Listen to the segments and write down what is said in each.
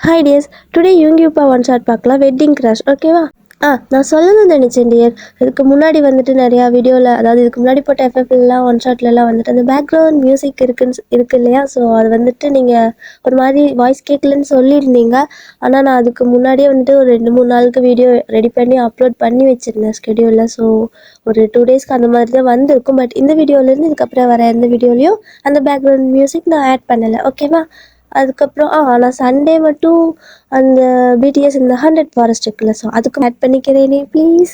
Hi dears, today யூங்கியூப்பா one shot பார்க்கலாம். Wedding crash ஓகேவா? நான் சொல்லணும்னு நினச்சேன் டியர். இதுக்கு முன்னாடி வந்துட்டு நிறையா வீடியோவில், அதாவது இதுக்கு முன்னாடி போட்ட எஃப்எஃப்லாம் ஒன் ஷாட்லலாம் வந்துட்டு அந்த பேக்ரவுண்ட் மியூசிக் இருக்கு இல்லையா? ஸோ அது வந்துட்டு நீங்கள் ஒரு மாதிரி வாய்ஸ் கேட்கலன்னு சொல்லியிருந்தீங்க. ஆனால் நான் அதுக்கு முன்னாடியே வந்துட்டு ஒரு 2-3 நாளுக்கு வீடியோ ரெடி பண்ணி அப்லோட் பண்ணி வச்சுருந்தேன் ஸ்கெடியூலில். ஸோ ஒரு 2 டேஸ்க்கு அந்த மாதிரி தான் வந்திருக்கும். பட் இந்த வீடியோலேருந்து இதுக்கப்புறம் வர எந்த வீடியோலையும் அந்த பேக்ரவுண்ட் மியூசிக் நான் ஆட் பண்ணலை. ஓகேவா? அதுக்கப்புறம் நான் சண்டே மட்டும் அந்த பிடிஎஸ் இந்த 100 ஃபாரஸ்ட் இருக்குல்ல, ஸோ அதுக்கும் ஆட் பண்ணிக்கிறேனே ப்ளீஸ்.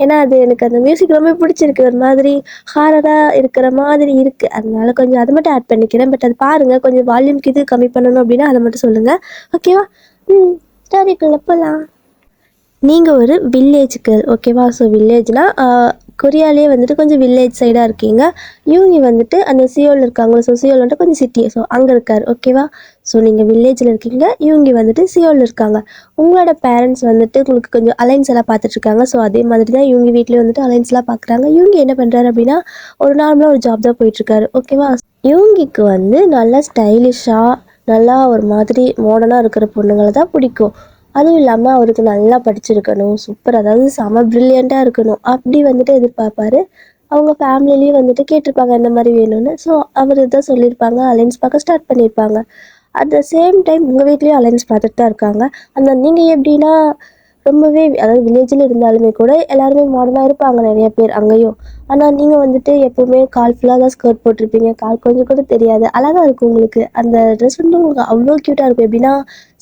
ஏன்னா அது எனக்கு அந்த மியூசிக் ரொம்ப பிடிச்சிருக்கு. ஒரு மாதிரி ஹாரராக இருக்கிற மாதிரி இருக்குது. அதனால கொஞ்சம் அதை மட்டும் ஆட் பண்ணிக்கிறேன். பட் அது பாருங்கள், கொஞ்சம் வால்யூம்க்கு இது கம்மி பண்ணணும் அப்படின்னா அதை மட்டும் சொல்லுங்கள். ஓகேவா? ஸ்டோரிக்குள்ளே போகலாம். நீங்கள் ஒரு வில்லேஜ் கேர்ள், ஓகேவா? ஸோ வில்லேஜ்னால் கொரியாலே வந்துட்டு கொஞ்சம் வில்லேஜ் சைடாக இருக்கீங்க. யூங்கி வந்துட்டு அந்த சியோவில் இருக்காங்களோ, ஸோ சியோல் வந்துட்டு கொஞ்சம் சிட்டி, ஸோ அங்கே இருக்கார். ஓகேவா? ஸோ நீங்கள் வில்லேஜில் இருக்கீங்க, யூங்கி வந்துட்டு சியோவில் இருக்காங்க. உங்களோட பேரண்ட்ஸ் வந்துட்டு உங்களுக்கு கொஞ்சம் அலைன்ஸ் எல்லாம் பார்த்துட்ருக்காங்க. ஸோ அதே மாதிரி தான் யூங்கி வீட்லேயும் வந்துட்டு அலைன்ஸ்லாம் பார்க்குறாங்க. யூங்கி என்ன பண்ணுறாரு அப்படின்னா, ஒரு நார்மலாக ஒரு ஜாப் தான் போயிட்டுருக்காரு. ஓகேவா? யூங்கிக்கு வந்து நல்லா ஸ்டைலிஷாக, நல்லா ஒரு மாதிரி மாடர்னாக இருக்கிற பொண்ணுங்களை தான் பிடிக்கும். அதுவும் இல்லாமல் அவருக்கு நல்லா படிச்சிருக்கணும், சூப்பர், அதாவது செம ப்ரில்லியண்ட்டாக இருக்கணும், அப்படி வந்துட்டு எதிர்பார்ப்பாரு. அவங்க ஃபேமிலிலேயும் வந்துட்டு கேட்டிருப்பாங்க இந்த மாதிரி வேணும்னு. ஸோ அவர் இதான் சொல்லியிருப்பாங்க, அலைன்ஸ் பார்க்க ஸ்டார்ட் பண்ணியிருப்பாங்க. அட் த சேம் டைம் உங்கள் வீட்லேயும் அலைன்ஸ் பார்த்துட்டு தான் இருக்காங்க. அந்த நீங்கள் எப்படின்னா ரொம்பவே, அதாவது வில்லேஜில் இருந்தாலுமே கூட எல்லாருமே மாடர்னாக இருப்பாங்க நிறைய பேர் அங்கேயும். ஆனால் நீங்கள் வந்துட்டு எப்போவுமே கால் ஃபுல்லாக தான் ஸ்கர்ட் போட்டிருப்பீங்க, கால் கொஞ்சம் கூட தெரியாது, அழகாக இருக்கும் உங்களுக்கு. அந்த ட்ரெஸ் வந்து உங்களுக்கு அவ்வளோ க்யூட்டாக இருக்கும். எப்படின்னா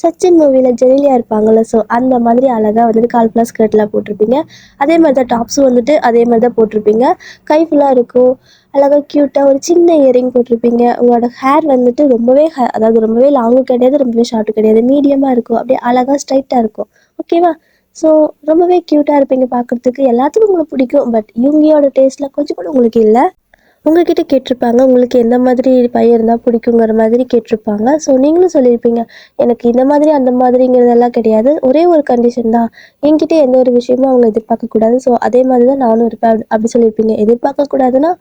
சச்சின் மூவியில் ஜெனிலியா இருப்பாங்கள்ல, ஸோ அந்த மாதிரி அழகாக வந்துட்டு கால் ஃபுல்லாக ஸ்கர்ட்லாம் போட்டிருப்பீங்க. அதே மாதிரி தான் டாப்ஸும் வந்துட்டு அதே மாதிரி தான் போட்டிருப்பீங்க. கை ஃபுல்லாக இருக்கும், அழகாக க்யூட்டாக ஒரு சின்ன இயரிங் போட்டிருப்பீங்க. உங்களோட ஹேர் வந்துட்டு ரொம்பவே அதாவது ரொம்பவே லாங்கும் கிடையாது, ரொம்பவே ஷார்ட்டும் கிடையாது, மீடியமாக இருக்கும். அப்படியே அழகாக ஸ்ட்ரைட்டாக இருக்கும். ஓகேவா? ஸோ ரொம்பவே க்யூட்டாக இருப்பீங்க பார்க்குறதுக்கு. எல்லாத்துக்கும் உங்களுக்கு பிடிக்கும். பட் இவங்களோட டேஸ்ட்டில் கொஞ்சம் கூட உங்களுக்கு இல்லை. உங்கள்கிட்ட கேட்டிருப்பாங்க, உங்களுக்கு எந்த மாதிரி பையன் இருந்தால் பிடிக்குங்கிற மாதிரி கேட்டிருப்பாங்க. ஸோ நீங்களும் சொல்லியிருப்பீங்க, எனக்கு இந்த மாதிரி அந்த மாதிரிங்கிறதெல்லாம் கிடையாது, ஒரே ஒரு கண்டிஷன் தான், என்கிட்ட எந்த ஒரு விஷயமும் அவங்க எதிர்பார்க்கக்கூடாது. ஸோ அதே மாதிரி தான் நானும் இருப்பேன் அப்படி சொல்லியிருப்பீங்க. எதிர்பார்க்கக்கூடாதுன்னா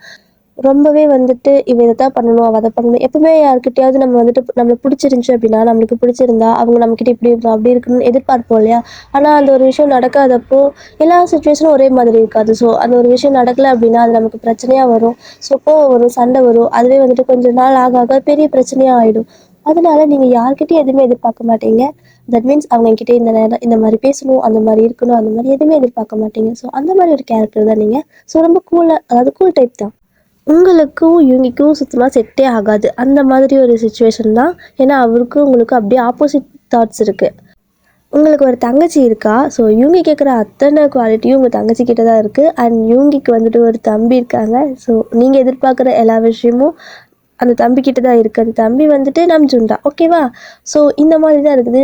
ரொம்பவே வந்துட்டு இவ இதை தான் பண்ணணும், அவள் அதை பண்ணணும். எப்பவுமே யார்கிட்டயாவது நம்ம வந்துட்டு நம்மளை பிடிச்சிருந்துச்சி அப்படின்னா, நம்மளுக்கு பிடிச்சிருந்தா அவங்க நம்மக்கிட்ட இப்படி இருக்கணும் அப்படி இருக்கணும்னு எதிர்பார்ப்போம் இல்லையா? ஆனால் அந்த ஒரு விஷயம் நடக்காதப்போ எல்லா சுச்சுவேஷனும் ஒரே மாதிரி இருக்காது. ஸோ அந்த ஒரு விஷயம் நடக்கலை அப்படின்னா அது நமக்கு பிரச்சனையாக வரும். ஸோ கோவம் வரும், சண்டை வரும். அதுவே வந்துட்டு கொஞ்சம் நாள் ஆக ஆக பெரிய பிரச்சனையாக ஆகிடும். அதனால நீங்கள் யார்கிட்டையும் எதுவுமே எதிர்பார்க்க மாட்டீங்க. தட் மீன்ஸ் அவங்க என்கிட்ட இந்த நேரம் இந்த மாதிரி பேசணும், அந்த மாதிரி இருக்கணும், அந்த மாதிரி எதுவுமே எதிர்பார்க்க மாட்டீங்க. ஸோ அந்த மாதிரி ஒரு கேரக்டர் தான் நீங்கள். ஸோ ரொம்ப கூலாக, அதாவது கூல் டைப் தான். உங்களுக்கும் இவங்களுக்கும் சுத்தமாக செட்டே ஆகாது, அந்த மாதிரி ஒரு சுச்சுவேஷன் தான். ஏன்னா அவருக்கும் உங்களுக்கும் அப்படியே ஆப்போசிட் தாட்ஸ் இருக்குது. உங்களுக்கு ஒரு தங்கச்சி இருக்கா? ஸோ இவங்க கேட்குற அத்தனை குவாலிட்டியும் உங்கள் தங்கச்சி கிட்ட தான் இருக்குது. அண்ட் இவங்கிக்கு வந்துட்டு ஒரு தம்பி இருக்காங்க. ஸோ நீங்கள் எதிர்பார்க்குற எல்லா விஷயமும் அந்த தம்பிக்கிட்ட தான் இருக்குது. அந்த தம்பி வந்துட்டு நம்ஜுன் தான். ஓகேவா? ஸோ இந்த மாதிரி தான் இருக்குது.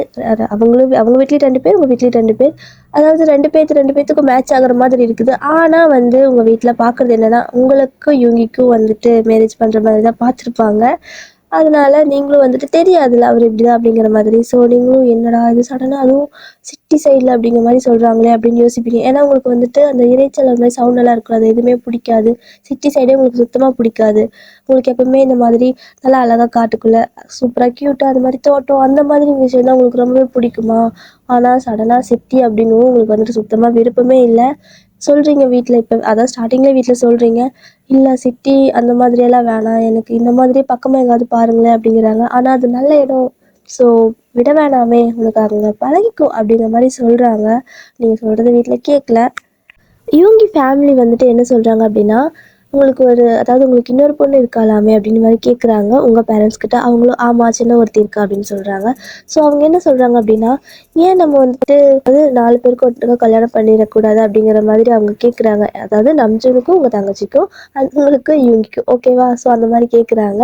அவங்க வீட்லேயும் 2 பேர், உங்கள் வீட்லேயும் 2 பேர். அதாவது 2 பேர்த்துக்கும் மேட்ச் ஆகிற மாதிரி இருக்குது. ஆனால் வந்து உங்கள் வீட்டில் பார்க்குறது என்னென்னா, உங்களுக்கும் இவங்கிக்கும் வந்துட்டு மேரேஜ் பண்ணுற மாதிரி தான் பார்த்துருப்பாங்க. அதனால நீங்களும் வந்துட்டு தெரியாதுல்ல அவர் இப்படி தான் அப்படிங்கிற மாதிரி. ஸோ நீங்களும் என்னடா இது சடனாக அதுவும் சிட்டி சைடில் அப்படிங்கிற மாதிரி சொல்கிறாங்களே அப்படின்னு யோசிப்பீங்க. ஏன்னா உங்களுக்கு வந்துட்டு அந்த இறைச்சல் அந்த மாதிரி சவுண்டெல்லாம் இருக்கும், அது எதுவுமே பிடிக்காது. சிட்டி சைடே உங்களுக்கு சுத்தமாக பிடிக்காது. உங்களுக்கு எப்பவுமே இந்த மாதிரி நல்லா அழகாக காட்டுக்குள்ளே சூப்பராக க்யூட்டாக அந்த மாதிரி தோட்டம் அந்த மாதிரி விஷயம் தான் உங்களுக்கு ரொம்பவே பிடிக்குமா? ஆனால் சடனாக சிட்டி அப்படிங்கவும் உங்களுக்கு வந்துட்டு சுத்தமாக விருப்பமே இல்லை. சொல்கிறீங்க வீட்டில், இப்போ அதான் ஸ்டார்டிங்கில் வீட்டில் சொல்கிறீங்க, இல்லை சிட்டி அந்த மாதிரியெல்லாம் வேணாம், எனக்கு இந்த மாதிரி பக்கமாக எங்காவது பாருங்களேன் அப்படிங்கிறாங்க. ஆனால் அது நல்ல இடம், ஸோ விட வேணாமே, உனக்கு அங்கே பழகிக்கும் அப்படிங்கிற மாதிரி சொல்கிறாங்க. நீங்கள் சொல்கிறத வீட்டில் கேட்கல. இவங்க ஃபேமிலி வந்துட்டு என்ன சொல்கிறாங்க அப்படின்னா, உங்களுக்கு அதாவது உங்களுக்கு இன்னொரு பொண்ணு இருக்காளாமே அப்படின்னு மாதிரி கேட்குறாங்க உங்கள் பேரண்ட்ஸ் கிட்ட. அவங்களும் ஆமாம், சின்ன ஒருத்தி இருக்கா அப்படின்னு சொல்கிறாங்க. ஸோ அவங்க என்ன சொல்கிறாங்க அப்படின்னா, ஏன் நம்ம வந்துட்டு 4 பேருக்கு ஒட்டுக்கா கல்யாணம் பண்ணிடக்கூடாது அப்படிங்கிற மாதிரி அவங்க கேட்குறாங்க. அதாவது நம்ஜுனுக்கும் உங்கள் தங்கச்சிக்கும், உங்களுக்கு இவங்கிக்கும். ஓகேவா? ஸோ அந்த மாதிரி கேட்குறாங்க.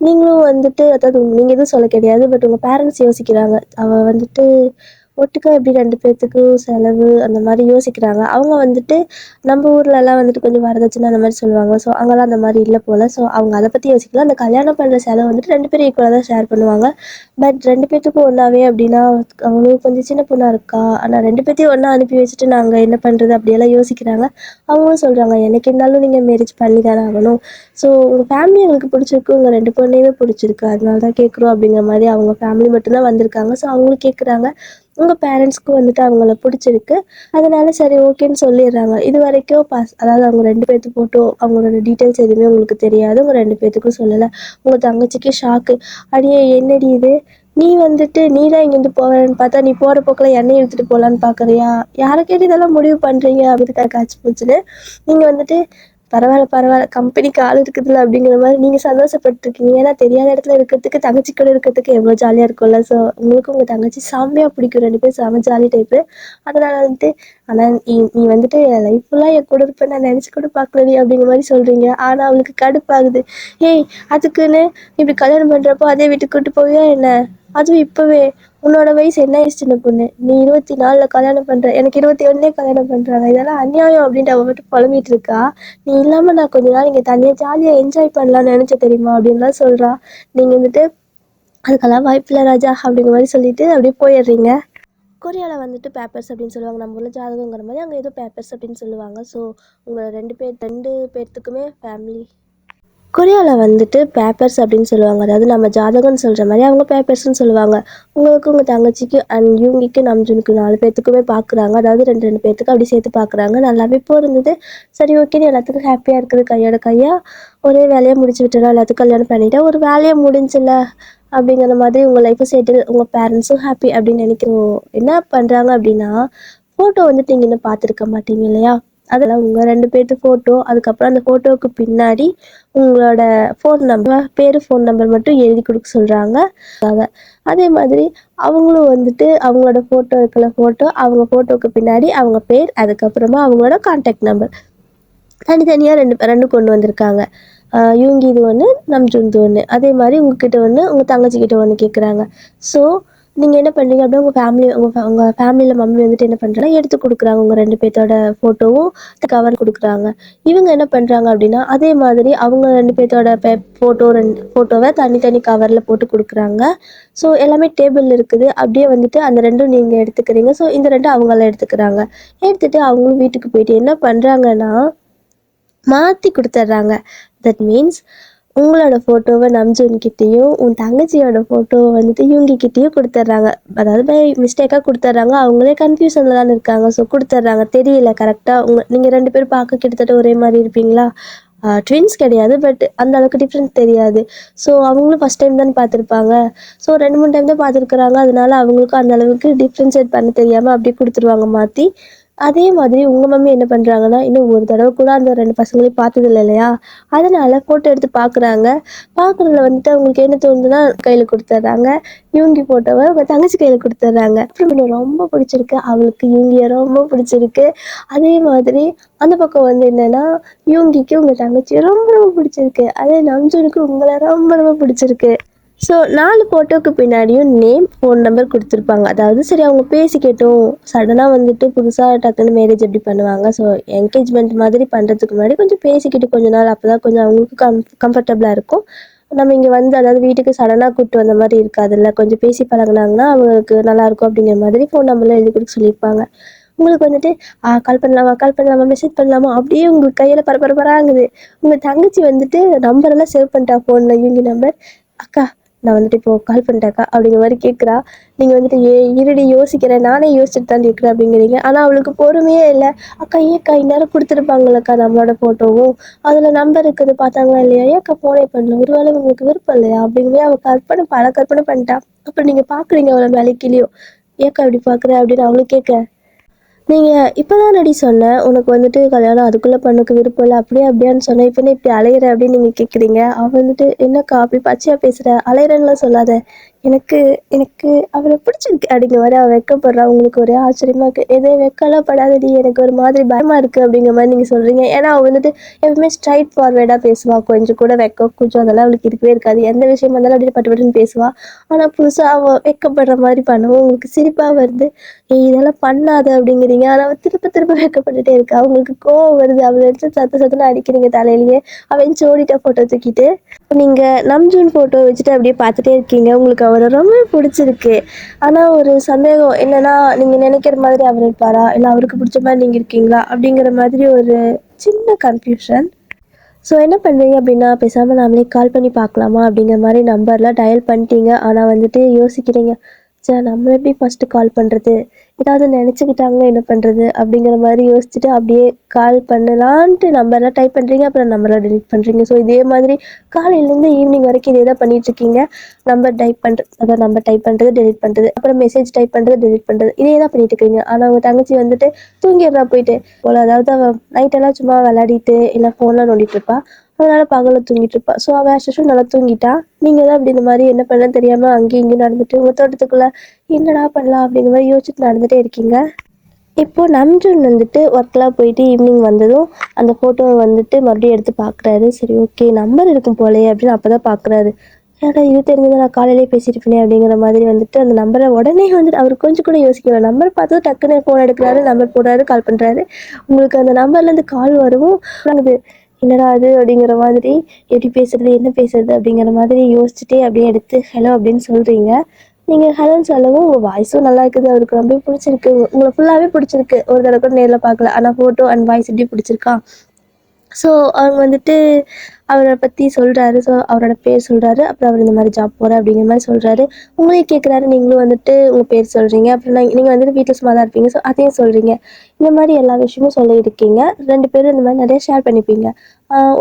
நீங்களும் வந்துட்டு, அதாவது நீங்கள் எதுவும் சொல்ல கிடையாது, பட் உங்கள் பேரண்ட்ஸ் யோசிக்கிறாங்க. அவள் வந்துட்டு ஒட்டுக்கா எப்படி 2 பேத்துக்கும் செலவு அந்த மாதிரி யோசிக்கிறாங்க. அவங்க வந்துட்டு நம்ம ஊர்லலாம் வந்துட்டு கொஞ்சம் வரதட்சணை அந்த மாதிரி சொல்லுவாங்க. ஸோ அங்கெல்லாம் அந்த மாதிரி இல்லை போல். ஸோ அவங்க அதை பற்றி யோசிக்கல. அந்த கல்யாணம் பண்ணுற செலவு வந்துட்டு 2 பேரும் ஈக்குவலாக தான் ஷேர் பண்ணுவாங்க. பட் 2 பேத்துக்கும் ஒன்றாவே அப்படின்னா அவங்களுக்கு கொஞ்சம் சின்ன பொண்ணாக இருக்கா. ஆனால் 2 பேத்தையும் ஒன்றா அனுப்பி வச்சுட்டு நாங்கள் என்ன பண்ணுறது அப்படியெல்லாம் யோசிக்கிறாங்க. அவங்களும் சொல்கிறாங்க, எனக்கு இருந்தாலும் நீங்கள் மேரேஜ் பண்ணி தானே ஆகணும். ஸோ உங்கள் ஃபேமிலி எங்களுக்கு பிடிச்சிருக்கு, உங்கள் 2 பொண்ணையுமே பிடிச்சிருக்கு, அதனால தான் கேட்குறோம் அப்படிங்கிற மாதிரி அவங்க ஃபேமிலி மட்டும்தான் வந்திருக்காங்க. ஸோ அவங்களும் கேட்குறாங்க. உங்கள் பேரண்ட்ஸ்க்கும் வந்துட்டு அவங்கள பிடிச்சிருக்கு, அதனால சரி ஓகேன்னு சொல்லிடுறாங்க. இது வரைக்கும் அதாவது அவங்க 2 பேர்த்து ஃபோட்டோ அவங்களோட டீட்டெயில்ஸ் எதுவுமே உங்களுக்கு தெரியாது. உங்கள் 2 பேர்த்துக்கும் சொல்லலை. உங்கள் தங்கச்சிக்கு ஷாக்கு. அடியே என்னடி இது, நீ வந்துட்டு நீ தான் இங்கேருந்து போவேன்னு பார்த்தா நீ போகிற போக்கில் என்னையும் எடுத்துகிட்டு போகலான்னு பார்க்குறியா, யாரை கேட்டு இதெல்லாம் முடிவு பண்ணுறீங்க அப்படின்னு காய்ச்சி போச்சுன்னு நீங்கள் வந்துட்டு பரவாயில்ல கம்பெனிக்கு ஆள் இருக்குதுல்ல அப்படிங்கிற மாதிரி நீங்கள் சந்தோஷப்பட்டுருக்கீங்க. ஏன்னா தெரியாத இடத்துல இருக்கிறதுக்கு தங்கச்சி கூட இருக்கிறதுக்கு எவ்வளோ ஜாலியாக இருக்கும்ல. ஸோ உங்களுக்கு உங்கள் தங்கச்சி செம்மையாக பிடிக்கும், 2 பேரும் செம்ம ஜாலி டைப்பு. அதனால் வந்துட்டு ஆனால் நீ வந்துட்டு லைஃப் ஃபுல்லாக என் கூட இருப்பேன் நான் நினச்சி கூட பார்க்கலடி அப்படிங்கிற மாதிரி சொல்கிறீங்க. ஆனால் அவளுக்கு கடுப்பாகுது. ஏய், அதுக்குன்னு இப்படி கல்யாணம் பண்ணுறப்போ அதே வீட்டுக்கு கூட்டு போவியா என்ன? அதுவும் இப்போவே உன்னோட வயசு என்ன ஆயிடுச்சு சின்ன பொண்ணு, நீ 24ல் கல்யாணம் பண்ணுற, எனக்கு 21 கல்யாணம் பண்ணுறாங்க, இதெல்லாம் அநியாயம் அப்படின்ட்டு அவள் மட்டும் புலம்பிட்டு இருக்கா. நீ இல்லாமல் நான் கொஞ்ச நாள் இங்கே தனியாக ஜாலியாக என்ஜாய் பண்ணலான்னு நினச்ச தெரியுமா அப்படின்லாம் சொல்கிறா. நீங்கள் வந்துட்டு அதுக்கெல்லாம் வாய்ப்பில்லை ராஜா அப்படிங்கிற மாதிரி சொல்லிட்டு அப்படியே போயிடுறீங்க. கொரியாவில் வந்துட்டு பேப்பர்ஸ் அப்படின்னு சொல்லுவாங்க. நம்ம ஊரில் ஜாதகங்கிற மாதிரி அங்கே ஏதோ பேப்பர்ஸ் அப்படின்னு சொல்லுவாங்க. ஸோ உங்கள் 2 பேர்த்துக்குமே ஃபேமிலி கொரியாவில் வந்துட்டு பேப்பர்ஸ் அப்படின்னு சொல்லுவாங்க. அதாவது நம்ம ஜாதகம்னு சொல்கிற மாதிரி அவங்க பேப்பர்ஸ்ன்னு சொல்லுவாங்க. உங்களுக்கு உங்கள் தங்கச்சிக்கு அண்ட் யூங்கிக்கு நம்ஜுனுக்கு 4 பேர்த்துக்குமே பார்க்குறாங்க. அதாவது 2 பேர்த்துக்கு அப்படி சேர்த்து பார்க்குறாங்க. நல்லாவே போயிருந்தது. சரி ஓகேன்னு எல்லாத்துக்கும் ஹாப்பியாக இருக்குது. கையோட கையாக ஒரே வேலையை முடிச்சு விட்டுறோம், எல்லாத்துக்கும் கல்யாணம் பண்ணிவிட்டா ஒரு வேலையை முடிஞ்சில்ல அப்படிங்கிற மாதிரி உங்கள் லைஃப்பை செட்டில், உங்கள் பேரண்ட்ஸும் ஹாப்பி அப்படின்னு நினைக்கிறோம். என்ன பண்ணுறாங்க அப்படின்னா, ஃபோட்டோ வந்துட்டு நீங்கள் இன்னும் பார்த்துருக்க மாட்டீங்க இல்லையா. அதெல்லாம் உங்கள் 2 பேர்த்து ஃபோட்டோ, அதுக்கப்புறம் அந்த ஃபோட்டோவுக்கு பின்னாடி உங்களோட ஃபோன் நம்பர் மட்டும் எழுதி கொடுக்க சொல்கிறாங்க. அதே மாதிரி அவங்களும் வந்துட்டு அவங்களோட ஃபோட்டோ இருக்கிற ஃபோட்டோ, அவங்க ஃபோட்டோவுக்கு பின்னாடி அவங்க பேர், அதுக்கப்புறமா அவங்களோட கான்டாக்ட் நம்பர் தனித்தனியாக ரெண்டு கொண்டு வந்திருக்காங்க. இவங்க இது ஒன்று, நம்ஜுன் ஒன்று. அதே மாதிரி உங்ககிட்ட ஒன்று, உங்கள் தங்கச்சிக்கிட்ட ஒன்று கேட்குறாங்க. ஸோ நீங்கள் என்ன பண்ணுறீங்க அப்படின்னா உங்கள் ஃபேமிலியில் மம்மி வந்துட்டு என்ன பண்ணுறாங்கன்னா எடுத்து கொடுக்குறாங்க. உங்கள் 2 பேர்த்தோட ஃபோட்டோவும் கவர் கொடுக்குறாங்க. இவங்க என்ன பண்ணுறாங்க அப்படின்னா அதே மாதிரி அவங்க 2 பேர்த்தோட ஃபோட்டோவை தனித்தனி கவரில் போட்டு கொடுக்குறாங்க. ஸோ எல்லாமே டேபிள் இருக்குது. அப்படியே வந்துட்டு அந்த 2ம் நீங்கள் எடுத்துக்கிறீங்க. ஸோ இந்த 2 அவங்களாம் எடுத்துக்கிறாங்க. எடுத்துகிட்டு அவங்களும் வீட்டுக்கு போயிட்டு என்ன பண்ணுறாங்கன்னா மாற்றி கொடுத்துட்றாங்க. தட் மீன்ஸ் உங்களோட ஃபோட்டோவை நம்ஜுன்கிட்டேயும் உன் தங்கச்சியோட ஃபோட்டோவை வந்துட்டு இவங்ககிட்டேயும் கொடுத்துட்றாங்க. அதாவது பை மிஸ்டேக்காக கொடுத்துட்றாங்க. அவங்களே கன்ஃபியூஷனில் தான் இருக்காங்க. ஸோ கொடுத்துட்றாங்க. தெரியல கரெக்டாக நீங்கள் 2 பேரும் பார்க்க கிட்டத்தட்ட ஒரே மாதிரி இருப்பீங்களா. ட்வின்ஸ் கிடையாது, பட் அந்த அளவுக்கு டிஃப்ரென்ஸ் தெரியாது. ஸோ அவங்களும் ஃபஸ்ட் டைம் தான் பார்த்துருப்பாங்க. ஸோ 2-3 டைம் தான் பார்த்துருக்குறாங்க. அதனால அவங்களுக்கும் அந்த அளவுக்கு டிஃப்ரென்ஷியேட் பண்ண தெரியாமல் அப்படியே கொடுத்துருவாங்க மாற்றி. அதே மாதிரி உங்கள் மம்மி என்ன பண்ணுறாங்கன்னா இன்னும் ஒரு தடவை கூட அந்த 2 பசங்களையும் பார்த்ததில்ல இல்லையா. அதனால் ஃபோட்டோ எடுத்து பார்க்குறாங்க. பார்க்குறதுல வந்துட்டு அவங்களுக்கு என்ன தோணுதுன்னா கையில் கொடுத்துட்றாங்க. இவங்கி ஃபோட்டோவை உங்கள் தங்கச்சி கையில் கொடுத்துட்றாங்க. அப்புறம் எனக்கு ரொம்ப பிடிச்சிருக்கு, அவளுக்கு இவங்கிய ரொம்ப பிடிச்சிருக்கு. அதே மாதிரி அந்த பக்கம் வந்து என்னென்னா இவங்கிக்கு உங்கள் தங்கச்சி ரொம்ப ரொம்ப பிடிச்சிருக்கு. அதே நம்ஜுனுக்கு உங்களை ரொம்ப ரொம்ப பிடிச்சிருக்கு. ஸோ 4 ஃபோட்டோவுக்கு பின்னாடியும் நேம், ஃபோன் நம்பர் கொடுத்துருப்பாங்க. அதாவது சரி அவங்க பேசிக்கட்டும், சடனாக வந்துட்டு புதுசாக டக்குன்னு மேரேஜ் எப்படி பண்ணுவாங்க. ஸோ என்கேஜ்மெண்ட் மாதிரி பண்ணுறதுக்கு முன்னாடி கொஞ்சம் பேசிக்கிட்டு கொஞ்ச நாள், அப்போ தான் கொஞ்சம் அவங்களுக்கு கம்ஃபர்டபுளாக இருக்கும். நம்ம இங்கே வந்து அதாவது வீட்டுக்கு சடனாக கூப்பிட்டு வந்த மாதிரி இருக்காதுல்ல. கொஞ்சம் பேசி பழகுனாங்கன்னா அவங்களுக்கு நல்லாயிருக்கும் அப்படிங்கிற மாதிரி ஃபோன் நம்பர்லாம் எழுதி கொடுக்க சொல்லியிருப்பாங்க. உங்களுக்கு வந்துட்டு கால் பண்ணலாமா மெசேஜ் பண்ணலாமா அப்படியே உங்களுக்கு கையில் பரபரப்பராங்குது. உங்கள் தங்கச்சி வந்துட்டு நம்பரெல்லாம் சேவ் பண்ணிட்டா ஃபோனில், இவங்க நம்பர். அக்கா நான் வந்துட்டு இப்போது கால் பண்ணிட்டேக்கா அப்படிங்கிற மாதிரி கேட்குறா. நீங்கள் வந்துட்டு இருடி யோசிக்கிறேன், நானே யோசிச்சுட்டு தான் கேட்குறேன் அப்படிங்கிறீங்க. ஆனால் அவளுக்கு பொறுமையே இல்லை. அக்கா ஏக்கா இந்நேரம் கொடுத்துருப்பாங்களக்கா நம்மளோட ஃபோட்டோவும், அதில் நம்பர் இருக்குது பார்த்தாங்களா இல்லையா, ஏக்கா ஃபோனே பண்ணல, ஒரு வேளை உங்களுக்கு விருப்பம் இல்லையா அப்படிங்கும்போது அவள் கற்பனை பண்ணிட்டா. அப்புறம் நீங்கள் பார்க்குறீங்க அவளை மேலேக்கிலையும், ஏக்கா இப்படி பார்க்குற அப்படின்னு அவளும் கேட்க, நீங்கள் இப்போ தான் நடி சொன்னேன் உனக்கு வந்துட்டு கல்யாணம் அதுக்குள்ளே பண்ணுக்கு விருப்பம் இல்லை அப்படியான்னு சொன்னேன், இப்போ இப்படி அலையிற அப்படின்னு நீங்கள் கேட்குறீங்க. அவள் வந்துட்டு என்னக்கா அப்படி பச்சையாக பேசுகிற, அலையிறன்னுலாம் சொல்லாத, எனக்கு எனக்கு அவள பிடிச்சிருக்கு அப்படிங்கிற மாரி அவ வெட்கப்படுறா. உங்களுக்கு ஒரே ஆச்சரியமா இருக்கு. "எது வெட்கலாம் படாதடி, எனக்கு ஒரு மாதிரி பயமா இருக்கு" அப்படிங்கிற மாரி நீங்க சொல்றீங்க. ஏன்னா, அவ வந்துட்டு எப்பவுமே ஸ்ட்ரைட் ஃபார்வர்டா பேசுவா. கொஞ்சம் கூட வெட்கம், கூச்சம் அதெல்லாம் அவளுக்கு இருக்கவே இருக்காது. எந்த விஷயமா இருந்தாலும் அப்படியே பட்டு பட்டுன்னு பேசுவா. ஆனா, புதுசா அவ வெட்கப்படுற மாரி பண்ணவும் உங்களுக்கு சிரிப்பா வருது. "ஏய் இதெல்லாம் பண்ணாத" அப்படிங்கிறீங்க. ஆனா, அவ திருப்ப திருப்ப வெட்கப்பட்டுட்டே இருக்கா. உங்களுக்கு கோவம் வருது. அவள எடுத்து சத்து சத்துன்னு அடிக்கிறீங்க தலையிலேயே. அவ எந்திச்சு ஓடிட்டா ஃபோட்டோ தூக்கிட்டு. நீங்க நம்ஜூன் ஃபோட்டோ வச்சுட்டு அப்படியே பார்த்துட்டே இருக்கீங்க. உங்களுக்கு அவர ரொம்ப பிடிச்சிருக்கு. ஆனா ஒரு சந்தேகம் என்னன்னா, நீங்க நினைக்கிற மாதிரி அவர் இருப்பாரா? இல்ல அவருக்கு பிடிச்ச மாரி நீங்க இருக்கீங்களா? அப்படிங்கிற மாதிரி ஒரு சின்ன கன்ஃப்யூஷன். ஸோ என்ன பண்ணுறீங்க அப்படின்னா, பேசாம நாமளே கால் பண்ணி பார்க்கலாமா அப்படிங்கிற மாரி நம்பர்லாம் டயல் பண்ணிட்டீங்க. ஆனா வந்துட்டு யோசிக்கிறீங்க. ச்சே நம்ம எப்படி ஃபர்ஸ்ட்டு கால் பண்ணுறது? ஏதாவது நினச்சுக்கிட்டாங்கன்னா என்ன பண்ணுறது? அப்படிங்கிற மாரி யோசிச்சுட்டு அப்படியே கால் பண்ணலான்ட்டு நம்பர்லாம் டைப் பண்ணுறீங்க. அப்புறம் நம்பர்லாம் டெலீட் பண்ணுறீங்க. ஸோ இதே மாதிரி காலையிலேருந்து ஈவினிங் வரைக்கும் இதே தான் பண்ணிட்டுருக்கீங்க. நம்பர் டைப் பண்ணுறது, டெலீட் பண்ணுறது. அப்புறம் மெசேஜ் டைப் பண்ணுறது, டெலீட் பண்ணுறது. இதே தான் பண்ணிட்டு இருக்கீங்க. ஆனா உங்க தங்கச்சி வந்துட்டு தூங்கிடுறா போயிட்டு. போல அதாவது அவ நைட்டெல்லாம் சும்மா விளையாடிட்டு, இல்ல ஃபோன்லாம் நோண்டிட்டு இருப்பா. அதனால பகல்ல தூங்கிட்டு இருப்பா. ஸோ அவ ஆஸ் யூசுவல் நல்லா தூங்கிட்டா. நீங்க தான் இப்படி இந்த மாரி என்ன பண்ணன்னு தெரியாம அங்கேயும் இங்கேயும் நடந்துட்டு, உங்க தோட்டத்துக்குள்ள என்னடா பண்ணலாம் அப்படிங்கிற மாரி யோசிச்சுட்டு நடந்துட்டே இருக்கீங்க. இப்போ நம்ஜூன் வந்துட்டு ஒர்க்லாம் போயிட்டு ஈவினிங் வந்ததும், அந்த ஃபோட்டோவ வந்துட்டு மறுபடியும் எடுத்து பார்க்குறாரு. சரி ஓகே நம்பர் இருக்கும் போலயே அப்படின்னு அப்பதான் பார்க்குறாரு. என்னடா இது தெரிஞ்சது நான் காலையிலேயே பேசியிருப்பேனே அப்படிங்கிற மாதிரி வந்துட்டு அந்த நம்பர உடனே வந்துட்டு அவரு கொஞ்சம் கூட யோசிக்கல. நம்பர் பார்த்ததும் டக்குன்னு ஃபோன் எடுக்குறாரு, நம்பர் போடுறாரு, கால் பண்றாரு. உங்களுக்கு அந்த நம்பர்லேருந்து கால் வரவும் அது என்னடா அது அப்படிங்கிற மாதிரி எப்படி பேசுறது, என்ன பேசுறது அப்படிங்கிற மாதிரி யோசிச்சுட்டே அப்படியே எடுத்து ஹலோ அப்படின்னு சொல்றீங்க. நீங்க ஹலோன்னு சொல்லவும் உங்க வாய்ஸும் நல்லா இருக்குது. அவருக்கு ரொம்ப பிடிச்சிருக்கு. உங்கள ஃபுல்லாவே பிடிச்சிருக்கு. ஒரு தடவ கூட நேர்ல பார்க்கல. ஆனா ஃபோட்டோ அண்ட் வாய்ஸ் எப்படி பிடிச்சிருக்கா? ஸோ அவங்க வந்துட்டு அவர பத்தி சொல்றாரு. ஸோ அவரோட பேர் சொல்றாரு. அப்புறம் அவர் இந்த மாரி ஜாப் போறேன் அப்படிங்கிற மாரி சொல்றாரு. உங்களையும் கேட்குறாரு. நீங்களும் வந்துட்டு உங்க பேர் சொல்றீங்க. அப்புறம் நீங்க வந்துட்டு வீட்ல சும்மா தான் இருப்பீங்க. ஸோ அதையும் சொல்றீங்க. இந்த மாரி எல்லா விஷயமும் சொல்லியிருக்கீங்க. 2 பேரும் இந்த மாரி நெறைய ஷேர் பண்ணிப்பீங்க.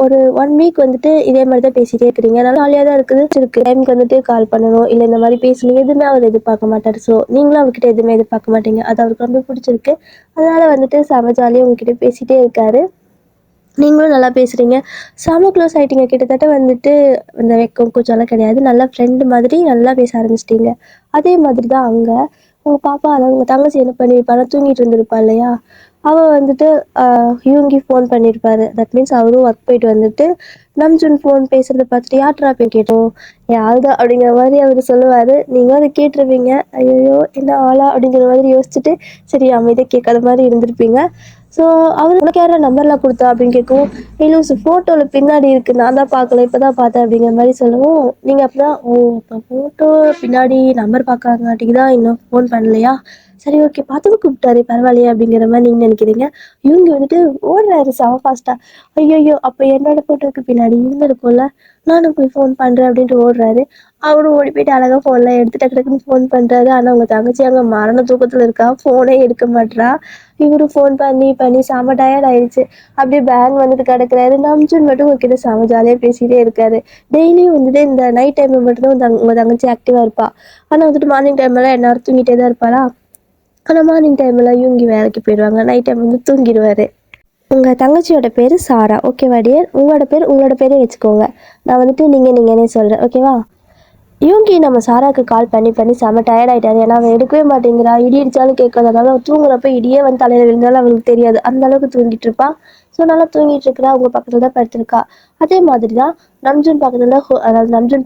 ஒரு 1 வீக் வந்துட்டு இதே மாரி தான் பேசிட்டே இருக்கிறீங்க. நல்லா ஜாலியா தான் இருக்குது. இருக்கு டைம்க்கு வந்துட்டு கால் பண்ணணும். இல்ல இந்த மாரி பேசணும். எதுவுமே அவர் எதிர்பார்க்க மாட்டாரு. ஸோ நீங்களும் அவர்கிட்ட எதுவுமே எதிர்பார்க்க மாட்டீங்க. அது அவருக்கு ரொம்ப பிடிச்சிருக்கு. அதனால வந்துட்டு செம ஜாலியா உங்ககிட்ட பேசிட்டே இருக்காரு. நீங்களும் நல்லா பேசுறீங்க. செம க்ளோஸ் ஆயிட்டீங்க. கிட்டத்தட்ட வந்துட்டு இந்த வெட்கம், கூச்சம்லாம் கிடையாது. நல்லா ஃப்ரெண்ட் மாதிரி நல்லா பேச ஆரம்பிச்சிட்டீங்க. அதே மாதிரி தான் அங்க. உங்க பாப்பா அதாவது உங்க தங்கச்சி என்ன பண்ணியிருப்பான்னா, தூங்கிட்டு இருந்திருப்பா இல்லையா? அவ வந்துட்டு அ யூங்கி ஃபோன் பண்ணியிருப்பாரு. தட் மீன்ஸ் அவரும் ஒர்க் போயிட்டு வந்துட்டு, நம்ஜூன் ஃபோன் பேசுறத பார்த்துட்டு, "யார்ட்றா போய் கேட்டோம்?" "என் ஆள் தான்" அப்படிங்கிற மாரி அவரு சொல்லுவாரு. நீங்களும் அத கேட்டுருவீங்க. "ஐயய்யோ! என்ன ஆளா?" அப்படிங்கிற மாதிரி யோசிச்சுட்டு, சரி அமைதியா கேட்காத மாரி இருந்திருப்பீங்க. ஸோ அவரு "உனக்கு யார்றா நம்பர்லாம் குடுத்தா?" அப்படின்னு கேட்கவும், "ஏய் லூசு ஃபோட்டோல பின்னாடி இருக்கு. நான் தான் பார்க்கல. இப்ப தான் பார்த்தேன்." அப்படிங்கிற மாரி சொல்லவும், நீங்க அப்பதான், "ஓ! அப்ப ஃபோட்டோ பின்னாடி நம்பர் பார்க்கறங்காட்டிக்கு தான் இன்னும் ஃபோன் பண்ணலையா? சரி ஓகே. பார்த்ததும் கூப்பிட்டாரே பரவாயில்லையே." அப்படிங்கிற மாரி நீங்க நினைக்கிறீங்க. இவங்க வந்துட்டு ஓடுறாரு செம ஃபாஸ்ட்டா. ஐய்யய்யோ! அப்ப என்னோட ஃபோட்டோக்கு பின்னாடி இவங்க இருக்கும்ல. நானும் போய் ஃபோன் பண்றேன் அப்படின்ட்டு ஓடுறாரு. அவரும் ஓடி போயிட்டு அழகா ஃபோன்லாம் எடுத்து டக்கு டக்குன்னு ஃபோன் பண்றாரு. ஆனா உங்க தங்கச்சி அங்க மரண தூக்கத்துல இருக்கா. ஃபோனே எடுக்க மாட்றா. இவரும் ஃபோன் பண்ணி பண்ணி செம டயர்ட் ஆயிடுச்சு. அப்படியே பேக் வந்துட்டு கிடக்குறாரு. நம்ஜூன் மட்டும் உங்ககிட்ட செம ஜாலியா பேசிட்டே இருக்காரு. டெய்லியும் வந்துட்டு இந்த நைட் டைம்ல மட்டும் தான் உங்க தங்கச்சி ஆக்டிவா இருப்பா. ஆனா வந்துட்டு மார்னிங் டைம்லலாம் எந்நேரம் தூங்கிட்டே தான் இருப்பாளா? ஆனா மார்னிங் டைம்ல இவங்க வேலைக்கு போயிடுவாங்க. நைட் டைம் வந்து தூங்கிடுவாரு. உங்க தங்கச்சியோட பேரு சாரா. ஓகேவா டியர்? உங்களோட பேரே வச்சுக்கோங்க. நான் வந்துட்டு நீங்கன்னே சொல்றேன். ஓகேவா? யூங்கி நம்ம சாராக்கு கால் பண்ணி பண்ணி செம டயர்ட் ஆயிட்டாரு. ஏன்னா அவ எடுக்கவே மாட்டேங்கிறா. இடி இடிச்சாலும் கேட்காது. அதாவது அவ தூங்குறப்ப இடியே வந்து தலையில விழுந்தாலும் அவளுக்கு தெரியாது. அந்த அளவுக்கு தூங்கிட்டு இருப்பா. ஸோ நல்லா தூங்கிட்டு இருக்கிறா. அவங்க பக்கத்துல தான் படுத்திருக்கா. அதே மாதிரி தான் நம்ஜூன்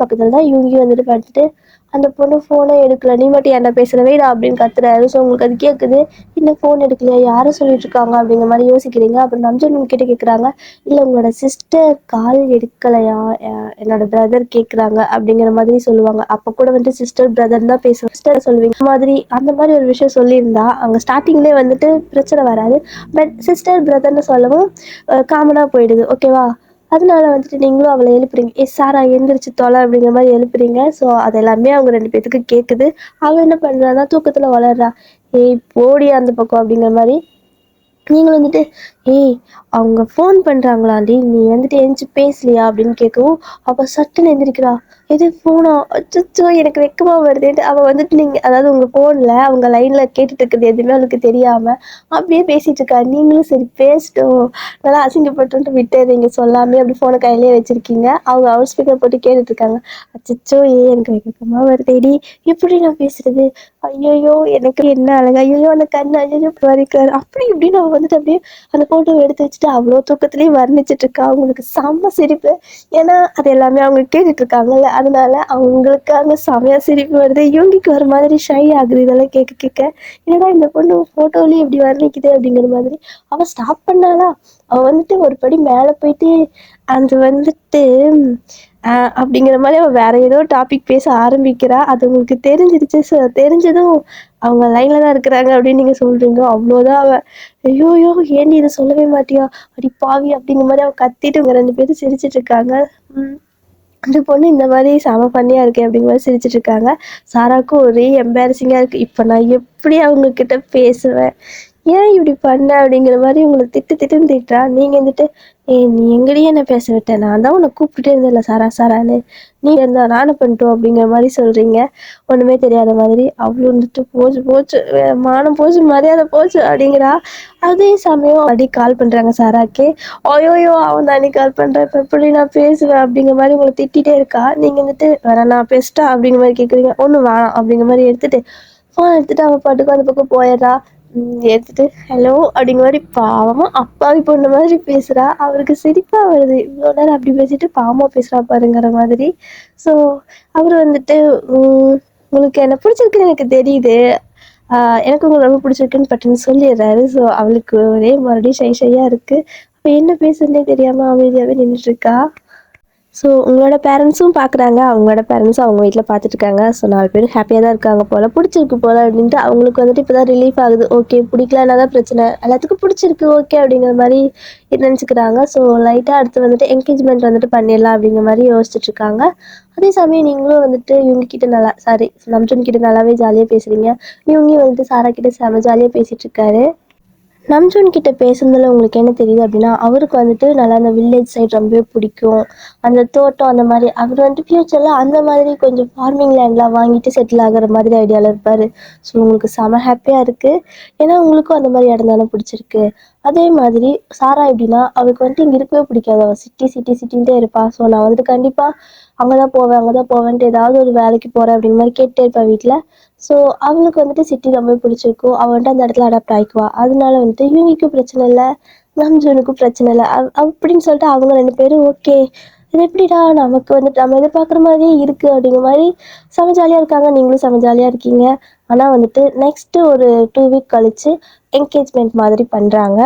பக்கத்துல தான் யூங்கி வந்துட்டு படுத்துட்டு அந்த பொண்ணு ஃபோனே எடுக்கல. நீ மட்டும் என்ன பேசுற வைடா அப்படின்னு கத்துறாரு. ஸோ உங்களுக்கு அது கேட்குது. என்ன ஃபோன் எடுக்கலையா? யாரை சொல்லிட்டு இருக்காங்க அப்படிங்கிற மாதிரி யோசிக்கிறீங்க. அப்புறம் நம்ஜூன் கிட்ட கேட்குறாங்க. இல்லை உங்களோட சிஸ்டர் கால் எடுக்கலையா? என்னோட பிரதர் கேட்குறாங்க அப்படிங்கிற மாதிரி சொல்லுவாங்க. அப்போ கூட வந்துட்டு சிஸ்டர் பிரதர் தான் பேசுவோம். சிஸ்டர் சொல்லுவீங்க அந்த மாதிரி ஒரு விஷயம் சொல்லியிருந்தா அங்கே ஸ்டார்டிங்லேயே வந்துட்டு பிரச்சனை வராது. பட் சிஸ்டர் பிரதர்னு சொல்லவும் காமனாக போயிடுது. ஓகேவா? அதனால வந்துட்டு நீங்களும் அவளை எழுப்புறீங்க. சாரா எந்திரிச்சு தொலை அப்படிங்கிற மாதிரி எழுப்புறீங்க. ஸோ அது எல்லாமே அவங்க 2 பேத்துக்கு கேட்குது. அவள் என்ன பண்ணுறான்னா தூக்கத்தில் வளர்றா. ஏய் போடி அந்த பக்கம் அப்படிங்கிற மாதிரி நீங்களும் வந்துட்டு, "ஏய் அவங்க ஃபோன் பண்றாங்களாண்டி, நீ வந்துட்டு எந்திச்சு பேசலையா?" அப்படின்னு கேட்கவும், அவ சட்டுன்னு எந்திரிக்கிறா. இது ஃபோனா? அச்சச்சோ! எனக்கு வெட்கமா வருதேன்ட்டு அவ வந்துட்டு அதாவது உங்க ஃபோன்ல அவங்க லைன்ல கேட்டுட்டு இருக்கிறது எதுவுமே அவளுக்கு தெரியாம, அப்படியே பேசிட்டு இருக்கா. நீங்களும் சரி பேசட்டும், நல்லா அசிங்கப்பட்டுன்ட்டு விட்டுறீங்க சொல்லாமயே அப்படி ஃபோன கையிலேயே வச்சிருக்கீங்க. அவங்க அவுட் ஸ்பீக்கர் போட்டு கேட்டுட்டு இருக்காங்க. அச்சச்சோ! எனக்கு வெட்கமா வருதேடி! எப்படி நான் பேசுறது? ஐயய்யோ! எனக்கு என்ன அழகு! ஐயய்யோ! அந்த கண்ணு ஐயய்யோ! பறிக்கிறாரு. அப்படி இப்படின்னு அவ வந்துட்டு அப்படியே அந்த ஃபோட்டோவ எடுத்து வச்சுட்டு அவ்வளோ தூக்கத்திலேயே வர்ணிச்சுட்டு இருக்கா. அவங்களுக்கு செம்ம சிரிப்பு. ஏன்னா, அது எல்லாமே அவங்க கேட்டுட்டு இருக்காங்கல்ல. அதனால அவங்களுக்கு அங்க செமையா சிரிப்பு வருது. யூங்கிக்கு ஒரு மாதிரி ஷை ஆகுது இதெல்லாம் கேட்க கேட்க. என்னடா இந்த பொண்ணு ஃபோட்டோலயே இப்படி வர்ணிக்குது அப்படிங்கிற மாதிரி. அவ ஸ்டாப் பண்ணாளா? அவ வந்துட்டு ஒரு படி மேல போயிட்டு, அது வந்துட்டு அ அப்படிங்கிற மாரி அவ வேற ஏதோ டாபிக் பேச ஆரம்பிக்கிறா. அது உங்களுக்கு தெரிஞ்சிருச்சு. தெரிஞ்சதும் அவங்க லைன்ல தான் இருக்கிறாங்க அப்படின்னு நீங்க சொல்றீங்க. அவ்வளோதான் அவ. ஐயோயோ! ஏன்டி இத சொல்லவே மாட்டியா? அடி பாவி! அப்படிங்கிற மாரி அவ கத்திட்டு இவங்க 2 பேரும் சிரிச்சுட்டு இருக்காங்க. ம். அந்த பொண்ணு இந்த மாரி செம ஃபன்னியா இருக்கே அப்படிங்கிற மாரி சிரிச்சுட்டு இருக்காங்க. சாராவுக்கும் ஒரே எம்பாரசிங்கா இருக்கு. இப்ப நான் எப்படி அவங்க கிட்ட பேசுவேன்? ஏன் இப்படி பண்ண? அப்படிங்கிற மாரி உங்கள திட்டு திட்டுன்னு திட்டுறா. நீங்க வந்துட்டு, "ஏய் நீ எங்கடி என்ன பேச விட்ட? நான் தான் உன்ன கூப்பிட்டுட்டே இருந்தேன்ல சாரா சாரான்னு. நீ இருந்தா நானும் பண்ணட்டும்." அப்படிங்கிற மாரி சொல்றீங்க. ஒண்ணுமே தெரியாத மாதிரி. அவளும் வந்துட்டு, "போச்சு போச்சு மானம் போச்சு, மரியாதை போச்சு" அப்படிங்கிறா. அதே சமயம் அடி கால் பண்றாங்க சாராக்கே. "ஐய்யய்யோ! அவன் தாண்டி கால் பண்றான். இப்ப எப்படி நான் பேசுவேன்?" அப்படிங்கிற மாரி உங்கள திட்டிட்டே இருக்கா. நீங்க வந்துட்டு, "வேற நான் பேசட்டா?" அப்படிங்கிற மாரி கேட்குறீங்க. "ஒண்ணும் வேணாம்." அப்படிங்கிற மாரி எடுத்துட்டு, ஃபோன் எடுத்துட்டு அவ பாட்டுக்கு அந்த பக்கம் போயிடுறா. எடுத்துட்டு, "ஹலோ" அப்படிங்கிற மாரி பாவமா அப்பாவி பொண்ணு மாதிரி பேசுறா. அவருக்கு சிரிப்பா வருது. இவ்வளோ நேரம் அப்படி பேசிட்டு பாவமா பேசுறா பாருங்கிற மாதிரி. ஸோ, அவரு வந்துட்டு, ம் "உங்களுக்கு என்ன பிடிச்சிருக்குன்னு எனக்கு தெரியுது. ஆ எனக்கு உங்கள ரொம்ப பிடிச்சிருக்குன்னு பட்டுன்னு சொல்லிடுறாரு." ஸோ, அவளுக்கு ஒரே மறுபடியும் ஷை ஷையா இருக்கு. அப்ப என்ன பேசுறதுன்னே தெரியாம அமைதியாவே நின்னுட்டுருக்கா. ஸோ உங்களோட பேரண்ட்ஸும் பார்க்குறாங்க. அவங்களோட பேரண்ட்ஸும் அவங்க வீட்ல பார்த்துட்டுருக்காங்க. ஸோ 4 பேரும் ஹேப்பியா தான் இருக்காங்க போல. புடிச்சிருக்கு போல அப்டின்ட்டு அவங்களுக்கு வந்துட்டு இப்ப தான் ரிலீஃப் ஆகுது. ஓகே பிடிக்கலனா தான் பிரச்சனை. எல்லாத்துக்கும் புடிச்சிருக்கு ஓகே அப்படிங்கிற மாரி நெனச்சுக்கிறாங்க. ஸோ லைட்டா அடுத்து வந்துட்டு என்கேஜ்மெண்ட் வந்துட்டு பண்ணிடலாம் அப்படிங்கிற மாரி யோசிச்சுட்ருக்காங்க. அதே சமயம் நீங்களும் வந்துட்டு இவங்க கிட்ட நல்லா சாரி நம்ஜன் கிட்ட நல்லாவே ஜாலியா பேசுறீங்க. இவங்கயும் வந்துட்டு சாரா கிட்ட செம ஜாலியா பேசிட்டுருக்காரு. நம்ஜூன் கிட்ட பேசுனதுல உங்களுக்கு என்ன தெரியுது அப்படின்னா, அவருக்கு வந்துட்டு நல்லா அந்த வில்லேஜ் சைட் ரொம்பவே பிடிக்கும். அந்த தோட்டம் அந்த மாரி அவர் வந்துட்டு ஃப்யூச்சர்ல அந்த மாதிரி கொஞ்சம் ஃபார்மிங் லேண்ட்லாம் வாங்கிட்டு செட்டில் ஆகுற மாதிரி ஐடியால இருப்பாரு. ஸோ உங்களுக்கு செம ஹேப்பியா இருக்கு. ஏன்னா உங்களுக்கும் அந்த மாரி இடம் தானே பிடிச்சிருக்கு. அதே மாதிரி சாரா எப்படின்னா, அவளுக்கு வந்துட்டு இங்க இருக்கவே பிடிக்காது. அவ சிட்டி சிட்டி சிட்டின்ட்டே இருப்பா. ஸோ நான் வந்துட்டு கண்டிப்பா அங்க தான் போவேன், அங்க தான் போவேன்ட்டு ஏதாவது ஒரு வேலைக்கு போறேன் அப்படிங்கிற மாரி கேட்டுட்டே இருப்பா வீட்ல. ஸோ அவளுக்கு வந்துட்டு சிட்டி ரொம்பவே பிடிச்சிருக்கும். அவ வந்துட்டு அந்த இடத்துல அடாப்ட் ஆயிக்குவா. அதனால வந்துட்டு யூகிக்கும் பிரச்சனை இல்ல, நம்ஜூனுக்கும் பிரச்சனை இல்ல. அப்படின்னு சொல்லிட்டு அவங்க 2 பேரும் ஓகே. இது எப்படிடா நமக்கு வந்துட்டு நம்ம எதிர்பார்க்குற மாதிரியே இருக்கு அப்படிங்கிற மாரி செம ஜாலியா இருக்காங்க. நீங்களும் செம ஜாலியா இருக்கீங்க. ஆனா வந்துட்டு நெக்ஸ்ட் ஒரு 2 வீக் கழிச்சு என்கேஜ்மெண்ட் மாதிரி பண்றாங்க.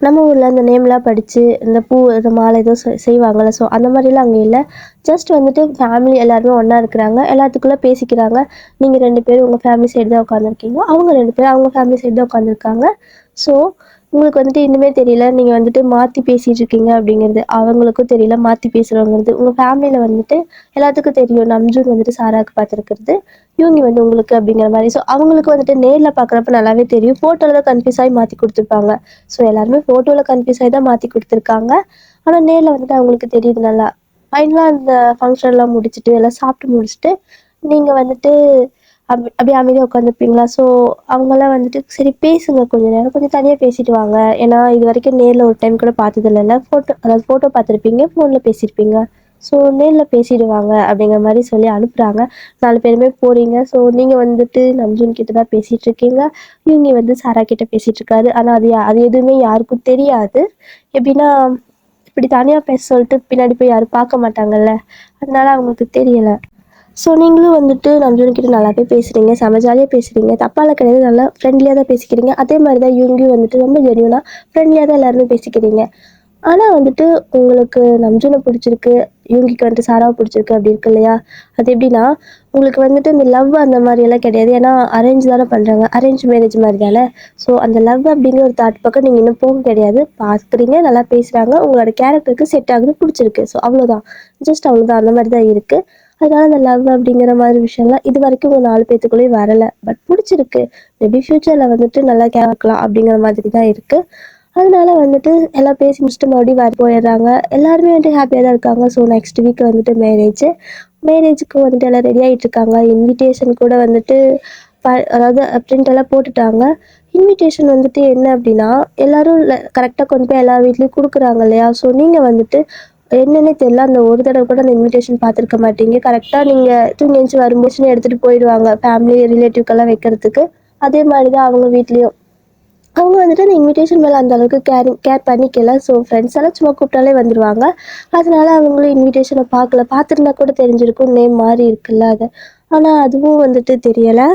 நம்ம ஊர்ல இந்த நேம்லாம் படிச்சு, இந்த பூ இந்த மாலை ஏதோ செய்வாங்கல்ல. ஸோ அந்த மாரிலாம் அங்க இல்ல. ஜஸ்ட் வந்துட்டு ஃபேமிலி எல்லாருமே ஒண்ணா இருக்கிறாங்க. எல்லாத்துக்குள்ள பேசிக்கிறாங்க. நீங்க 2 பேரும் உங்க ஃபேமிலி சைடு தான் உட்காந்துருக்கீங்க. அவங்க 2 பேரும் அவங்க ஃபேமிலி சைடு தான் உட்காந்துருக்காங்க. ஸோ உங்களுக்கு வந்துட்டு இன்னுமே தெரியல. நீங்க வந்துட்டு மாத்தி பேசிட்டு இருக்கீங்க அப்படிங்கிறது. அவங்களுக்கும் தெரியல மாத்தி பேசுறோங்கிறது. உங்க ஃபேமிலில வந்துட்டு எல்லாத்துக்கும் தெரியும். நம்ஜூன் வந்துட்டு சாராக்கு பார்த்துருக்கிறது. இவங்க வந்து உங்களுக்கு அப்படிங்கிற மாரி. ஸோ அவங்களுக்கு வந்துட்டு நேர்ல பார்க்குறப்ப நல்லாவே தெரியும். ஃபோட்டோல தான் கன்ஃப்யூஸ் ஆயி மாத்தி குடுத்துருப்பாங்க. ஸோ எல்லாருமே ஃபோட்டோல கன்ஃப்யூஸ் ஆயி தான் மாத்தி குடுத்துருக்காங்க. ஆனா நேர்ல வந்துட்டு அவங்களுக்கு தெரியுது நல்லா. ஃபைனலா அந்த ஃபங்ஷன்லாம் முடிச்சுட்டு, எல்லாம் சாப்பிட்டு முடிச்சுட்டு, நீங்க வந்துட்டு அப்படியே அமைதியா உட்காந்துருப்பீங்களா? ஸோ அவங்கலாம் வந்துட்டு, "சரி பேசுங்க கொஞ்ச நேரம். கொஞ்சம் தனியா பேசிட்டு வாங்க. ஏன்னா இதுவரைக்கும் நேர்ல ஒரு டைம் கூட பார்த்தது இல்லல்ல. அதாவது ஃபோட்டோ பார்த்துருப்பீங்க, ஃபோன்ல பேசியிருப்பீங்க. ஸோ நேர்ல பேசிட்டு வாங்க." அப்படிங்கிற மாரி சொல்லி அனுப்புறாங்க. 4 பேருமே போறீங்க. ஸோ நீங்க வந்துட்டு நம்ஜூன் கிட்ட தான் பேசிட்டு இருக்கீங்க. இவங்க வந்து சாரா கிட்ட பேசிட்டு இருக்காரு. ஆனா அது எதுவுமே யாருக்கும் தெரியாது. எப்படின்னா, இப்படி தனியா பேச சொல்லிட்டு பின்னாடி போய் யாரும் பார்க்க மாட்டாங்கல்ல. அதனால அவங்களுக்கு தெரியல. ஸோ நீங்களும் வந்துட்டு நம்ஜூன் கிட்ட நல்லாவே பேசுறீங்க. செம ஜாலியா பேசுறீங்க. தப்பாலாம் கிடையாது. நல்லா ஃப்ரெண்ட்லியா தான் பேசிக்கிறீங்க. அதே மாரி தான் இவங்கயும் வந்துட்டு ரொம்ப ஜென்யூனா ஃப்ரெண்ட்லியா தான் எல்லாருமே பேசிக்கிறீங்க. ஆனா வந்துட்டு உங்களுக்கு நம்ஜூன பிடிச்சிருக்கு. யூங்கிக்கு வந்துட்டு சாராவ பிடிச்சிருக்கு அப்படி இருக்கு இல்லையா? அது எப்படின்னா, உங்களுக்கு வந்துட்டு இந்த லவ் அந்த மாரியெல்லாம் கிடையாது. ஏன்னா அரேஞ்ச் தானே பண்றாங்க. அரேஞ்ச் மேரேஜ் மாரி தானே. ஸோ அந்த லவ் அப்படிங்கிற ஒரு தாட் பக்கம் நீங்க இன்னும் போக கிடையாது. பார்க்குறீங்க, நல்லா பேசுறாங்க. உங்களோட கேரக்டருக்கு செட் ஆகுது, பிடிச்சிருக்கு. ஸோ அவ்வளோதான். ஜஸ்ட் அவ்வளோதான். அந்த மாரி தான் இருக்கு. அதனால அந்த லவ் அப்படிங்கிற மாதிரி விஷயம்லாம் இதுவரைக்கும் உங்க 4 பேத்துக்குள்ளேயும் வரல. பட் பிடிச்சிருக்கு. மேபி ஃப்யூச்சர்ல வந்துட்டு நல்லா கேட்கலாம் அப்படிங்கிற மாதிரி தான் இருக்கு. அதனால வந்துட்டு எல்லாம் பேசி முடிச்சுட்டு மறுபடியும் போயிடுறாங்க. எல்லாருமே வந்துட்டு ஹாப்பியா தான் இருக்காங்க. ஸோ நெக்ஸ்ட் வீக் வந்துட்டு மேரேஜ். மேரேஜுக்கு வந்துட்டு எல்லாம் ரெடி ஆகிட்டு இருக்காங்க. இன்விடேஷன் கூட வந்துட்டு அதாவது பிரிண்ட் எல்லாம் போட்டுட்டாங்க. இன்விடேஷன் வந்துட்டு என்ன அப்படின்னா எல்லாரும் கரெக்டாக கொண்டு போய் எல்லா வீட்லேயும் கொடுக்குறாங்க இல்லையா? ஸோ நீங்கள் வந்துட்டு என்னன்னே தெரியல, அந்த ஒரு தடவை கூட அந்த இன்விடேஷன் பார்த்துருக்க மாட்டீங்க. கரெக்டாக நீங்கள் தூங்கி எழுந்துச்சி வரும்போது எடுத்துகிட்டு போயிடுவாங்க ஃபேமிலி ரிலேட்டிவ்க்கெல்லாம் வைக்கிறதுக்கு. அதே மாதிரி தான் அவங்க வீட்லேயும் அவங்க வந்துட்டு அந்த இன்விடேஷன் மேலே அந்த அளவுக்கு கேர் பண்ணிக்கல. ஸோ ஃப்ரெண்ட்ஸ் எல்லாம் சும்மா கூப்பிட்டாலே வந்துடுவாங்க. அதனால அவங்களும் இன்விடேஷனை பார்த்துருந்தா கூட தெரிஞ்சிருக்கும் நேம் மாறி இருக்குல்ல அது. ஆனால் அதுவும் வந்துட்டு தெரியலை.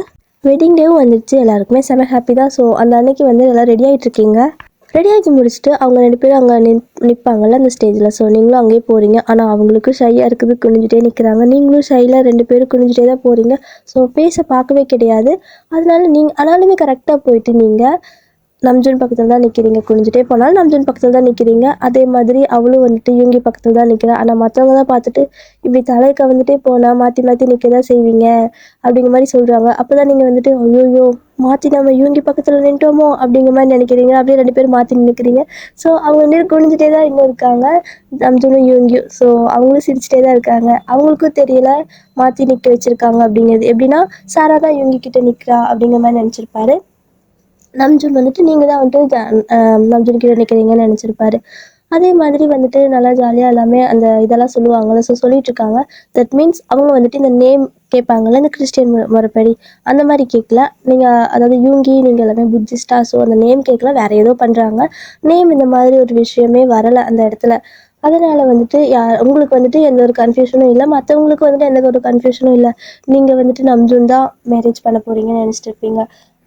வெட்டிங் டேவும் வந்துடுச்சு, எல்லாருக்குமே செம ஹாப்பி தான். ஸோ அந்த அன்னைக்கு வந்து எல்லாம் ரெடி ஆகிட்டு இருக்கீங்க. ரெடி ஆகி முடிச்சுட்டு அவங்க 2 பேரும் அங்கே நிற்பாங்கள்ல அந்த ஸ்டேஜில். ஸோ நீங்களும் அங்கேயே போகிறீங்க. ஆனால் அவங்களுக்கும் ஷையாக இருக்குது, குனிஞ்சிட்டே நிற்கிறாங்க. நீங்களும் ஷையில் 2 பேரும் குனிஞ்சிட்டே தான் போகிறீங்க. ஸோ ஃபேஸை பார்க்கவே கிடையாது. அதனால நீங்கள் ஆனாலுமே கரெக்டாக போயிட்டு நீங்கள் நம்ஜூன் பக்கத்தில் தான் நிற்கிறீங்க. குனிஞ்சிட்டே போனாலும் நம்ஜூன் பக்கத்தில் தான் நிற்கிறீங்க. அதே மாதிரி அவளும் வந்துட்டு யூங்கி பக்கத்தில் தான் நிற்கிறா. ஆனால் மற்றவங்க தான் பார்த்துட்டு இப்படி தலையை கவிழ்ந்துட்டே போனால் மாற்றி மாற்றி நிற்க தான் செய்வீங்க அப்படிங்கிற மாதிரி சொல்கிறாங்க. அப்போ தான் நீங்கள் வந்துட்டு ஐயோயோ மாற்றி நம்ம யூங்கி பக்கத்தில் நின்ட்டோமோ அப்படிங்கிற மாதிரி நினைக்கிறீங்க. அப்படியே 2 பேரும் மாற்றி நிற்கிறீங்க. ஸோ அவங்க 2 பேரும் குனிஞ்சிட்டே தான் இன்னும் இருக்காங்க, நம்ஜூனும் யூங்கியும். ஸோ அவங்களும் சிரிச்சிட்டே தான் இருக்காங்க. அவங்களுக்கும் தெரியல மாற்றி நிற்க வச்சுருக்காங்க அப்படிங்கிறது. எப்படின்னா சாரா தான் யூங்கி கிட்ட நிற்கிறா அப்படிங்கிற மாதிரி நினச்சிருப்பாரு. நம்ஜூன் வந்துட்டு நீங்கள் தான் வந்துட்டு நம்ஜூன் கிட்ட நிற்கிறீங்கன்னு நினச்சிருப்பாரு. அதே மாதிரி வந்துட்டு நல்லா ஜாலியாக எல்லாமே அந்த இதெல்லாம் சொல்லுவாங்கள்ல. ஸோ சொல்லிட்டு இருக்காங்க. தட் மீன்ஸ் அவங்க வந்துட்டு இந்த நேம் கேட்பாங்கள்ல, இந்த கிறிஸ்டியன் முறைப்படி அந்த மாதிரி கேட்கல. நீங்கள் அதாவது யூங்கி நீங்கள் எல்லாமே புத்திஸ்டா. ஸோ அந்த நேம் கேட்கல, வேறு ஏதோ பண்ணுறாங்க. நேம் இந்த மாதிரி ஒரு விஷயமே வரலை அந்த இடத்துல. அதனால் வந்துட்டு உங்களுக்கு வந்துட்டு எந்த ஒரு கன்ஃபியூஷனும் இல்லை, மற்றவங்களுக்கு வந்துட்டு எந்த ஒரு கன்ஃபியூஷனும் இல்லை. நீங்கள் வந்துட்டு நம்ஜூன் தான் மேரேஜ் பண்ண போகிறீங்கன்னு நினச்சிட்டு இருப்பீங்க.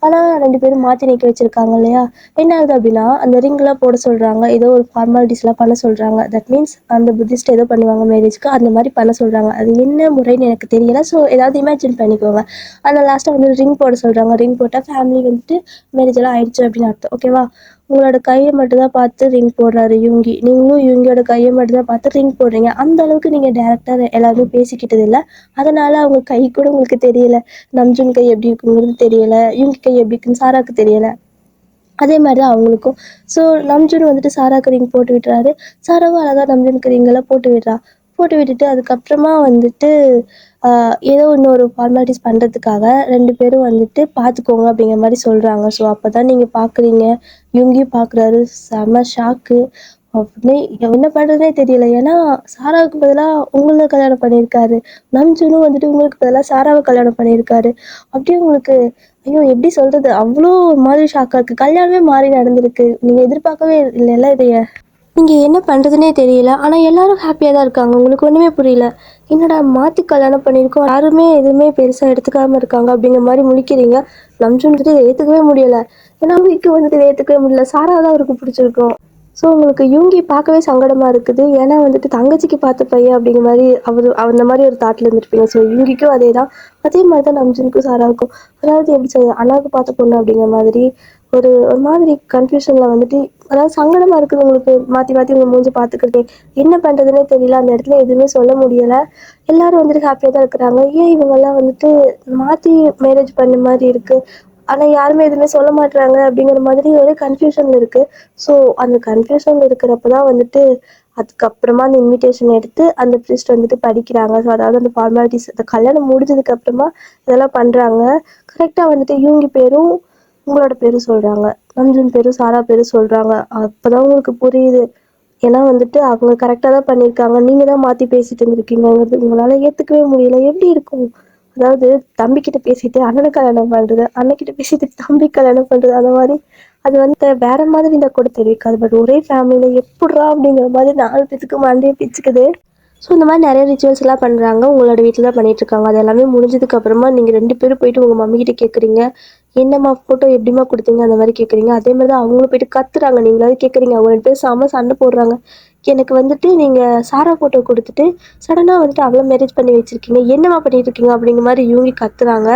ஆனால் 2 பேரும் மாற்றி நிற்க வச்சுருக்காங்க இல்லையா? என்ன ஆகுது அப்படின்னா அந்த ரிங்லாம் போட சொல்கிறாங்க, ஏதோ ஒரு ஃபார்மாலிட்டிஸ்லாம் பண்ண சொல்கிறாங்க. தட் மீன்ஸ் அந்த புத்திஸ்ட் ஏதோ பண்ணுவாங்க மேரேஜ்க்கு, அந்த மாதிரி பண்ண சொல்கிறாங்க. அது என்ன முறைன்னு எனக்கு தெரியலை. ஸோ ஏதாவது இமேஜின் பண்ணிக்கோங்க. ஆனால் லாஸ்ட்டாக வந்து ரிங் போட சொல்கிறாங்க. ரிங் போட்டால் ஃபேமிலி வந்துட்டு மேரேஜ் எல்லாம் ஆயிடுச்சு அப்படின்னு அர்த்தம். ஓகேவா? உங்களோட கையை மட்டும் தான் பார்த்து ரிங் போடுறாரு யூங்கி. நீங்களும் யூங்கியோட கையை மட்டும் தான் பார்த்து ரிங் போடுறீங்க. அந்த அளவுக்கு நீங்கள் டேரெக்டாக எல்லாருமே பேசிக்கிட்டது இல்லை. அதனால் அவங்க கை கூட உங்களுக்கு தெரியலை. நம்ஜூன் கை எப்படி இருக்குங்கிறது தெரியலை, யூங்கி கை எப்படி இருக்குன்னு சாராக்கு தெரியலை. அதே மாதிரி தான் அவங்களுக்கும். ஸோ நம்ஜூன் வந்துட்டு சாராக்கு ரிங் போட்டு விட்டுறாரு. சாராவும் அழகாக நம்ஜூனுக்கு ரிங்கெல்லாம் போட்டு விடுறா. போட்டு விட்டுட்டு அதுக்கப்புறமா வந்துட்டு ஏதோ இன்னொரு ஃபார்மாலிட்டிஸ் பண்ணுறதுக்காக 2 பேரும் வந்துட்டு பார்த்துக்கோங்க அப்படிங்கிற மாதிரி சொல்கிறாங்க. ஸோ அப்போ தான் நீங்கள் பார்க்குறீங்க, யூங்கியும் பார்க்குறாரு. செம ஷாக்கு. அப்படியே என்ன பண்ணுறதுனே தெரியல. ஏன்னா சாராவுக்கு பதிலாக உங்களை கல்யாணம் பண்ணியிருக்காரு. நம்ஜூனும் வந்துட்டு உங்களுக்கு பதிலாக சாராவை கல்யாணம் பண்ணியிருக்காரு. அப்படியே உங்களுக்கு ஐயோ எப்படி சொல்கிறது, அவ்வளோ ஒரு மாதிரி ஷாக்காக இருக்குது. கல்யாணமே மாறி நடந்திருக்கு. நீங்கள் எதிர்பார்க்கவே இல்லைல்ல இதைய. நீங்கள் என்ன பண்ணுறதுனே தெரியல. ஆனால் எல்லாரும் ஹாப்பியாக தான் இருக்காங்க. உங்களுக்கு ஒன்றுமே புரியல. என்னடா மாற்றி கல்யாணம் பண்ணியிருக்கோம், யாருமே எதுவுமே பெருசாக எடுத்துக்காமல் இருக்காங்க அப்படிங்கிற மாதிரி முழிக்கிறீங்க. நம்ஜூன் வந்துட்டு இதை ஏற்றுக்கவே முடியலை. ஏன்னா அவங்களுக்கு வந்துட்டு இதை ஏற்றுக்கவே முடியல. சாரா தான் அவருக்கு பிடிச்சிருக்கும். ஸோ உங்களுக்கு யூங்கி பார்க்கவே சங்கடமாக இருக்குது. ஏன்னா வந்துட்டு தங்கச்சிக்கு பார்த்த பையன் அப்படிங்கிற மாதிரி அந்த மாதிரி ஒரு தாட்டில் இருந்துருப்பீங்க. ஸோ யூங்கிக்கும் அதே தான். அதே மாதிரி தான் நம்ஜூனுக்கும் சாராவுக்கும். அதாவது எப்படி சொல்றது, அண்ணாவுக்கு பார்த்த பொண்ணு அப்படிங்கிற மாதிரி ஒரு ஒரு மாதிரி கன்ஃபியூஷனில் வந்துட்டு, அதாவது சங்கடமாக இருக்குது உங்களுக்கு. மாற்றி மாற்றி உங்கள் மூஞ்சி பார்த்துக்கிட்டே என்ன பண்ணுறதுனே தெரியல. அந்த இடத்துல எதுவுமே சொல்ல முடியலை. எல்லோரும் வந்துட்டு ஹாப்பியாக தான் இருக்கிறாங்க. ஏன் இவங்கெல்லாம் வந்துட்டு மாற்றி மேரேஜ் பண்ண மாதிரி இருக்குது, ஆனால் யாருமே எதுவுமே சொல்ல மாட்டுறாங்க அப்படிங்கிற மாதிரி ஒரே கன்ஃபியூஷனில் இருக்குது. ஸோ அந்த கன்ஃபியூஷனில் இருக்கிறப்ப தான் வந்துட்டு அதுக்கப்புறமா அந்த இன்விடேஷன் எடுத்து அந்த ப்ரீஸ்ட் வந்துட்டு படிக்கிறாங்க. ஸோ அதாவது அந்த ஃபார்மாலிட்டிஸ் அந்த கல்யாணம் முடிஞ்சதுக்கப்புறமா இதெல்லாம் பண்ணுறாங்க. கரெக்டாக வந்துட்டு யூங்கி பேரும் உங்களோட பேரும் சொல்கிறாங்க, நம்ஜூன் பேரும் சாரா பேரும் சொல்கிறாங்க. அப்போ தான் உங்களுக்கு புரியுது. ஏன்னா வந்துட்டு அவங்க கரெக்டாக தான் பண்ணியிருக்காங்க, நீங்கள் தான் மாற்றி பேசிட்டு இருந்திருக்கீங்கிறது உங்களால் ஏற்றுக்கவே முடியல. எப்படி இருக்கும்? அதாவது தம்பிக்கிட்ட பேசிட்டு அண்ணனுக்கு கல்யாணம் பண்ணுறது, அண்ணன்கிட்ட பேசிட்டு தம்பி கல்யாணம் பண்ணுறது, அந்த மாதிரி அது வந்து வேற மாதிரி இருந்தால் கூட தெரிவிக்காது. பட் ஒரே ஃபேமிலியில் எப்பட்றா அப்படிங்கிற மாதிரி 4 பேத்துக்கு மண்டையை பிச்சுக்குது. ஸோ இந்த மாதிரி நிறைய ரிச்சுவல்ஸ் எல்லாம் பண்ணுறாங்க. உங்களோட வீட்டில் தான் பண்ணிகிட்ருக்காங்க. அது எல்லாமே முடிஞ்சதுக்கப்புறமா நீங்கள் 2 பேரும் போயிட்டு உங்கள் மம்மிக்கிட்ட கேட்குறீங்க, என்னம்மா ஃபோட்டோ எப்படிம்மா கொடுத்தீங்க அந்த மாதிரி கேட்குறீங்க. அதே மாதிரி தான் அவங்களும் போயிட்டு கத்துறாங்க. நீங்களாவது கேட்குறீங்க. அவங்க 2 பேரும் செம சண்டை போடுறாங்க. எனக்கு வந்துட்டு நீங்கள் சாரா ஃபோட்டோ கொடுத்துட்டு சடனாக வந்துட்டு அவ்வளோ மேரேஜ் பண்ணி வச்சுருக்கீங்க, என்னம்மா பண்ணிட்டு இருக்கீங்க அப்படிங்கிற மாதிரி யூங்கி கத்துறாங்க.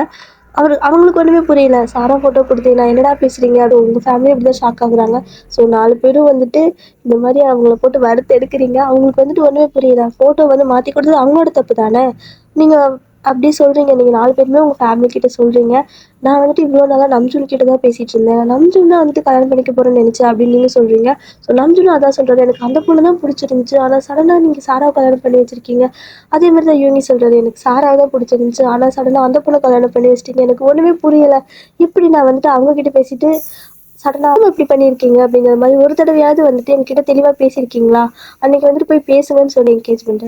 அவங்களுக்கு ஒன்றுமே புரியல. சாரா ஃபோட்டோ கொடுத்தீங்கன்னா என்னடா பேசுகிறீங்க, அது உங்கள் ஃபேமிலி அப்படி தான் ஷாக் ஆகுறாங்க. ஸோ 4 பேரும் வந்துட்டு இந்த மாதிரி அவங்கள போட்டு வறுத்து எடுக்கிறீங்க. அவங்களுக்கு வந்துட்டு ஒன்றுமே புரியல. ஃபோட்டோ வந்து மாற்றி கொடுத்தது அவங்களோட தப்பு தானே. நீங்கள் அப்படி சொல்கிறீங்க, நீங்கள் 4 பேருமே உங்கள் ஃபேமிலி கிட்ட சொல்கிறீங்க. நான் வந்துட்டு இவ்வளோ நாளாக நம்ஜுன் கிட்ட தான் பேசிகிட்டு இருந்தேன், நம்ஜுன் தான் வந்துட்டு கல்யாணம் பண்ணிக்க போகிறேன்னு நினச்சேன் அப்படின்னு நீங்கள் சொல்கிறீங்க. ஸோ நம்ஜுனும் அதான் சொல்கிறாரு, எனக்கு அந்த பொண்ணு தான் பிடிச்சிருந்துச்சு, ஆனால் சடனாக நீங்கள் சாராவை கல்யாணம் பண்ணி வச்சுருக்கீங்க. அதே மாதிரி தான் யூங்கி சொல்கிறாரு, எனக்கு சாராவை தான் பிடிச்சிருந்துச்சு, ஆனால் சடனாக அந்த பொண்ணை கல்யாணம் பண்ணி வச்சிட்டீங்க, எனக்கு ஒன்றுமே புரியலை. இப்படி நான் வந்துட்டு அவங்கக்கிட்ட பேசிட்டு சடனாக இப்படி பண்ணியிருக்கீங்க அப்படிங்கிற மாதிரி ஒரு தடவையாவது வந்துட்டு என்கிட்ட தெளிவாக பேசியிருக்கீங்களா? அன்றைக்கி வந்துட்டு போய் பேசுங்கன்னு சொல்லி என்கேஜ்மெண்ட்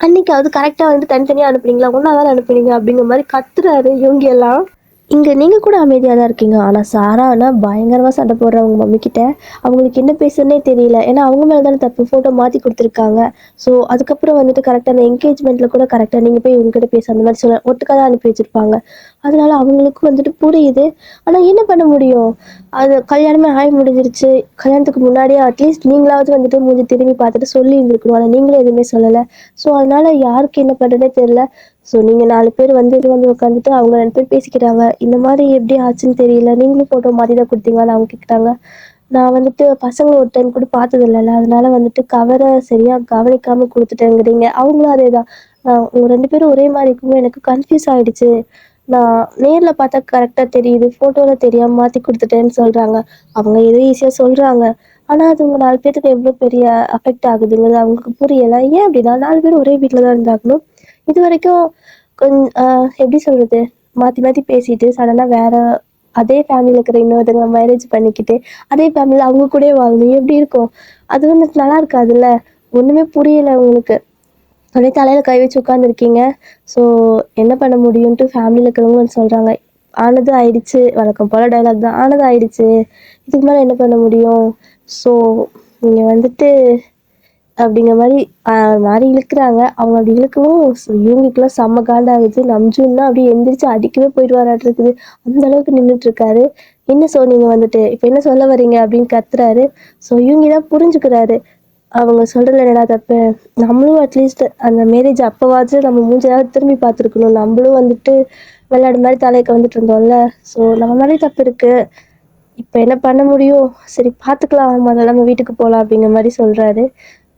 அன்னைக்கு அது கரெக்டாக வந்து தனித்தனியாக அனுப்புனீங்களா, ஒன்றா தானே அனுப்புனீங்க அப்படிங்கிற மாதிரி கத்துறாரு இவங்க எல்லாம். இங்கே நீங்கள் கூட அமைதியாக தான் இருக்கீங்க, ஆனால் சாரானா பயங்கரமாக சண்டை போடுறவங்க மம்மி கிட்ட. அவங்களுக்கு என்ன பேசுறதுனே தெரியல, ஏன்னா அவங்க மேலே தானே தப்பு, ஃபோட்டோ மாற்றி கொடுத்துருக்காங்க. ஸோ அதுக்கப்புறம் வந்துட்டு கரெக்டாக அந்த என்கேஜ்மெண்ட்டில் கூட கரெக்டாக நீங்கள் போய் இவங்ககிட்ட பேச அந்த மாதிரி சொல்ல ஒட்டுக்காக தான் அனுப்பி வச்சுருப்பாங்க. அதனால அவங்களுக்கும் வந்துட்டு புரியுது. ஆனால் என்ன பண்ண முடியும், அது கல்யாணமே ஆகி முடிஞ்சிருச்சு. கல்யாணத்துக்கு முன்னாடியே அட்லீஸ்ட் நீங்களாவது வந்துட்டு மூஞ்சி திரும்பி பார்த்துட்டு சொல்லி இருந்திருக்கணும், ஆனால் நீங்களும் எதுவுமே சொல்லலை. ஸோ அதனால யாருக்கு என்ன பண்ணுறதே தெரியல. ஸோ நீங்கள் 4 பேர் வந்து உட்காந்துட்டு அவங்க 2 பேர் பேசிக்கிறாங்க. இந்த மாதிரி எப்படி ஆச்சுன்னு தெரியல, நீங்களும் ஃபோட்டோ மாற்றி தான் கொடுத்தீங்களான்னு அவங்க கேட்குறாங்க. நான் வந்துட்டு பசங்களை ஒரு டைம் கூட பார்த்தது இல்லைல்ல, அதனால வந்துட்டு கவரை சரியாக கவனிக்காமல் கொடுத்துட்டேங்கிறீங்க. அவங்களும் அதே தான், உங்கள் 2 பேரும் ஒரே மாதிரி இருக்கும்போது எனக்கு கன்ஃபியூஸ் ஆகிடுச்சு. நான் நேரில் பார்த்தா கரெக்டாக தெரியுது, ஃபோட்டோவில் தெரியாமல் மாற்றி கொடுத்துட்டேன்னு சொல்கிறாங்க. அவங்க ஏதோ ஈஸியாக சொல்கிறாங்க, ஆனால் அது உங்கள் 4 பேர்த்துக்கு எவ்வளோ பெரிய அஃபெக்ட் ஆகுதுங்கிறது அவங்களுக்கு புரியலை. ஏன் அப்படின்னா 4 பேரும் ஒரே வீட்டில் தான் இருந்தாகணும். இது வரைக்கும் எப்படி சொல்கிறது, மாற்றி மாற்றி பேசிட்டு சடனாக வேற அதே ஃபேமிலியில் இருக்கிற இன்னொருத்தவங்க மேரேஜ் பண்ணிக்கிட்டு அதே ஃபேமிலியில் அவங்க கூட வாழணும், எப்படி இருக்கும்? அது வந்துட்டு நல்லா இருக்காதுல்ல. ஒன்றுமே புரியலை உங்களுக்கு, அப்படியே தலையில் கை வச்சு உட்காந்துருக்கீங்க. ஸோ என்ன பண்ண முடியும்ன்ட்டு ஃபேமிலியில் இருக்கிறவங்க வந்து சொல்கிறாங்க. ஆனது ஆயிடுச்சு, வழக்கம் போல் டைலாக் தான், ஆனது ஆயிடுச்சு, இதுக்கு மேலே என்ன பண்ண முடியும்? ஸோ நீங்கள் வந்துட்டு அப்படிங்கிற மாதிரி மாதிரி இழுக்கிறாங்க. அவங்க அப்படி இழுக்கவும் இவங்களுக்குலாம் செம்ம காண்டாகுது. நம்ஜுன்னா அப்படியே எந்திரிச்சு அடிக்கவே போயிடுவாராட்டு இருக்குது, அந்த அளவுக்கு நின்றுட்டுருக்காரு. என்ன சொன்னீங்க வந்துட்டு, இப்போ என்ன சொல்ல வரீங்க அப்படின்னு கத்துறாரு. ஸோ இவங்க தான் புரிஞ்சுக்கிறாரு, அவங்க சொல்கிறதுல என்னடா தப்பு, நம்மளும் அட்லீஸ்ட் அந்த மேரேஜ் அப்போவாச்சும் நம்ம மூஞ்சாவது திரும்பி பார்த்துருக்கணும், நம்மளும் வந்துட்டு விளையாடு மாதிரி தலையை வந்துட்டு இருந்தோம்ல. ஸோ நம்ம மாதிரி தப்பு இருக்குது, இப்போ என்ன பண்ண முடியும், சரி பார்த்துக்கலாம், முதல்ல நம்ம வீட்டுக்கு போகலாம் அப்படிங்கிற மாதிரி சொல்கிறாரு.